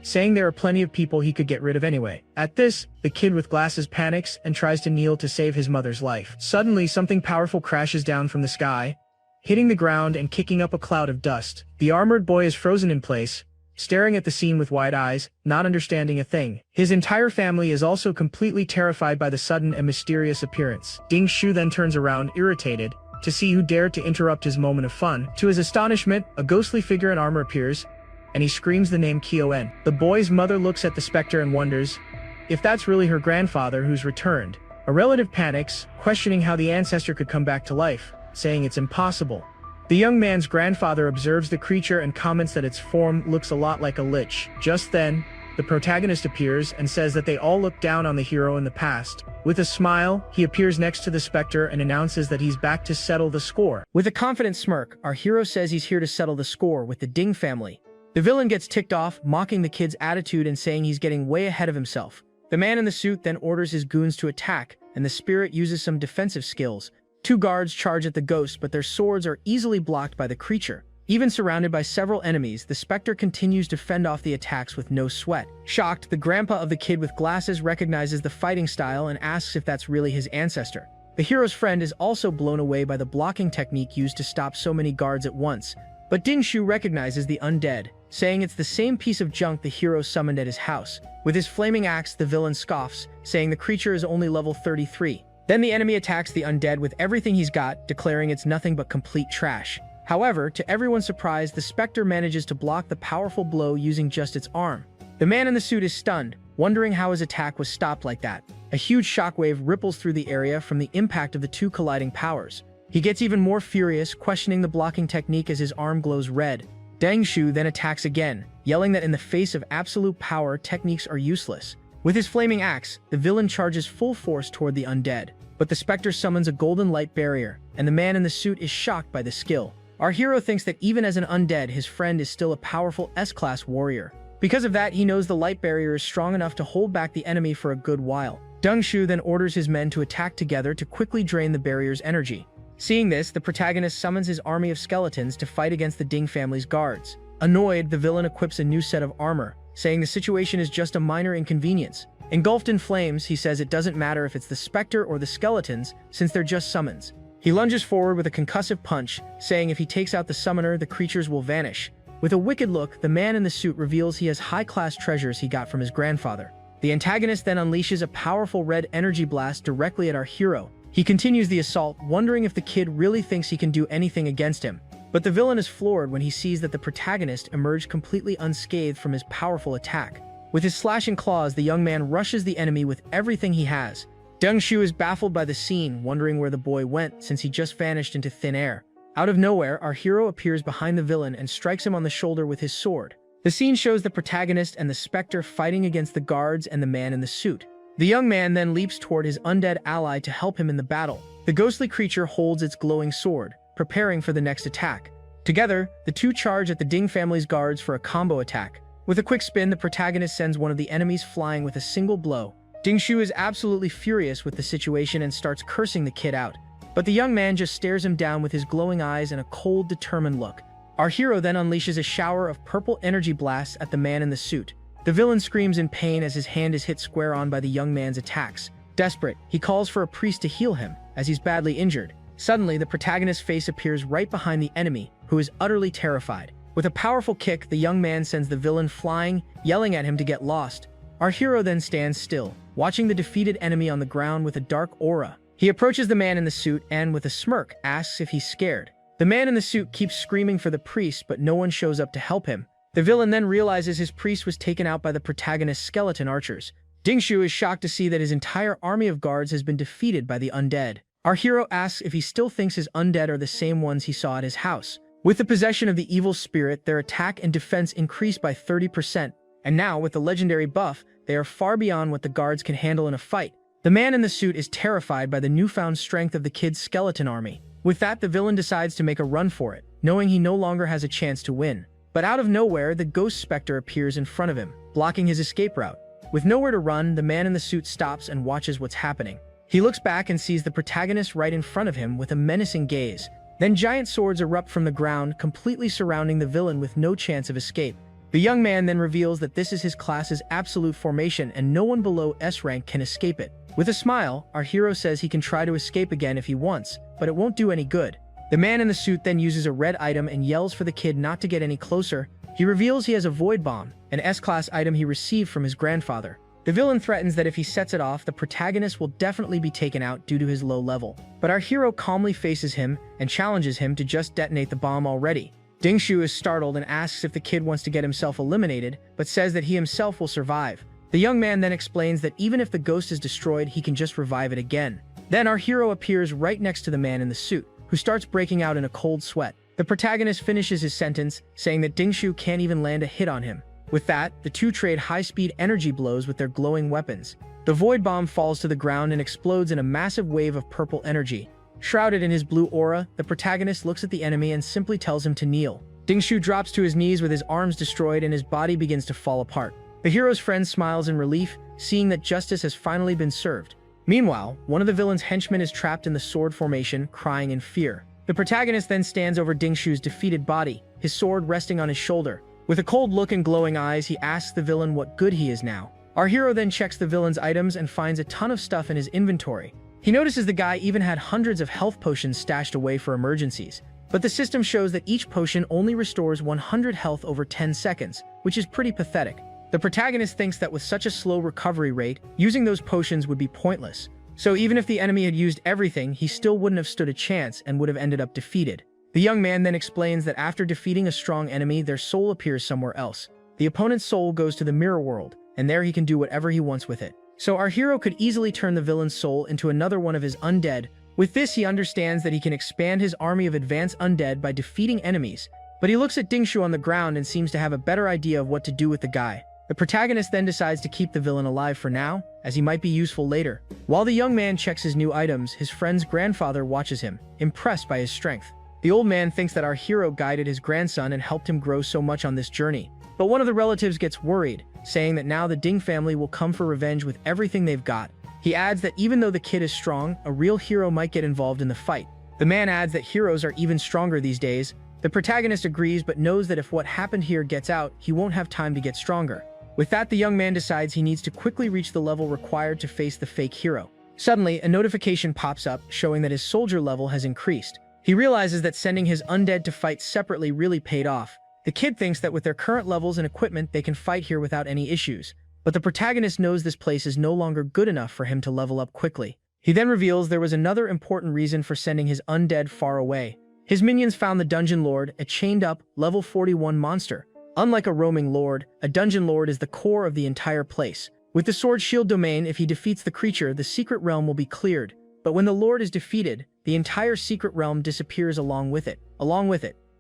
Speaker 1: saying there are plenty of people he could get rid of anyway. At this, the kid with glasses panics and tries to kneel to save his mother's life. Suddenly, something powerful crashes down from the sky, hitting the ground and kicking up a cloud of dust. The armored boy is frozen in place, staring at the scene with wide eyes, not understanding a thing. His entire family is also completely terrified by the sudden and mysterious appearance. Ding Shu then turns around, irritated, to see who dared to interrupt his moment of fun. To his astonishment, a ghostly figure in armor appears, and he screams the name Kyon. The boy's mother looks at the specter and wonders if that's really her grandfather who's returned. A relative panics, questioning how the ancestor could come back to life, saying it's impossible. The young man's grandfather observes the creature and comments that its form looks a lot like a lich. Just then, the protagonist appears and says that they all looked down on the hero in the past. With a smile, he appears next to the specter and announces that he's back to settle the score. With a confident smirk, our hero says he's here to settle the score with the Ding family. The villain gets ticked off, mocking the kid's attitude and saying he's getting way ahead of himself. The man in the suit then orders his goons to attack, and the spirit uses some defensive skills. 2 guards charge at the ghost, but their swords are easily blocked by the creature. Even surrounded by several enemies, the specter continues to fend off the attacks with no sweat. Shocked, the grandpa of the kid with glasses recognizes the fighting style and asks if that's really his ancestor. The hero's friend is also blown away by the blocking technique used to stop so many guards at once. But Ding Shu recognizes the undead, saying it's the same piece of junk the hero summoned at his house. With his flaming axe, the villain scoffs, saying the creature is only level 33. Then the enemy attacks the undead with everything he's got, declaring it's nothing but complete trash. However, to everyone's surprise, the specter manages to block the powerful blow using just its arm. The man in the suit is stunned, wondering how his attack was stopped like that. A huge shockwave ripples through the area from the impact of the 2 colliding powers. He gets even more furious, questioning the blocking technique as his arm glows red. Ding Shu then attacks again, yelling that in the face of absolute power, techniques are useless. With his flaming axe, the villain charges full force toward the undead, but the specter summons a golden light barrier, and the man in the suit is shocked by the skill. Our hero thinks that even as an undead, his friend is still a powerful S-class warrior. Because of that, he knows the light barrier is strong enough to hold back the enemy for a good while. Ding Shu then orders his men to attack together to quickly drain the barrier's energy. Seeing this, the protagonist summons his army of skeletons to fight against the Ding family's guards. Annoyed, the villain equips a new set of armor, saying the situation is just a minor inconvenience. Engulfed in flames, he says it doesn't matter if it's the specter or the skeletons, since they're just summons. He lunges forward with a concussive punch, saying if he takes out the summoner, the creatures will vanish. With a wicked look, the man in the suit reveals he has high-class treasures he got from his grandfather. The antagonist then unleashes a powerful red energy blast directly at our hero. He continues the assault, wondering if the kid really thinks he can do anything against him. But the villain is floored when he sees that the protagonist emerged completely unscathed from his powerful attack. With his slashing claws, the young man rushes the enemy with everything he has. Ding Shu is baffled by the scene, wondering where the boy went since he just vanished into thin air. Out of nowhere, our hero appears behind the villain and strikes him on the shoulder with his sword. The scene shows the protagonist and the specter fighting against the guards and the man in the suit. The young man then leaps toward his undead ally to help him in the battle. The ghostly creature holds its glowing sword, preparing for the next attack. Together, the two charge at the Ding family's guards for a combo attack. With a quick spin, the protagonist sends one of the enemies flying with a single blow. Dingshu is absolutely furious with the situation and starts cursing the kid out. But the young man just stares him down with his glowing eyes and a cold, determined look. Our hero then unleashes a shower of purple energy blasts at the man in the suit. The villain screams in pain as his hand is hit square on by the young man's attacks. Desperate, he calls for a priest to heal him, as he's badly injured. Suddenly, the protagonist's face appears right behind the enemy, who is utterly terrified. With a powerful kick, the young man sends the villain flying, yelling at him to get lost. Our hero then stands still, watching the defeated enemy on the ground with a dark aura. He approaches the man in the suit and, with a smirk, asks if he's scared. The man in the suit keeps screaming for the priest, but no one shows up to help him. The villain then realizes his priest was taken out by the protagonist's skeleton archers. Dingshu is shocked to see that his entire army of guards has been defeated by the undead. Our hero asks if he still thinks his undead are the same ones he saw at his house. With the possession of the evil spirit, their attack and defense increased by 30%, and now, with the legendary buff, they are far beyond what the guards can handle in a fight. The man in the suit is terrified by the newfound strength of the kid's skeleton army. With that, the villain decides to make a run for it, knowing he no longer has a chance to win. But out of nowhere, the ghost specter appears in front of him, blocking his escape route. With nowhere to run, the man in the suit stops and watches what's happening. He looks back and sees the protagonist right in front of him with a menacing gaze. Then giant swords erupt from the ground, completely surrounding the villain with no chance of escape. The young man then reveals that this is his class's absolute formation and no one below S rank can escape it. With a smile, our hero says he can try to escape again if he wants, but it won't do any good. The man in the suit then uses a red item and yells for the kid not to get any closer. He reveals he has a void bomb, an S-class item he received from his grandfather. The villain threatens that if he sets it off, the protagonist will definitely be taken out due to his low level. But our hero calmly faces him and challenges him to just detonate the bomb already. Dingshu is startled and asks if the kid wants to get himself eliminated, but says that he himself will survive. The young man then explains that even if the ghost is destroyed, he can just revive it again. Then our hero appears right next to the man in the suit, who starts breaking out in a cold sweat. The protagonist finishes his sentence, saying that Dingshu can't even land a hit on him. With that, the two trade high-speed energy blows with their glowing weapons. The void bomb falls to the ground and explodes in a massive wave of purple energy. Shrouded in his blue aura, the protagonist looks at the enemy and simply tells him to kneel. Dingshu drops to his knees with his arms destroyed and his body begins to fall apart. The hero's friend smiles in relief, seeing that justice has finally been served. Meanwhile, one of the villain's henchmen is trapped in the sword formation, crying in fear. The protagonist then stands over Dingshu's defeated body, his sword resting on his shoulder. With a cold look and glowing eyes, he asks the villain what good he is now. Our hero then checks the villain's items and finds a ton of stuff in his inventory. He notices the guy even had hundreds of health potions stashed away for emergencies. But the system shows that each potion only restores 100 health over 10 seconds, which is pretty pathetic. The protagonist thinks that with such a slow recovery rate, using those potions would be pointless. So even if the enemy had used everything, he still wouldn't have stood a chance and would have ended up defeated. The young man then explains that after defeating a strong enemy, their soul appears somewhere else. The opponent's soul goes to the mirror world, and there he can do whatever he wants with it. So our hero could easily turn the villain's soul into another one of his undead. With this, he understands that he can expand his army of advanced undead by defeating enemies. But he looks at Dingshu on the ground and seems to have a better idea of what to do with the guy. The protagonist then decides to keep the villain alive for now, as he might be useful later. While the young man checks his new items, his friend's grandfather watches him, impressed by his strength. The old man thinks that our hero guided his grandson and helped him grow so much on this journey. But one of the relatives gets worried, saying that now the Ding family will come for revenge with everything they've got. He adds that even though the kid is strong, a real hero might get involved in the fight. The man adds that heroes are even stronger these days. The protagonist agrees but knows that if what happened here gets out, he won't have time to get stronger. With that, the young man decides he needs to quickly reach the level required to face the fake hero. Suddenly, a notification pops up showing that his soldier level has increased. He realizes that sending his undead to fight separately really paid off. The kid thinks that with their current levels and equipment, they can fight here without any issues. But the protagonist knows this place is no longer good enough for him to level up quickly. He then reveals there was another important reason for sending his undead far away. His minions found the Dungeon Lord, a chained-up, level 41 monster. Unlike a roaming lord, a Dungeon Lord is the core of the entire place. With the Sword Shield domain, if he defeats the creature, the secret realm will be cleared. But when the Lord is defeated, the entire secret realm disappears along with it.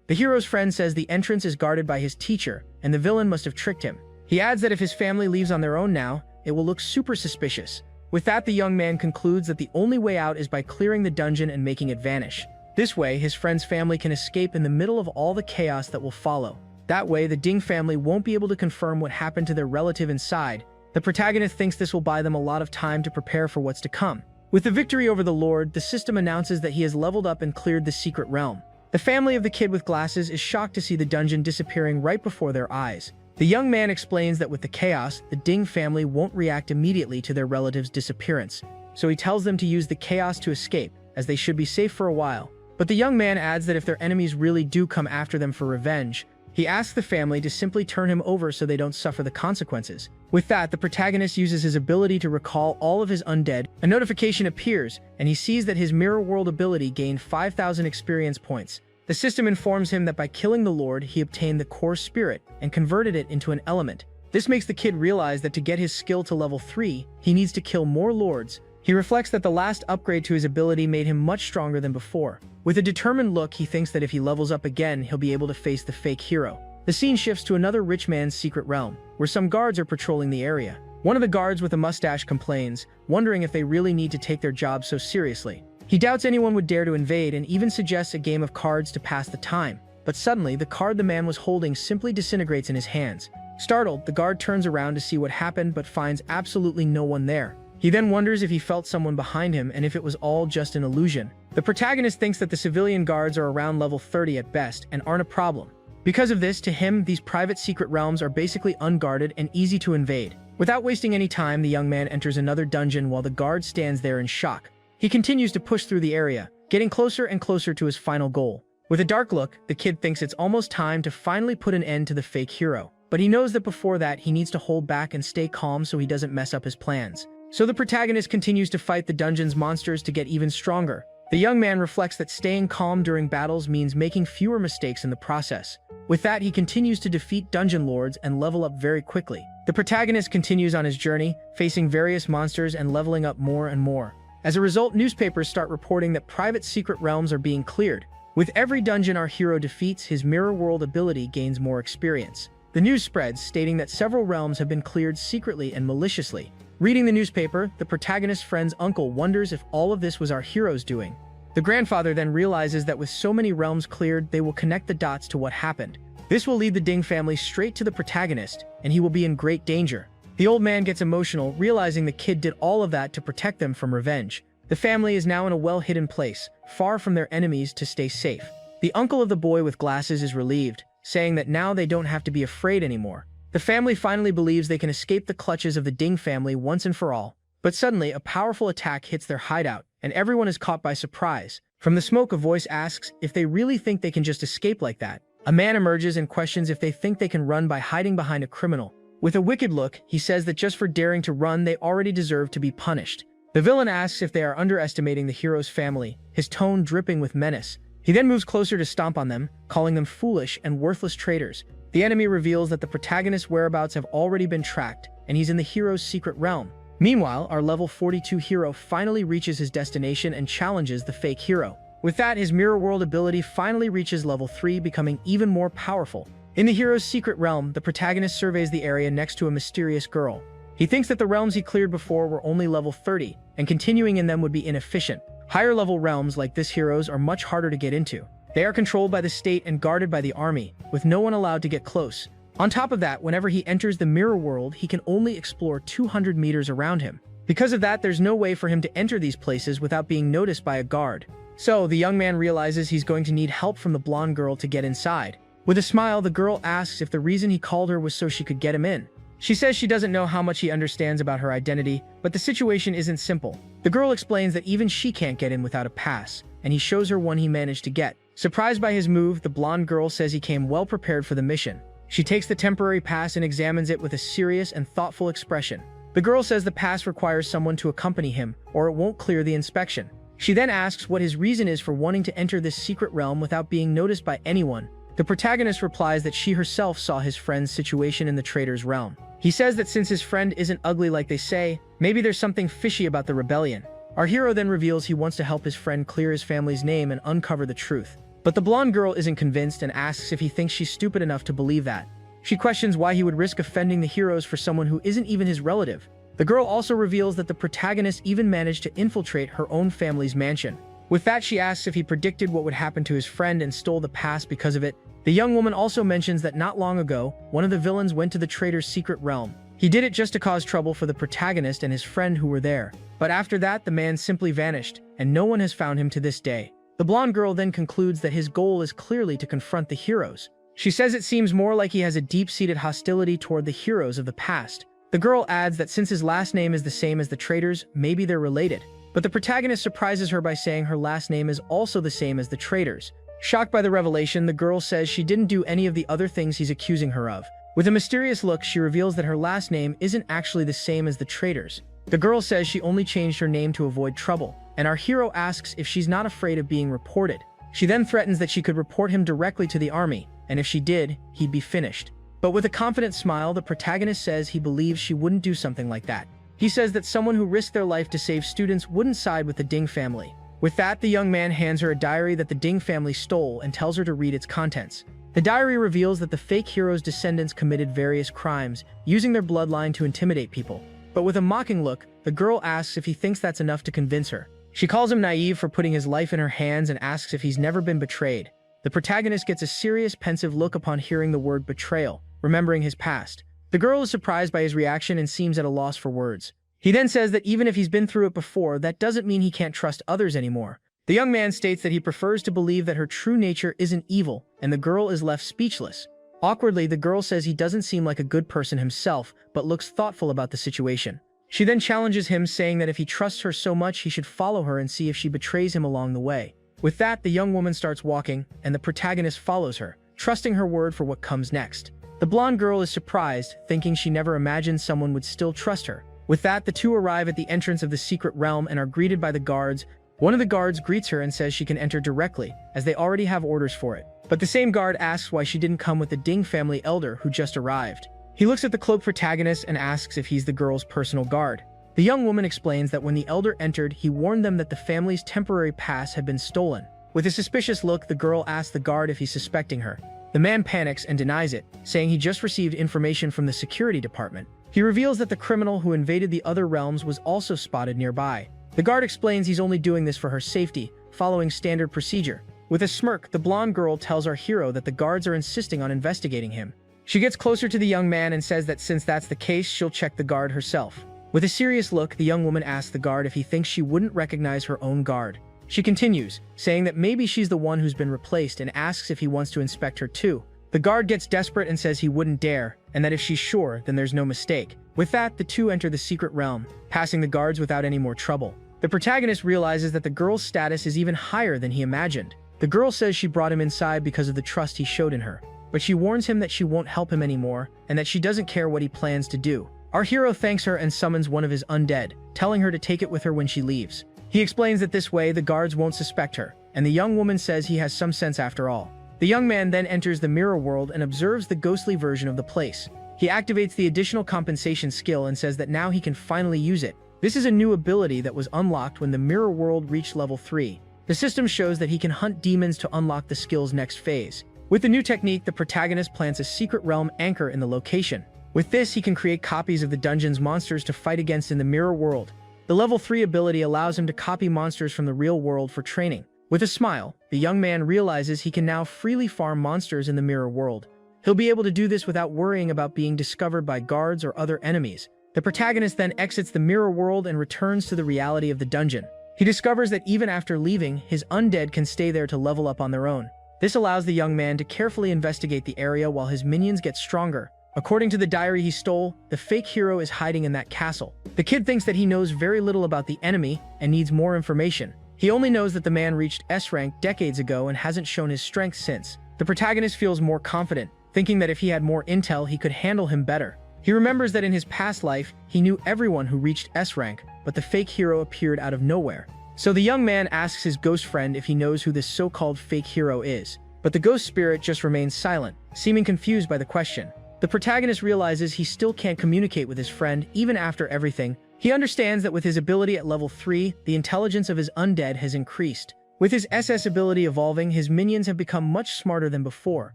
Speaker 1: The hero's friend says the entrance is guarded by his teacher, and the villain must have tricked him. He adds that if his family leaves on their own now, it will look super suspicious. With that, the young man concludes that the only way out is by clearing the dungeon and making it vanish. This way, his friend's family can escape in the middle of all the chaos that will follow. That way, the Ding family won't be able to confirm what happened to their relative inside. The protagonist thinks this will buy them a lot of time to prepare for what's to come. With the victory over the Lord, the system announces that he has leveled up and cleared the secret realm. The family of the kid with glasses is shocked to see the dungeon disappearing right before their eyes. The young man explains that with the chaos, the Ding family won't react immediately to their relative's disappearance, so he tells them to use the chaos to escape, as they should be safe for a while. But the young man adds that if their enemies really do come after them for revenge, he asks the family to simply turn him over so they don't suffer the consequences. With that, the protagonist uses his ability to recall all of his undead. A notification appears, and he sees that his mirror world ability gained 5,000 experience points. The system informs him that by killing the Lord, he obtained the core spirit and converted it into an element. This makes the kid realize that to get his skill to level 3, he needs to kill more lords. He reflects that the last upgrade to his ability made him much stronger than before. With a determined look, he thinks that if he levels up again, he'll be able to face the fake hero. The scene shifts to another rich man's secret realm, where some guards are patrolling the area. One of the guards with a mustache complains, wondering if they really need to take their job so seriously. He doubts anyone would dare to invade and even suggests a game of cards to pass the time. But suddenly, the card the man was holding simply disintegrates in his hands. Startled, the guard turns around to see what happened but finds absolutely no one there. He then wonders if he felt someone behind him and if it was all just an illusion. The protagonist thinks that the civilian guards are around level 30 at best and aren't a problem. Because of this, to him, these private secret realms are basically unguarded and easy to invade. Without wasting any time, the young man enters another dungeon while the guard stands there in shock. He continues to push through the area, getting closer and closer to his final goal. With a dark look, the kid thinks it's almost time to finally put an end to the fake hero. But he knows that before that, he needs to hold back and stay calm so he doesn't mess up his plans. So the protagonist continues to fight the dungeon's monsters to get even stronger. The young man reflects that staying calm during battles means making fewer mistakes in the process. With that, he continues to defeat dungeon lords and level up very quickly. The protagonist continues on his journey, facing various monsters and leveling up more and more. As a result, newspapers start reporting that private secret realms are being cleared. With every dungeon our hero defeats, his mirror world ability gains more experience. The news spreads, stating that several realms have been cleared secretly and maliciously. Reading the newspaper, the protagonist's friend's uncle wonders if all of this was our hero's doing. The grandfather then realizes that with so many realms cleared, they will connect the dots to what happened. This will lead the Ding family straight to the protagonist, and he will be in great danger. The old man gets emotional, realizing the kid did all of that to protect them from revenge. The family is now in a well-hidden place, far from their enemies, to stay safe. The uncle of the boy with glasses is relieved, saying that now they don't have to be afraid anymore. The family finally believes they can escape the clutches of the Ding family once and for all. But suddenly, a powerful attack hits their hideout, and everyone is caught by surprise. From the smoke, a voice asks if they really think they can just escape like that. A man emerges and questions if they think they can run by hiding behind a criminal. With a wicked look, he says that just for daring to run, they already deserve to be punished. The villain asks if they are underestimating the hero's family, his tone dripping with menace. He then moves closer to stomp on them, calling them foolish and worthless traitors. The enemy reveals that the protagonist's whereabouts have already been tracked, and he's in the hero's secret realm. Meanwhile, our level 42 hero finally reaches his destination and challenges the fake hero. With that, his mirror world ability finally reaches level 3, becoming even more powerful. In the hero's secret realm, the protagonist surveys the area next to a mysterious girl. He thinks that the realms he cleared before were only level 30, and continuing in them would be inefficient. Higher-level realms like this hero's are much harder to get into. They are controlled by the state and guarded by the army, with no one allowed to get close. On top of that, whenever he enters the mirror world, he can only explore 200 meters around him. Because of that, there's no way for him to enter these places without being noticed by a guard. So, the young man realizes he's going to need help from the blonde girl to get inside. With a smile, the girl asks if the reason he called her was so she could get him in. She says she doesn't know how much he understands about her identity, but the situation isn't simple. The girl explains that even she can't get in without a pass, and he shows her one he managed to get. Surprised by his move, the blonde girl says he came well prepared for the mission. She takes the temporary pass and examines it with a serious and thoughtful expression. The girl says the pass requires someone to accompany him, or it won't clear the inspection. She then asks what his reason is for wanting to enter this secret realm without being noticed by anyone. The protagonist replies that she herself saw his friend's situation in the traitor's realm. He says that since his friend isn't ugly like they say, maybe there's something fishy about the rebellion. Our hero then reveals he wants to help his friend clear his family's name and uncover the truth. But the blonde girl isn't convinced and asks if he thinks she's stupid enough to believe that. She questions why he would risk offending the heroes for someone who isn't even his relative. The girl also reveals that the protagonist even managed to infiltrate her own family's mansion. With that, she asks if he predicted what would happen to his friend and stole the past because of it. The young woman also mentions that not long ago, one of the villains went to the traitor's secret realm. He did it just to cause trouble for the protagonist and his friend who were there. But after that, the man simply vanished, and no one has found him to this day. The blonde girl then concludes that his goal is clearly to confront the heroes. She says it seems more like he has a deep-seated hostility toward the heroes of the past. The girl adds that since his last name is the same as the traitors, maybe they're related. But the protagonist surprises her by saying her last name is also the same as the traitors. Shocked by the revelation, the girl says she didn't do any of the other things he's accusing her of. With a mysterious look, she reveals that her last name isn't actually the same as the traitors. The girl says she only changed her name to avoid trouble, and our hero asks if she's not afraid of being reported. She then threatens that she could report him directly to the army, and if she did, he'd be finished. But with a confident smile, the protagonist says he believes she wouldn't do something like that. He says that someone who risked their life to save students wouldn't side with the Ding family. With that, the young man hands her a diary that the Ding family stole and tells her to read its contents. The diary reveals that the fake hero's descendants committed various crimes, using their bloodline to intimidate people. But with a mocking look, the girl asks if he thinks that's enough to convince her. She calls him naive for putting his life in her hands and asks if he's never been betrayed. The protagonist gets a serious, pensive look upon hearing the word betrayal, remembering his past. The girl is surprised by his reaction and seems at a loss for words. He then says that even if he's been through it before, that doesn't mean he can't trust others anymore. The young man states that he prefers to believe that her true nature isn't evil, and the girl is left speechless. Awkwardly, the girl says he doesn't seem like a good person himself, but looks thoughtful about the situation. She then challenges him, saying that if he trusts her so much, he should follow her and see if she betrays him along the way. With that, the young woman starts walking, and the protagonist follows her, trusting her word for what comes next. The blonde girl is surprised, thinking she never imagined someone would still trust her. With that, the two arrive at the entrance of the secret realm and are greeted by the guards. One of the guards greets her and says she can enter directly, as they already have orders for it. But the same guard asks why she didn't come with the Ding family elder who just arrived. He looks at the cloaked protagonist and asks if he's the girl's personal guard. The young woman explains that when the elder entered, he warned them that the family's temporary pass had been stolen. With a suspicious look, the girl asks the guard if he's suspecting her. The man panics and denies it, saying he just received information from the security department. He reveals that the criminal who invaded the other realms was also spotted nearby. The guard explains he's only doing this for her safety, following standard procedure. With a smirk, the blonde girl tells our hero that the guards are insisting on investigating him. She gets closer to the young man and says that since that's the case, she'll check the guard herself. With a serious look, the young woman asks the guard if he thinks she wouldn't recognize her own guard. She continues, saying that maybe she's the one who's been replaced and asks if he wants to inspect her too. The guard gets desperate and says he wouldn't dare, and that if she's sure, then there's no mistake. With that, the two enter the secret realm, passing the guards without any more trouble. The protagonist realizes that the girl's status is even higher than he imagined. The girl says she brought him inside because of the trust he showed in her, but she warns him that she won't help him anymore and that she doesn't care what he plans to do. Our hero thanks her and summons one of his undead, telling her to take it with her when she leaves. He explains that this way the guards won't suspect her, and the young woman says he has some sense after all. The young man then enters the mirror world and observes the ghostly version of the place. He activates the additional compensation skill and says that now he can finally use it. This is a new ability that was unlocked when the mirror world reached level 3. The system shows that he can hunt demons to unlock the skill's next phase. With the new technique, the protagonist plants a secret realm anchor in the location. With this, he can create copies of the dungeon's monsters to fight against in the mirror world. The level 3 ability allows him to copy monsters from the real world for training. With a smile, the young man realizes he can now freely farm monsters in the mirror world. He'll be able to do this without worrying about being discovered by guards or other enemies. The protagonist then exits the mirror world and returns to the reality of the dungeon. He discovers that even after leaving, his undead can stay there to level up on their own. This allows the young man to carefully investigate the area while his minions get stronger. According to the diary he stole, the fake hero is hiding in that castle. The kid thinks that he knows very little about the enemy and needs more information. He only knows that the man reached S rank decades ago and hasn't shown his strength since. The protagonist feels more confident, thinking that if he had more intel, he could handle him better. He remembers that in his past life, he knew everyone who reached S rank, but the fake hero appeared out of nowhere. So the young man asks his ghost friend if he knows who this so-called fake hero is, but the ghost spirit just remains silent, seeming confused by the question. The protagonist realizes he still can't communicate with his friend even after everything. He understands that with his ability at level 3, the intelligence of his undead has increased. With his SS ability evolving, his minions have become much smarter than before.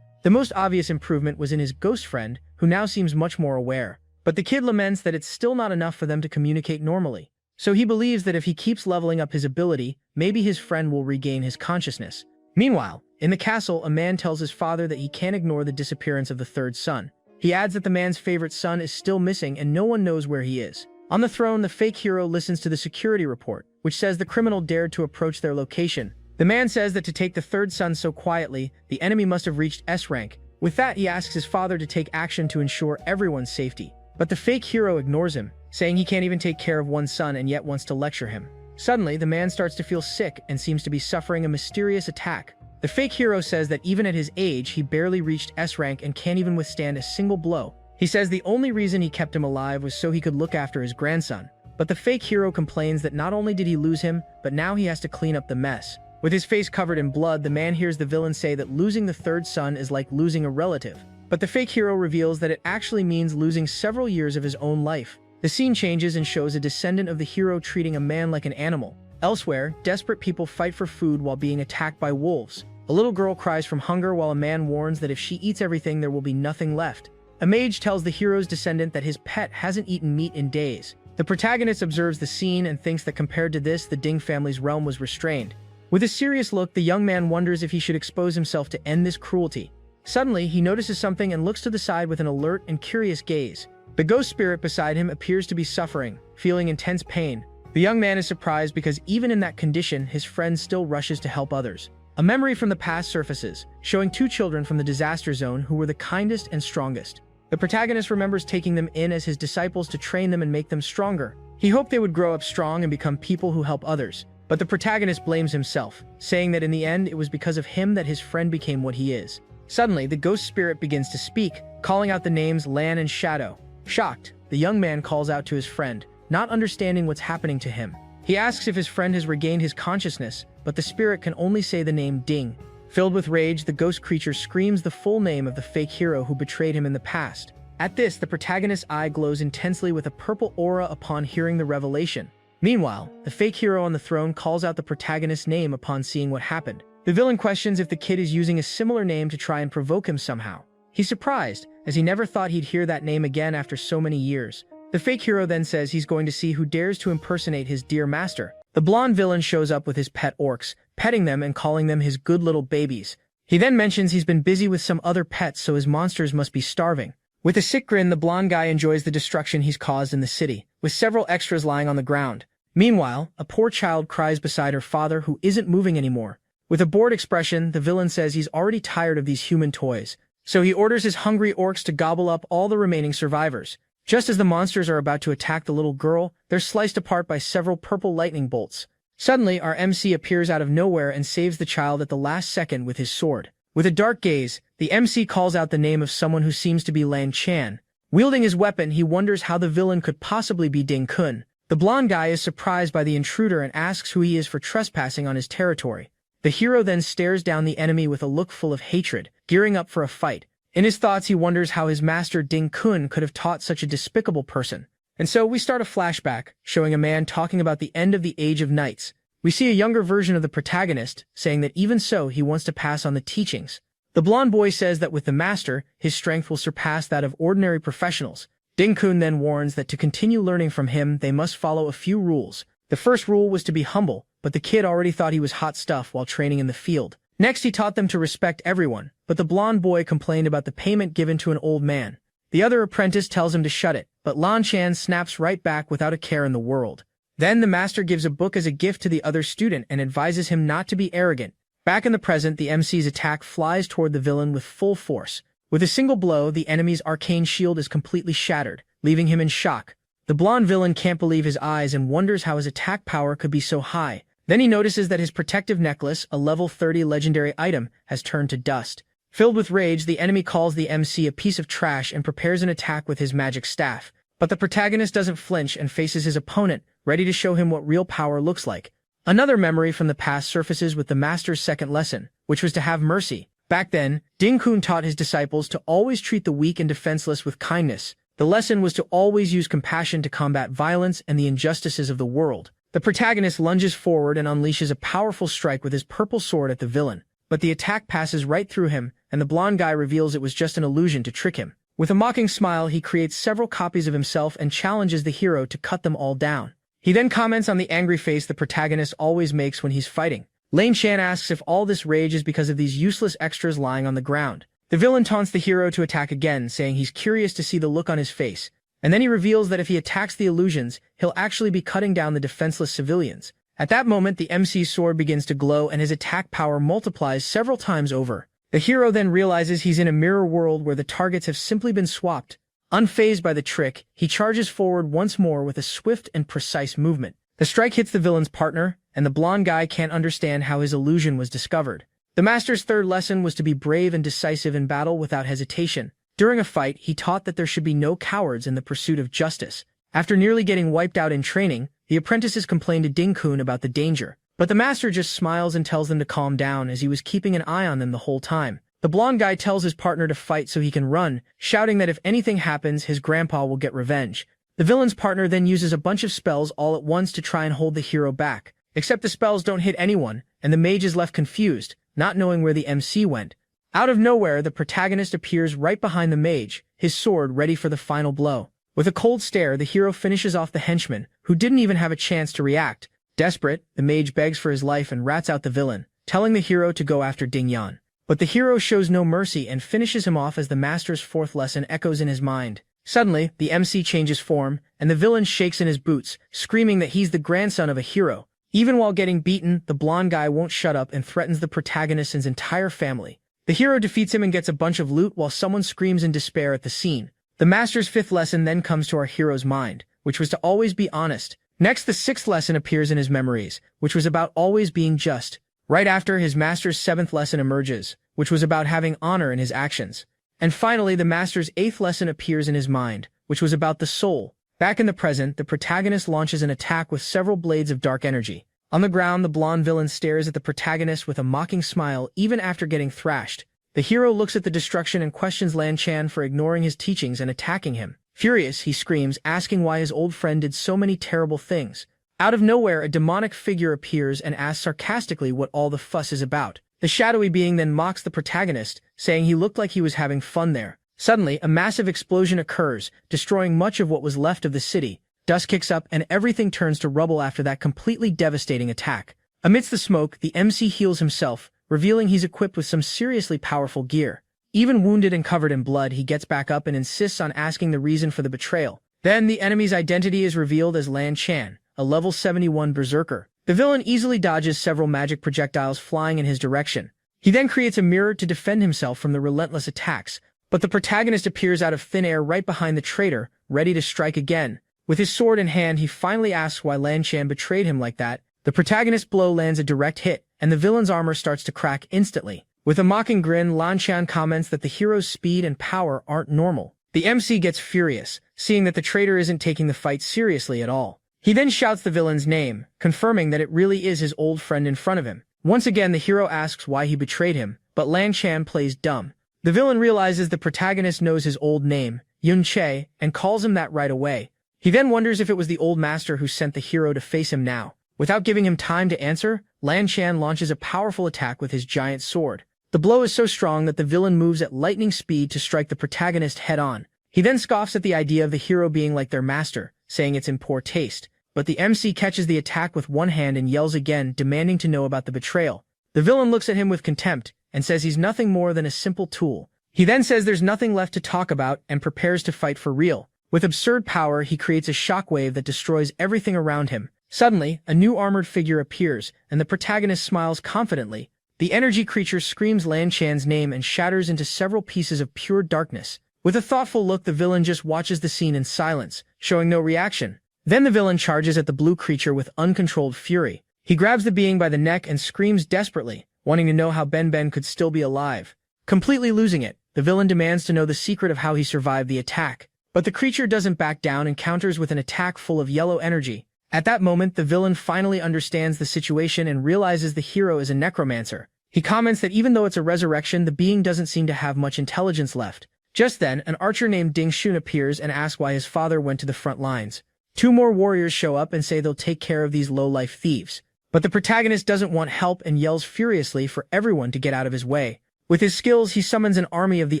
Speaker 1: The most obvious improvement was in his ghost friend, who now seems much more aware. But the kid laments that it's still not enough for them to communicate normally. So he believes that if he keeps leveling up his ability, maybe his friend will regain his consciousness. Meanwhile, in the castle, a man tells his father that he can't ignore the disappearance of the third son. He adds that the man's favorite son is still missing and no one knows where he is. On the throne, the fake hero listens to the security report, which says the criminal dared to approach their location. The man says that to take the third son so quietly, the enemy must have reached S rank. With that, he asks his father to take action to ensure everyone's safety. But the fake hero ignores him, saying he can't even take care of one son and yet wants to lecture him. Suddenly, the man starts to feel sick and seems to be suffering a mysterious attack. The fake hero says that even at his age, he barely reached S rank and can't even withstand a single blow. He says the only reason he kept him alive was so he could look after his grandson. But the fake hero complains that not only did he lose him, but now he has to clean up the mess. With his face covered in blood, the man hears the villain say that losing the third son is like losing a relative. But the fake hero reveals that it actually means losing several years of his own life. The scene changes and shows a descendant of the hero treating a man like an animal. Elsewhere, desperate people fight for food while being attacked by wolves. A little girl cries from hunger while a man warns that if she eats everything, there will be nothing left. A mage tells the hero's descendant that his pet hasn't eaten meat in days. The protagonist observes the scene and thinks that compared to this, the Ding family's realm was restrained. With a serious look, the young man wonders if he should expose himself to end this cruelty. Suddenly, he notices something and looks to the side with an alert and curious gaze. The ghost spirit beside him appears to be suffering, feeling intense pain. The young man is surprised because even in that condition, his friend still rushes to help others. A memory from the past surfaces, showing two children from the disaster zone who were the kindest and strongest. The protagonist remembers taking them in as his disciples to train them and make them stronger. He hoped they would grow up strong and become people who help others. But the protagonist blames himself, saying that in the end, it was because of him that his friend became what he is. Suddenly, the ghost spirit begins to speak, calling out the names Lan and Shadow. Shocked, the young man calls out to his friend, not understanding what's happening to him. He asks if his friend has regained his consciousness, but the spirit can only say the name Ding. Filled with rage, the ghost creature screams the full name of the fake hero who betrayed him in the past. At this, the protagonist's eye glows intensely with a purple aura upon hearing the revelation. Meanwhile, the fake hero on the throne calls out the protagonist's name upon seeing what happened. The villain questions if the kid is using a similar name to try and provoke him somehow. He's surprised, as he never thought he'd hear that name again after so many years. The fake hero then says he's going to see who dares to impersonate his dear master. The blonde villain shows up with his pet orcs, petting them and calling them his good little babies. He then mentions he's been busy with some other pets, so his monsters must be starving. With a sick grin, the blonde guy enjoys the destruction he's caused in the city, with several extras lying on the ground. Meanwhile, a poor child cries beside her father who isn't moving anymore. With a bored expression, the villain says he's already tired of these human toys, so he orders his hungry orcs to gobble up all the remaining survivors. Just as the monsters are about to attack the little girl, they're sliced apart by several purple lightning bolts. Suddenly, our MC appears out of nowhere and saves the child at the last second with his sword. With a dark gaze, the MC calls out the name of someone who seems to be Lan Chan. Wielding his weapon, he wonders how the villain could possibly be Ding Kun. The blonde guy is surprised by the intruder and asks who he is for trespassing on his territory. The hero then stares down the enemy with a look full of hatred, gearing up for a fight. In his thoughts, he wonders how his master Ding Kun could have taught such a despicable person. And so we start a flashback, showing a man talking about the end of the Age of Knights. We see a younger version of the protagonist, saying that even so, he wants to pass on the teachings. The blonde boy says that with the master, his strength will surpass that of ordinary professionals. Ding Kun then warns that to continue learning from him, they must follow a few rules. The first rule was to be humble, but the kid already thought he was hot stuff while training in the field. Next, he taught them to respect everyone, but the blonde boy complained about the payment given to an old man. The other apprentice tells him to shut it, but Lan Chan snaps right back without a care in the world. Then the master gives a book as a gift to the other student and advises him not to be arrogant. Back in the present, the MC's attack flies toward the villain with full force. With a single blow, the enemy's arcane shield is completely shattered, leaving him in shock. The blonde villain can't believe his eyes and wonders how his attack power could be so high. Then he notices that his protective necklace, a level 30 legendary item, has turned to dust. Filled with rage, the enemy calls the MC a piece of trash and prepares an attack with his magic staff. But the protagonist doesn't flinch and faces his opponent, ready to show him what real power looks like. Another memory from the past surfaces with the master's second lesson, which was to have mercy. Back then, Ding Kun taught his disciples to always treat the weak and defenseless with kindness. The lesson was to always use compassion to combat violence and the injustices of the world. The protagonist lunges forward and unleashes a powerful strike with his purple sword at the villain, but the attack passes right through him, and the blonde guy reveals it was just an illusion to trick him. With a mocking smile, he creates several copies of himself and challenges the hero to cut them all down. He then comments on the angry face the protagonist always makes when he's fighting. Lane Chan asks if all this rage is because of these useless extras lying on the ground. The villain taunts the hero to attack again, saying he's curious to see the look on his face, and then he reveals that if he attacks the illusions, he'll actually be cutting down the defenseless civilians. At that moment, the MC's sword begins to glow and his attack power multiplies several times over. The hero then realizes he's in a mirror world where the targets have simply been swapped. Unfazed by the trick, he charges forward once more with a swift and precise movement. The strike hits the villain's partner, and the blonde guy can't understand how his illusion was discovered. The master's third lesson was to be brave and decisive in battle without hesitation. During a fight, he taught that there should be no cowards in the pursuit of justice. After nearly getting wiped out in training, the apprentices complained to Ding-kun about the danger, but the master just smiles and tells them to calm down as he was keeping an eye on them the whole time. The blonde guy tells his partner to fight so he can run, shouting that if anything happens, his grandpa will get revenge. The villain's partner then uses a bunch of spells all at once to try and hold the hero back, except the spells don't hit anyone, and the mage is left confused, not knowing where the MC went. Out of nowhere, the protagonist appears right behind the mage, his sword ready for the final blow. With a cold stare, the hero finishes off the henchman, who didn't even have a chance to react. Desperate, the mage begs for his life and rats out the villain, telling the hero to go after Ding Yan. But the hero shows no mercy and finishes him off as the master's fourth lesson echoes in his mind. Suddenly, the MC changes form, and the villain shakes in his boots, screaming that he's the grandson of a hero. Even while getting beaten, the blonde guy won't shut up and threatens the protagonist's entire family. The hero defeats him and gets a bunch of loot while someone screams in despair at the scene. The master's fifth lesson then comes to our hero's mind, which was to always be honest. Next, the sixth lesson appears in his memories, which was about always being just. Right after, his master's seventh lesson emerges, which was about having honor in his actions. And finally, the master's eighth lesson appears in his mind, which was about the soul. Back in the present, the protagonist launches an attack with several blades of dark energy. On the ground, the blonde villain stares at the protagonist with a mocking smile even after getting thrashed. The hero looks at the destruction and questions Lan Chan for ignoring his teachings and attacking him. Furious, he screams, asking why his old friend did so many terrible things. Out of nowhere, a demonic figure appears and asks sarcastically what all the fuss is about. The shadowy being then mocks the protagonist, saying he looked like he was having fun there. Suddenly, a massive explosion occurs, destroying much of what was left of the city. Dust kicks up and everything turns to rubble after that completely devastating attack. Amidst the smoke, the MC heals himself, revealing he's equipped with some seriously powerful gear. Even wounded and covered in blood, he gets back up and insists on asking the reason for the betrayal. Then, the enemy's identity is revealed as Lan Chan, a level 71 berserker. The villain easily dodges several magic projectiles flying in his direction. He then creates a mirror to defend himself from the relentless attacks, but the protagonist appears out of thin air right behind the traitor, ready to strike again. With his sword in hand, he finally asks why Lan Chan betrayed him like that. The protagonist's blow lands a direct hit, and the villain's armor starts to crack instantly. With a mocking grin, Lan Chan comments that the hero's speed and power aren't normal. The MC gets furious, seeing that the traitor isn't taking the fight seriously at all. He then shouts the villain's name, confirming that it really is his old friend in front of him. Once again, the hero asks why he betrayed him, but Lan Chan plays dumb. The villain realizes the protagonist knows his old name, Yun Che, and calls him that right away. He then wonders if it was the old master who sent the hero to face him now. Without giving him time to answer, Lan Chan launches a powerful attack with his giant sword. The blow is so strong that the villain moves at lightning speed to strike the protagonist head-on. He then scoffs at the idea of the hero being like their master, saying it's in poor taste. But the MC catches the attack with one hand and yells again, demanding to know about the betrayal. The villain looks at him with contempt and says he's nothing more than a simple tool. He then says there's nothing left to talk about and prepares to fight for real. With absurd power, he creates a shockwave that destroys everything around him. Suddenly, a new armored figure appears, and the protagonist smiles confidently. The energy creature screams Lan Chan's name and shatters into several pieces of pure darkness. With a thoughtful look, the villain just watches the scene in silence, showing no reaction. Then the villain charges at the blue creature with uncontrolled fury. He grabs the being by the neck and screams desperately, wanting to know how Ben could still be alive. Completely losing it, the villain demands to know the secret of how he survived the attack. But the creature doesn't back down and counters with an attack full of yellow energy. At that moment, the villain finally understands the situation and realizes the hero is a necromancer. He comments that even though it's a resurrection, the being doesn't seem to have much intelligence left. Just then, an archer named Ding Shun appears and asks why his father went to the front lines. 2 more warriors show up and say they'll take care of these low-life thieves. But the protagonist doesn't want help and yells furiously for everyone to get out of his way. With his skills, he summons an army of the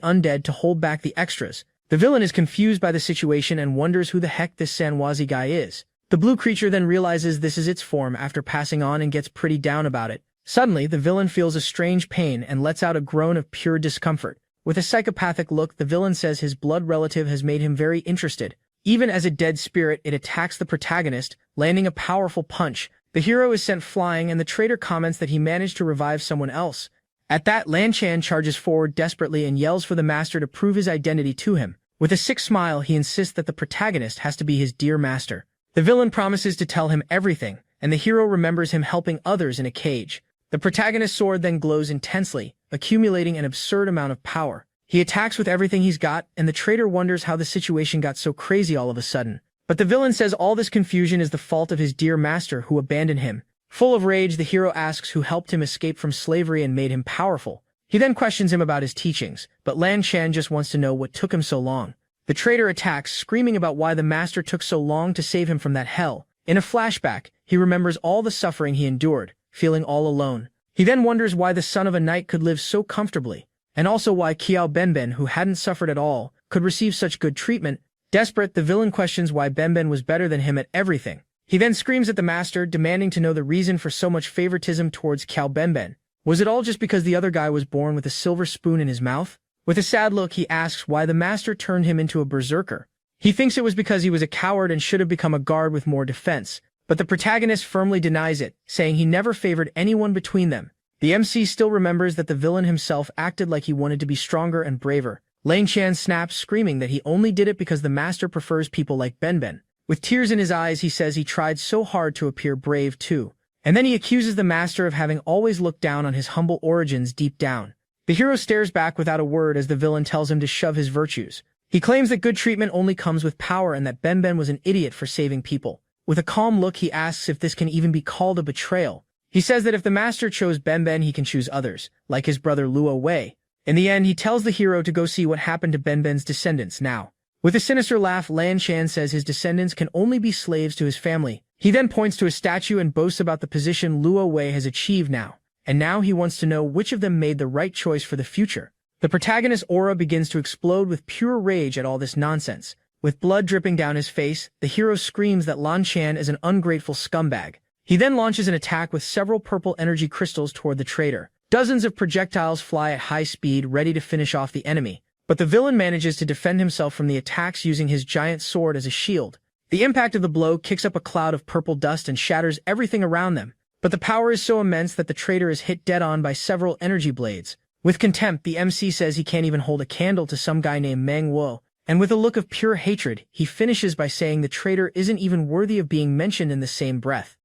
Speaker 1: undead to hold back the extras. The villain is confused by the situation and wonders who the heck this Sanwazi guy is. The blue creature then realizes this is its form after passing on and gets pretty down about it. Suddenly, the villain feels a strange pain and lets out a groan of pure discomfort. With a psychopathic look, the villain says his blood relative has made him very interested. Even as a dead spirit, it attacks the protagonist, landing a powerful punch. The hero is sent flying, and the traitor comments that he managed to revive someone else. At that, Lan Chan charges forward desperately and yells for the master to prove his identity to him. With a sick smile, he insists that the protagonist has to be his dear master. The villain promises to tell him everything, and the hero remembers him helping others in a cage. The protagonist's sword then glows intensely, accumulating an absurd amount of power. He attacks with everything he's got, and the traitor wonders how the situation got so crazy all of a sudden. But the villain says all this confusion is the fault of his dear master who abandoned him. Full of rage, the hero asks who helped him escape from slavery and made him powerful. He then questions him about his teachings, but Lan Chan just wants to know what took him so long. The traitor attacks, screaming about why the master took so long to save him from that hell. In a flashback, he remembers all the suffering he endured, feeling all alone. He then wonders why the son of a knight could live so comfortably, and also why Qiao Benben, who hadn't suffered at all, could receive such good treatment. Desperate, the villain questions why Benben was better than him at everything. He then screams at the master, demanding to know the reason for so much favoritism towards Qiao Benben. Was it all just because the other guy was born with a silver spoon in his mouth? With a sad look, he asks why the master turned him into a berserker. He thinks it was because he was a coward and should have become a guard with more defense, but the protagonist firmly denies it, saying he never favored anyone between them. The MC still remembers that the villain himself acted like he wanted to be stronger and braver. Lan Chan snaps, screaming that he only did it because the master prefers people like Benben. With tears in his eyes, he says he tried so hard to appear brave too. And then he accuses the master of having always looked down on his humble origins deep down. The hero stares back without a word as the villain tells him to shove his virtues. He claims that good treatment only comes with power and that Benben was an idiot for saving people. With a calm look, he asks if this can even be called a betrayal. He says that if the master chose Benben, he can choose others, like his brother Luo Wei. In the end, he tells the hero to go see what happened to Benben's descendants now. With a sinister laugh, Lan Chan says his descendants can only be slaves to his family. He then points to a statue and boasts about the position Luo Wei has achieved now. And now he wants to know which of them made the right choice for the future. The protagonist's aura begins to explode with pure rage at all this nonsense. With blood dripping down his face, the hero screams that Lan Chan is an ungrateful scumbag. He then launches an attack with several purple energy crystals toward the traitor. Dozens of projectiles fly at high speed, ready to finish off the enemy. But the villain manages to defend himself from the attacks using his giant sword as a shield. The impact of the blow kicks up a cloud of purple dust and shatters everything around them. But the power is so immense that the traitor is hit dead on by several energy blades. With contempt, the MC says he can't even hold a candle to some guy named Manhwa, and with a look of pure hatred, he finishes by saying the traitor isn't even worthy of being mentioned in the same breath.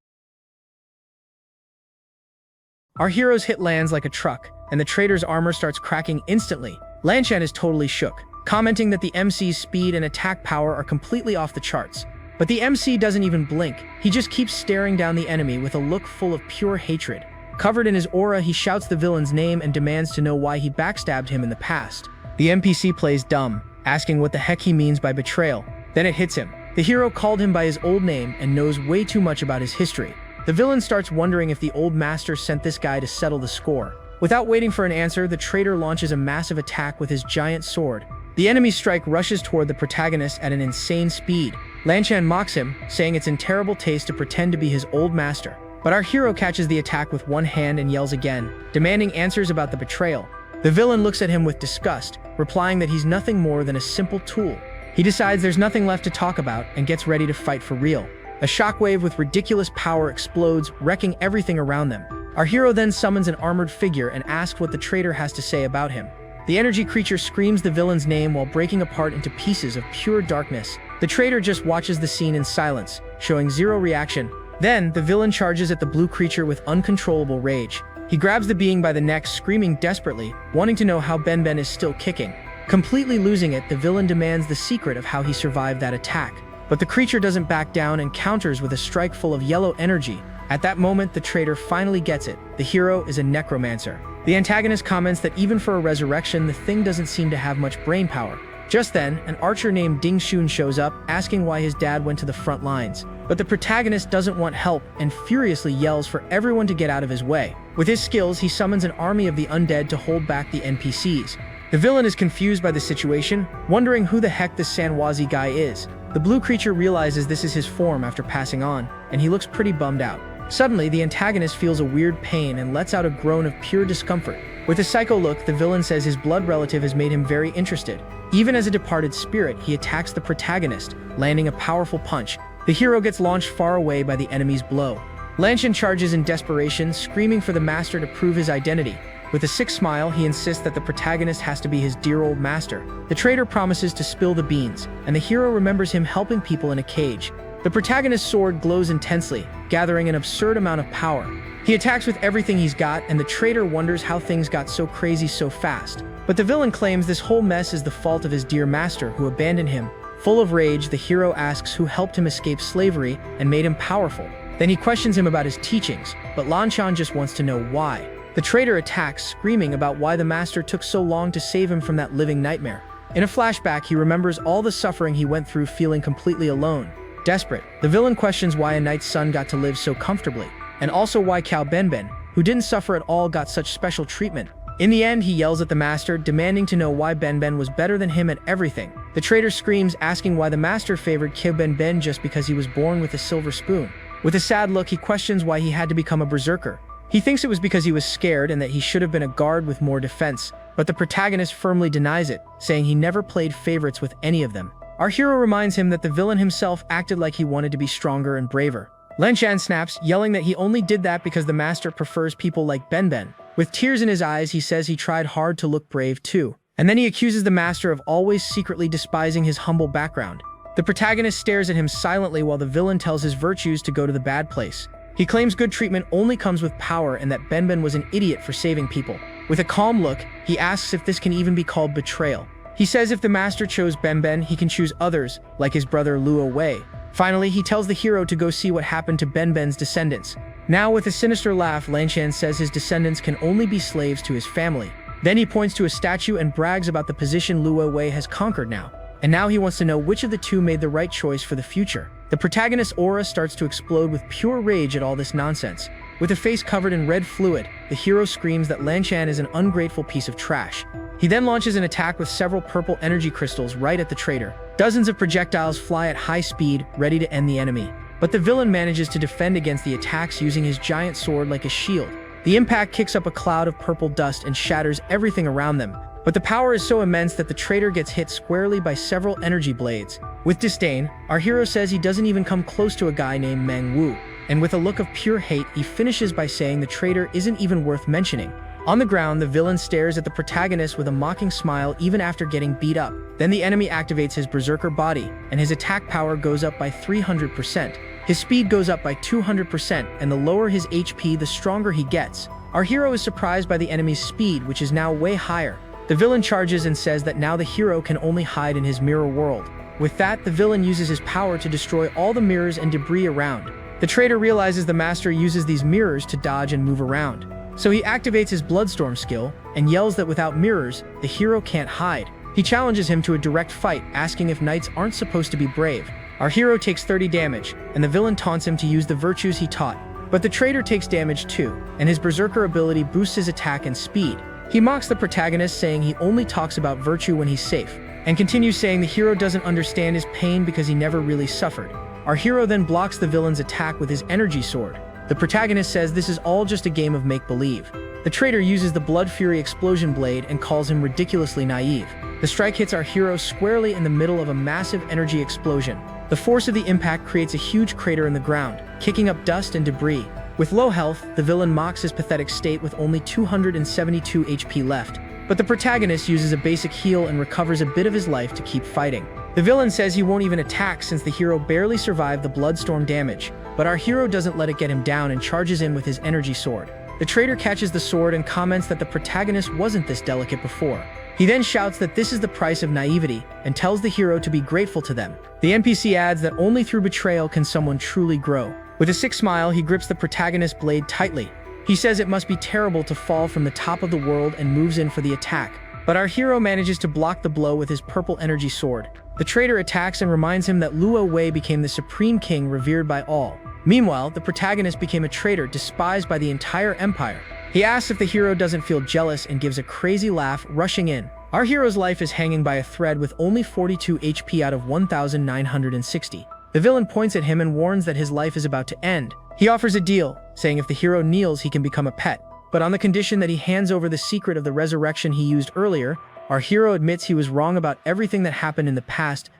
Speaker 1: Our hero's hit lands like a truck, and the traitor's armor starts cracking instantly. Lan Chan is totally shook, commenting that the MC's speed and attack power are completely off the charts. But the MC doesn't even blink. He just keeps staring down the enemy with a look full of pure hatred. Covered in his aura, he shouts the villain's name and demands to know why he backstabbed him in the past. The NPC plays dumb, asking what the heck he means by betrayal. Then it hits him. The hero called him by his old name and knows way too much about his history. The villain starts wondering if the old master sent this guy to settle the score. Without waiting for an answer, the traitor launches a massive attack with his giant sword. The enemy's strike rushes toward the protagonist at an insane speed. Lan Chan mocks him, saying it's in terrible taste to pretend to be his old master. But our hero catches the attack with one hand and yells again, demanding answers about the betrayal. The villain looks at him with disgust, replying that he's nothing more than a simple tool. He decides there's nothing left to talk about and gets ready to fight for real. A shockwave with ridiculous power explodes, wrecking everything around them. Our hero then summons an armored figure and asks what the traitor has to say about him. The energy creature screams the villain's name while breaking apart into pieces of pure darkness. The traitor just watches the scene in silence, showing zero reaction. Then, the villain charges at the blue creature with uncontrollable rage. He grabs the being by the neck, screaming desperately, wanting to know how Benben is still kicking. Completely losing it, the villain demands the secret of how he survived that attack. But the creature doesn't back down and counters with a strike full of yellow energy. At that moment, the traitor finally gets it. The hero is a necromancer. The antagonist comments that even for a resurrection, the thing doesn't seem to have much brain power. Just then, an archer named Ding Shun shows up, asking why his dad went to the front lines. But the protagonist doesn't want help and furiously yells for everyone to get out of his way. With his skills, he summons an army of the undead to hold back the NPCs. The villain is confused by the situation, wondering who the heck this Sanwazi guy is. The blue creature realizes this is his form after passing on, and he looks pretty bummed out. Suddenly, the antagonist feels a weird pain and lets out a groan of pure discomfort. With a psycho look, the villain says his blood relative has made him very interested. Even as a departed spirit, he attacks the protagonist, landing a powerful punch. The hero gets launched far away by the enemy's blow. Lanshan charges in desperation, screaming for the master to prove his identity. With a sick smile, he insists that the protagonist has to be his dear old master. The traitor promises to spill the beans, and the hero remembers him helping people in a cage. The protagonist's sword glows intensely, gathering an absurd amount of power. He attacks with everything he's got, and the traitor wonders how things got so crazy so fast. But the villain claims this whole mess is the fault of his dear master, who abandoned him. Full of rage, the hero asks who helped him escape slavery and made him powerful. Then he questions him about his teachings, but Lanshan just wants to know why. The traitor attacks, screaming about why the master took so long to save him from that living nightmare. In a flashback, he remembers all the suffering he went through, feeling completely alone. Desperate, the villain questions why a knight's son got to live so comfortably, and also why Cao Benben, who didn't suffer at all, got such special treatment. In the end, he yells at the master, demanding to know why Benben was better than him at everything. The traitor screams, asking why the master favored Cao Benben just because he was born with a silver spoon. With a sad look, he questions why he had to become a berserker. He thinks it was because he was scared and that he should have been a guard with more defense, but the protagonist firmly denies it, saying he never played favorites with any of them. Our hero reminds him that the villain himself acted like he wanted to be stronger and braver. Lanshan snaps, yelling that he only did that because the master prefers people like Benben. With tears in his eyes, he says he tried hard to look brave too. And then he accuses the master of always secretly despising his humble background. The protagonist stares at him silently while the villain tells his virtues to go to the bad place. He claims good treatment only comes with power and that Benben was an idiot for saving people. With a calm look, he asks if this can even be called betrayal. He says if the master chose Benben, he can choose others, like his brother Luo Wei. Finally, he tells the hero to go see what happened to Benben's descendants. Now, with a sinister laugh, Lanshan says his descendants can only be slaves to his family. Then he points to a statue and brags about the position Luo Wei has conquered now. And now he wants to know which of the two made the right choice for the future. The protagonist's aura starts to explode with pure rage at all this nonsense. With a face covered in red fluid, the hero screams that Lanshan is an ungrateful piece of trash. He then launches an attack with several purple energy crystals right at the traitor. Dozens of projectiles fly at high speed, ready to end the enemy. But the villain manages to defend against the attacks using his giant sword like a shield. The impact kicks up a cloud of purple dust and shatters everything around them. But the power is so immense that the traitor gets hit squarely by several energy blades. With disdain, our hero says he doesn't even come close to a guy named Meng Wu. And with a look of pure hate, he finishes by saying the traitor isn't even worth mentioning. On the ground, the villain stares at the protagonist with a mocking smile even after getting beat up. Then the enemy activates his berserker body, and his attack power goes up by 300%. His speed goes up by 200%, and the lower his HP, the stronger he gets. Our hero is surprised by the enemy's speed, which is now way higher. The villain charges and says that now the hero can only hide in his mirror world. With that, the villain uses his power to destroy all the mirrors and debris around. The traitor realizes the master uses these mirrors to dodge and move around. So he activates his Bloodstorm skill and yells that without mirrors, the hero can't hide. He challenges him to a direct fight, asking if knights aren't supposed to be brave. Our hero takes 30 damage, and the villain taunts him to use the virtues he taught. But the traitor takes damage too, and his berserker ability boosts his attack and speed. He mocks the protagonist, saying he only talks about virtue when he's safe, and continues saying the hero doesn't understand his pain because he never really suffered. Our hero then blocks the villain's attack with his energy sword. The protagonist says this is all just a game of make-believe. The traitor uses the Blood Fury explosion blade and calls him ridiculously naive. The strike hits our hero squarely in the middle of a massive energy explosion. The force of the impact creates a huge crater in the ground, kicking up dust and debris. With low health, the villain mocks his pathetic state with only 272 HP left. But the protagonist uses a basic heal and recovers a bit of his life to keep fighting. The villain says he won't even attack since the hero barely survived the Bloodstorm damage. But our hero doesn't let it get him down and charges in with his energy sword. The traitor catches the sword and comments that the protagonist wasn't this delicate before. He then shouts that this is the price of naivety and tells the hero to be grateful to them. The NPC adds that only through betrayal can someone truly grow. With a sick smile, he grips the protagonist's blade tightly. He says it must be terrible to fall from the top of the world and moves in for the attack. but our hero manages to block the blow with his purple energy sword. The traitor attacks and reminds him that Luo Wei became the supreme king revered by all. Meanwhile, the protagonist became a traitor despised by the entire empire. He asks if the hero doesn't feel jealous and gives a crazy laugh, rushing in. Our hero's life is hanging by a thread with only 42 HP out of 1,960. The villain points at him and warns that his life is about to end. He offers a deal, saying if the hero kneels, he can become a pet, but on the condition that he hands over the secret of the resurrection he used earlier. Our hero admits he was wrong about everything that happened in the past.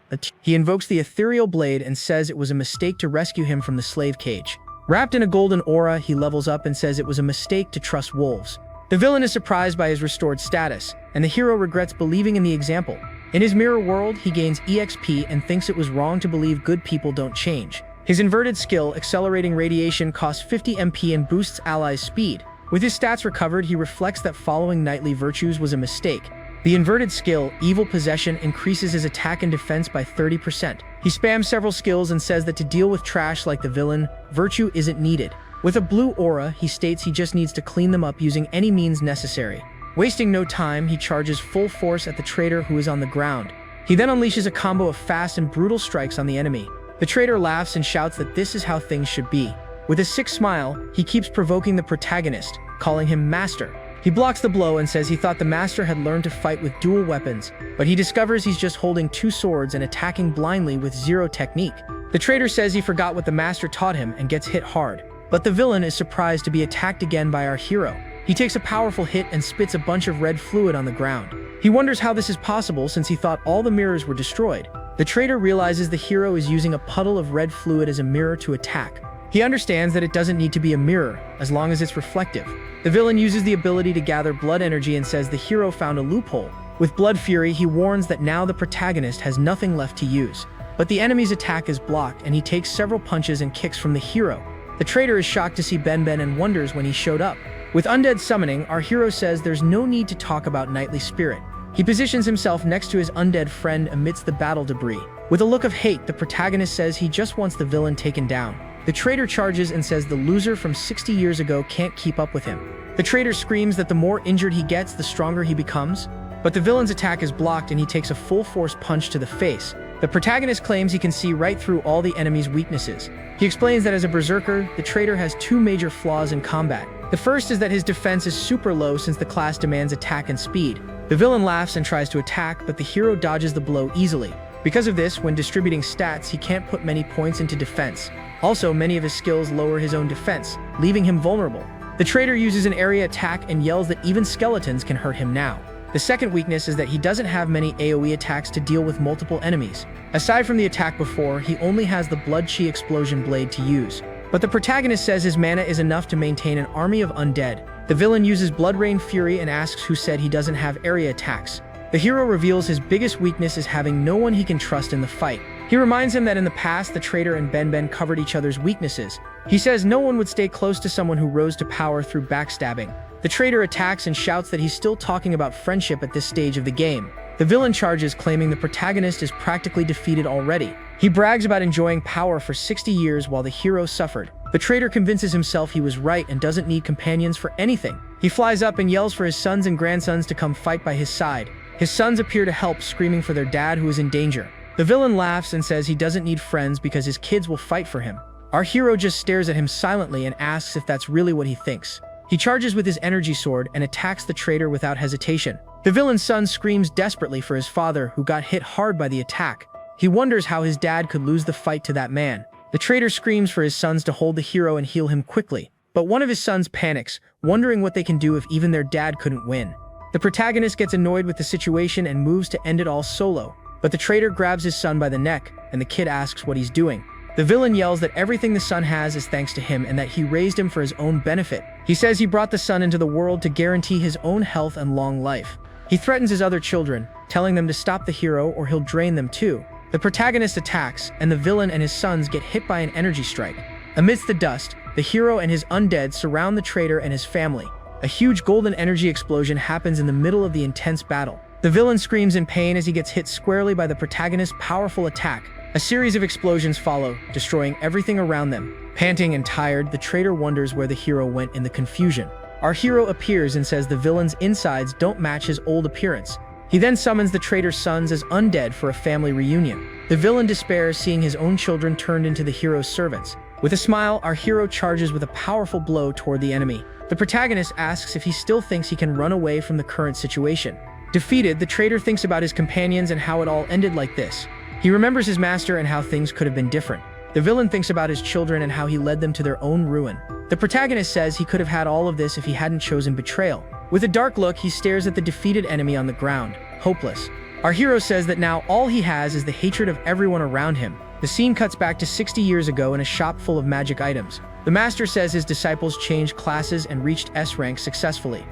Speaker 1: He invokes the ethereal blade and says it was a mistake to rescue him from the slave cage. Wrapped in a golden aura, he levels up and says it was a mistake to trust wolves. The villain is surprised by his restored status, and the hero regrets believing in the example. In his mirror world, he gains EXP and thinks it was wrong to believe good people don't change. His inverted skill, Accelerating Radiation, costs 50 MP and boosts allies' speed. With his stats recovered, he reflects that following knightly virtues was a mistake. The inverted skill, Evil Possession, increases his attack and defense by 30%. He spams several skills and says that to deal with trash like the villain, virtue isn't needed. With a blue aura, he states he just needs to clean them up using any means necessary. Wasting no time, he charges full force at the traitor who is on the ground. He then unleashes a combo of fast and brutal strikes on the enemy. The traitor laughs and shouts that this is how things should be. With a sick smile, he keeps provoking the protagonist, calling him Master. He blocks the blow and says he thought the Master had learned to fight with dual weapons, but he discovers he's just holding two swords and attacking blindly with zero technique. The traitor says he forgot what the Master taught him and gets hit hard. But the villain is surprised to be attacked again by our hero. He takes a powerful hit and spits a bunch of red fluid on the ground. He wonders how this is possible since he thought all the mirrors were destroyed. The traitor realizes the hero is using a puddle of red fluid as a mirror to attack. He understands that it doesn't need to be a mirror, as long as it's reflective. The villain uses the ability to gather blood energy and says the hero found a loophole. With blood fury, he warns that now the protagonist has nothing left to use. But the enemy's attack is blocked and he takes several punches and kicks from the hero. The traitor is shocked to see Ben and wonders when he showed up. With undead summoning, our hero says there's no need to talk about knightly spirit. He positions himself next to his undead friend amidst the battle debris. With a look of hate, the protagonist says he just wants the villain taken down. The traitor charges and says the loser from 60 years ago can't keep up with him. The traitor screams that the more injured he gets, the stronger he becomes. But the villain's attack is blocked and he takes a full force punch to the face. The protagonist claims he can see right through all the enemy's weaknesses. He explains that as a berserker, the traitor has two major flaws in combat. The first is that his defense is super low since the class demands attack and speed. The villain laughs and tries to attack, but the hero dodges the blow easily. Because of this, when distributing stats, he can't put many points into defense. Also, many of his skills lower his own defense, leaving him vulnerable. The traitor uses an area attack and yells that even skeletons can hurt him now. The second weakness is that he doesn't have many AoE attacks to deal with multiple enemies. Aside from the attack before, he only has the Blood Chi Explosion Blade to use. But the protagonist says his mana is enough to maintain an army of undead. The villain uses Blood Rain Fury and asks who said he doesn't have area attacks. The hero reveals his biggest weakness is having no one he can trust in the fight. He reminds him that in the past, the traitor and Ben covered each other's weaknesses. He says no one would stay close to someone who rose to power through backstabbing. The traitor attacks and shouts that he's still talking about friendship at this stage of the game. The villain charges, claiming the protagonist is practically defeated already. He brags about enjoying power for 60 years while the hero suffered. The traitor convinces himself he was right and doesn't need companions for anything. He flies up and yells for his sons and grandsons to come fight by his side. His sons appear to help, screaming for their dad who is in danger. The villain laughs and says he doesn't need friends because his kids will fight for him. Our hero just stares at him silently and asks if that's really what he thinks. He charges with his energy sword and attacks the traitor without hesitation. The villain's son screams desperately for his father, who got hit hard by the attack. He wonders how his dad could lose the fight to that man. The traitor screams for his sons to hold the hero and heal him quickly. But one of his sons panics, wondering what they can do if even their dad couldn't win. The protagonist gets annoyed with the situation and moves to end it all solo. But the traitor grabs his son by the neck, and the kid asks what he's doing. The villain yells that everything the son has is thanks to him and that he raised him for his own benefit. He says he brought the son into the world to guarantee his own health and long life. He threatens his other children, telling them to stop the hero or he'll drain them too. The protagonist attacks, and the villain and his sons get hit by an energy strike. Amidst the dust, the hero and his undead surround the traitor and his family. A huge golden energy explosion happens in the middle of the intense battle. The villain screams in pain as he gets hit squarely by the protagonist's powerful attack. A series of explosions follow, destroying everything around them. Panting and tired, the traitor wonders where the hero went in the confusion. Our hero appears and says the villain's insides don't match his old appearance. He then summons the traitor's sons as undead for a family reunion. The villain despairs seeing his own children turned into the hero's servants. With a smile, our hero charges with a powerful blow toward the enemy. The protagonist asks if he still thinks he can run away from the current situation. Defeated, the traitor thinks about his companions and how it all ended like this. He remembers his master and how things could have been different. The villain thinks about his children and how he led them to their own ruin. The protagonist says he could have had all of this if he hadn't chosen betrayal. With a dark look, he stares at the defeated enemy on the ground, hopeless. Our hero says that now all he has is the hatred of everyone around him. The scene cuts back to 60 years ago in a shop full of magic items. The master says his disciples changed classes and reached S rank successfully.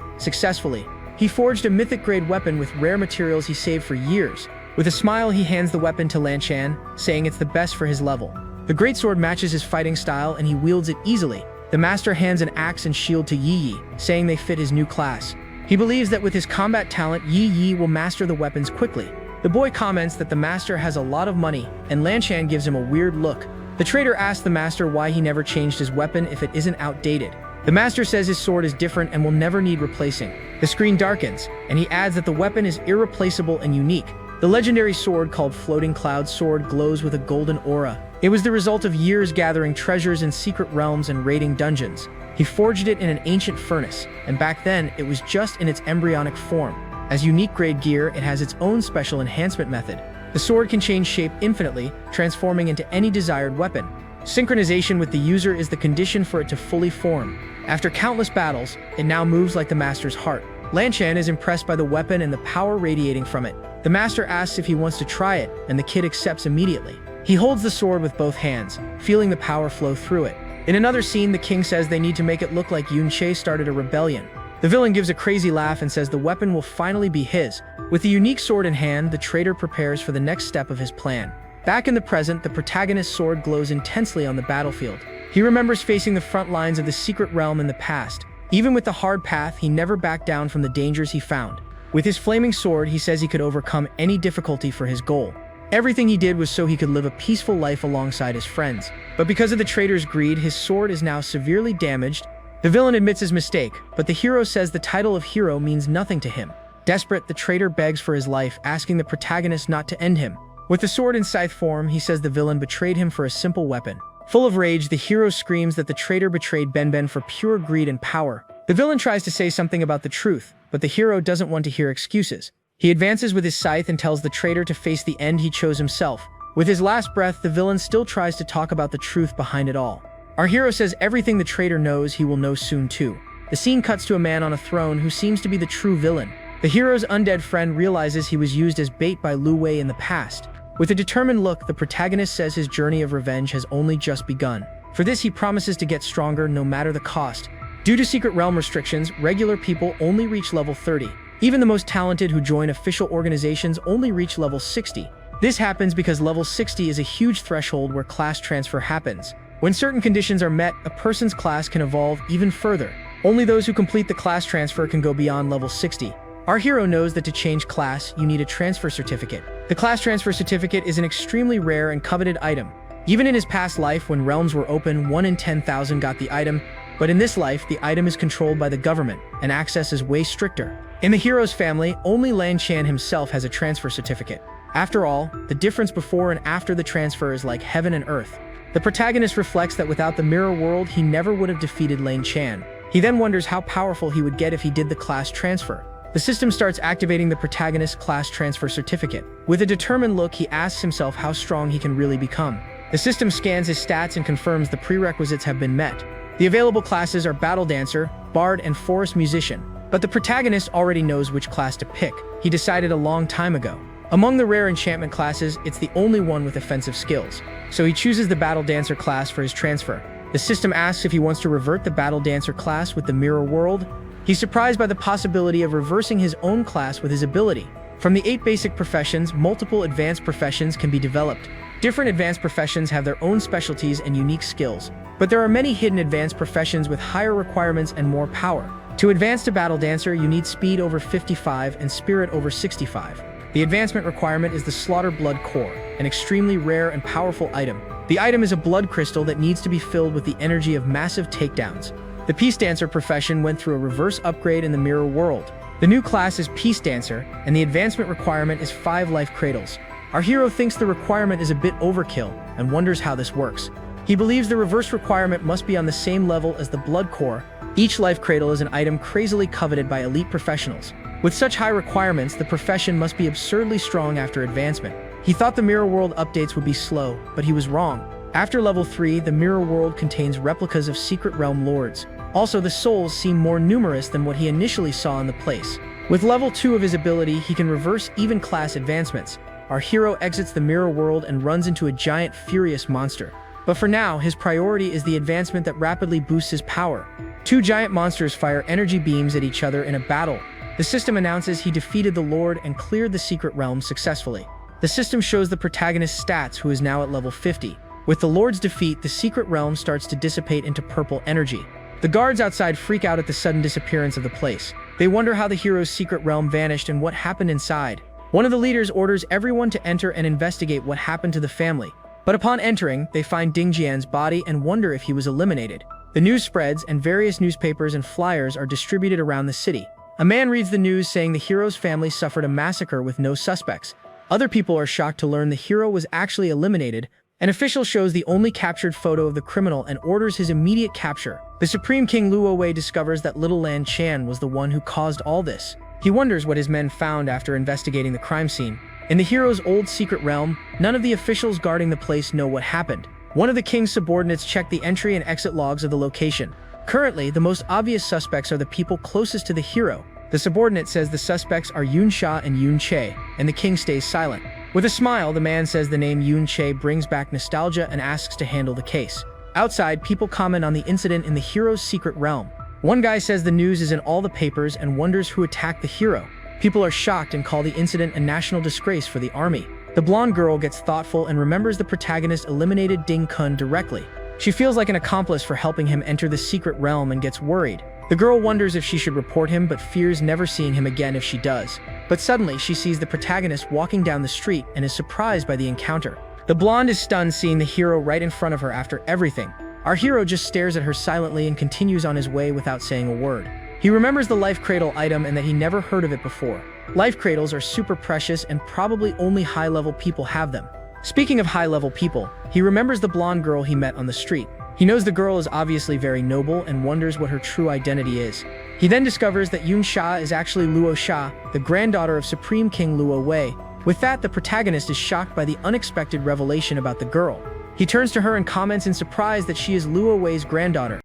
Speaker 1: He forged a mythic-grade weapon with rare materials he saved for years. With a smile, he hands the weapon to Lan Chan, saying it's the best for his level. The greatsword matches his fighting style and he wields it easily. The master hands an axe and shield to Yi Yi, saying they fit his new class. He believes that with his combat talent, Yi Yi will master the weapons quickly. The boy comments that the master has a lot of money, and Lan Chan gives him a weird look. The traitor asks the master why he never changed his weapon if it isn't outdated. The master says his sword is different and will never need replacing. The screen darkens, and he adds that the weapon is irreplaceable and unique. The legendary sword called Floating Cloud Sword glows with a golden aura. It was the result of years gathering treasures in secret realms and raiding dungeons. He forged it in an ancient furnace, and back then it was just in its embryonic form. As unique grade gear, it has its own special enhancement method. The sword can change shape infinitely, transforming into any desired weapon. Synchronization with the user is the condition for it to fully form. After countless battles, it now moves like the master's heart. Lan Chan is impressed by the weapon and the power radiating from it. The master asks if he wants to try it, and the kid accepts immediately. He holds the sword with both hands, feeling the power flow through it. In another scene, the king says they need to make it look like Yun Che started a rebellion. The villain gives a crazy laugh and says the weapon will finally be his. With the unique sword in hand, the traitor prepares for the next step of his plan. Back in the present, the protagonist's sword glows intensely on the battlefield. He remembers facing the front lines of the secret realm in the past. Even with the hard path, he never backed down from the dangers he found. With his flaming sword, he says he could overcome any difficulty for his goal. Everything he did was so he could live a peaceful life alongside his friends. But because of the traitor's greed, his sword is now severely damaged. The villain admits his mistake, but the hero says the title of hero means nothing to him. Desperate, the traitor begs for his life, asking the protagonist not to end him. With the sword in scythe form, he says the villain betrayed him for a simple weapon. Full of rage, the hero screams that the traitor betrayed Ben for pure greed and power. The villain tries to say something about the truth, but the hero doesn't want to hear excuses. He advances with his scythe and tells the traitor to face the end he chose himself. With his last breath, the villain still tries to talk about the truth behind it all. Our hero says everything the traitor knows, he will know soon too. The scene cuts to a man on a throne who seems to be the true villain. The hero's undead friend realizes he was used as bait by Lu Wei in the past. With a determined look, the protagonist says his journey of revenge has only just begun. For this, he promises to get stronger no matter the cost. Due to secret realm restrictions, regular people only reach level 30. Even the most talented who join official organizations only reach level 60. This happens because level 60 is a huge threshold where class transfer happens. When certain conditions are met, a person's class can evolve even further. Only those who complete the class transfer can go beyond level 60. Our hero knows that to change class, you need a transfer certificate. The class transfer certificate is an extremely rare and coveted item. Even in his past life, when realms were open, 1 in 10,000 got the item, but in this life, the item is controlled by the government, and access is way stricter. In the hero's family, only Lan Chan himself has a transfer certificate. After all, the difference before and after the transfer is like heaven and earth. The protagonist reflects that without the mirror world, he never would have defeated Lan Chan. He then wonders how powerful he would get if he did the class transfer. The system starts activating the protagonist's class transfer certificate. With a determined look, he asks himself how strong he can really become. The system scans his stats and confirms the prerequisites have been met. The available classes are Battle Dancer, Bard, and Forest Musician. But the protagonist already knows which class to pick. He decided a long time ago. Among the rare enchantment classes, it's the only one with offensive skills. So he chooses the Battle Dancer class for his transfer. The system asks if he wants to revert the Battle Dancer class with the mirror world. He's surprised by the possibility of reversing his own class with his ability. From the 8 basic professions, multiple advanced professions can be developed. Different advanced professions have their own specialties and unique skills. But there are many hidden advanced professions with higher requirements and more power. To advance to Battle Dancer, you need speed over 55 and spirit over 65. The advancement requirement is the Slaughter Blood Core, an extremely rare and powerful item. The item is a blood crystal that needs to be filled with the energy of massive takedowns. The Peace Dancer profession went through a reverse upgrade in the mirror world. The new class is Peace Dancer, and the advancement requirement is 5 life cradles. Our hero thinks the requirement is a bit overkill and wonders how this works. He believes the reverse requirement must be on the same level as the blood core. Each life cradle is an item crazily coveted by elite professionals. With such high requirements, the profession must be absurdly strong after advancement. He thought the mirror world updates would be slow, but he was wrong. After level 3, the mirror world contains replicas of secret realm lords. Also, the souls seem more numerous than what he initially saw in the place. With level 2 of his ability, he can reverse even class advancements. Our hero exits the mirror world and runs into a giant furious monster. But for now, his priority is the advancement that rapidly boosts his power. 2 giant monsters fire energy beams at each other in a battle. The system announces he defeated the Lord and cleared the secret realm successfully. The system shows the protagonist's stats, who is now at level 50. With the Lord's defeat, the secret realm starts to dissipate into purple energy. The guards outside freak out at the sudden disappearance of the place. They wonder how the hero's secret realm vanished and what happened inside. One of the leaders orders everyone to enter and investigate what happened to the family. But upon entering, they find Ding Jian's body and wonder if he was eliminated. The news spreads, and various newspapers and flyers are distributed around the city. A man reads the news saying the hero's family suffered a massacre with no suspects. Other people are shocked to learn the hero was actually eliminated. An official shows the only captured photo of the criminal and orders his immediate capture. The Supreme King Luo Wei discovers that Little Lan Chan was the one who caused all this. He wonders what his men found after investigating the crime scene. In the hero's old secret realm, none of the officials guarding the place know what happened. One of the king's subordinates checked the entry and exit logs of the location. Currently, the most obvious suspects are the people closest to the hero. The subordinate says the suspects are Yun Sha and Yun Che, and the king stays silent. With a smile, the man says the name Yun Che brings back nostalgia and asks to handle the case. Outside, people comment on the incident in the hero's secret realm. One guy says the news is in all the papers and wonders who attacked the hero. People are shocked and call the incident a national disgrace for the army. The blonde girl gets thoughtful and remembers the protagonist eliminated Ding Kun directly. She feels like an accomplice for helping him enter the secret realm and gets worried. The girl wonders if she should report him but fears never seeing him again if she does. But suddenly, she sees the protagonist walking down the street and is surprised by the encounter. The blonde is stunned seeing the hero right in front of her after everything. Our hero just stares at her silently and continues on his way without saying a word. He remembers the life cradle item and that he never heard of it before. Life cradles are super precious and probably only high-level people have them. Speaking of high-level people, he remembers the blonde girl he met on the street. He knows the girl is obviously very noble and wonders what her true identity is. He then discovers that Yun Sha is actually Luo Sha, the granddaughter of Supreme King Luo Wei. With that, the protagonist is shocked by the unexpected revelation about the girl. He turns to her and comments in surprise that she is Luo Wei's granddaughter.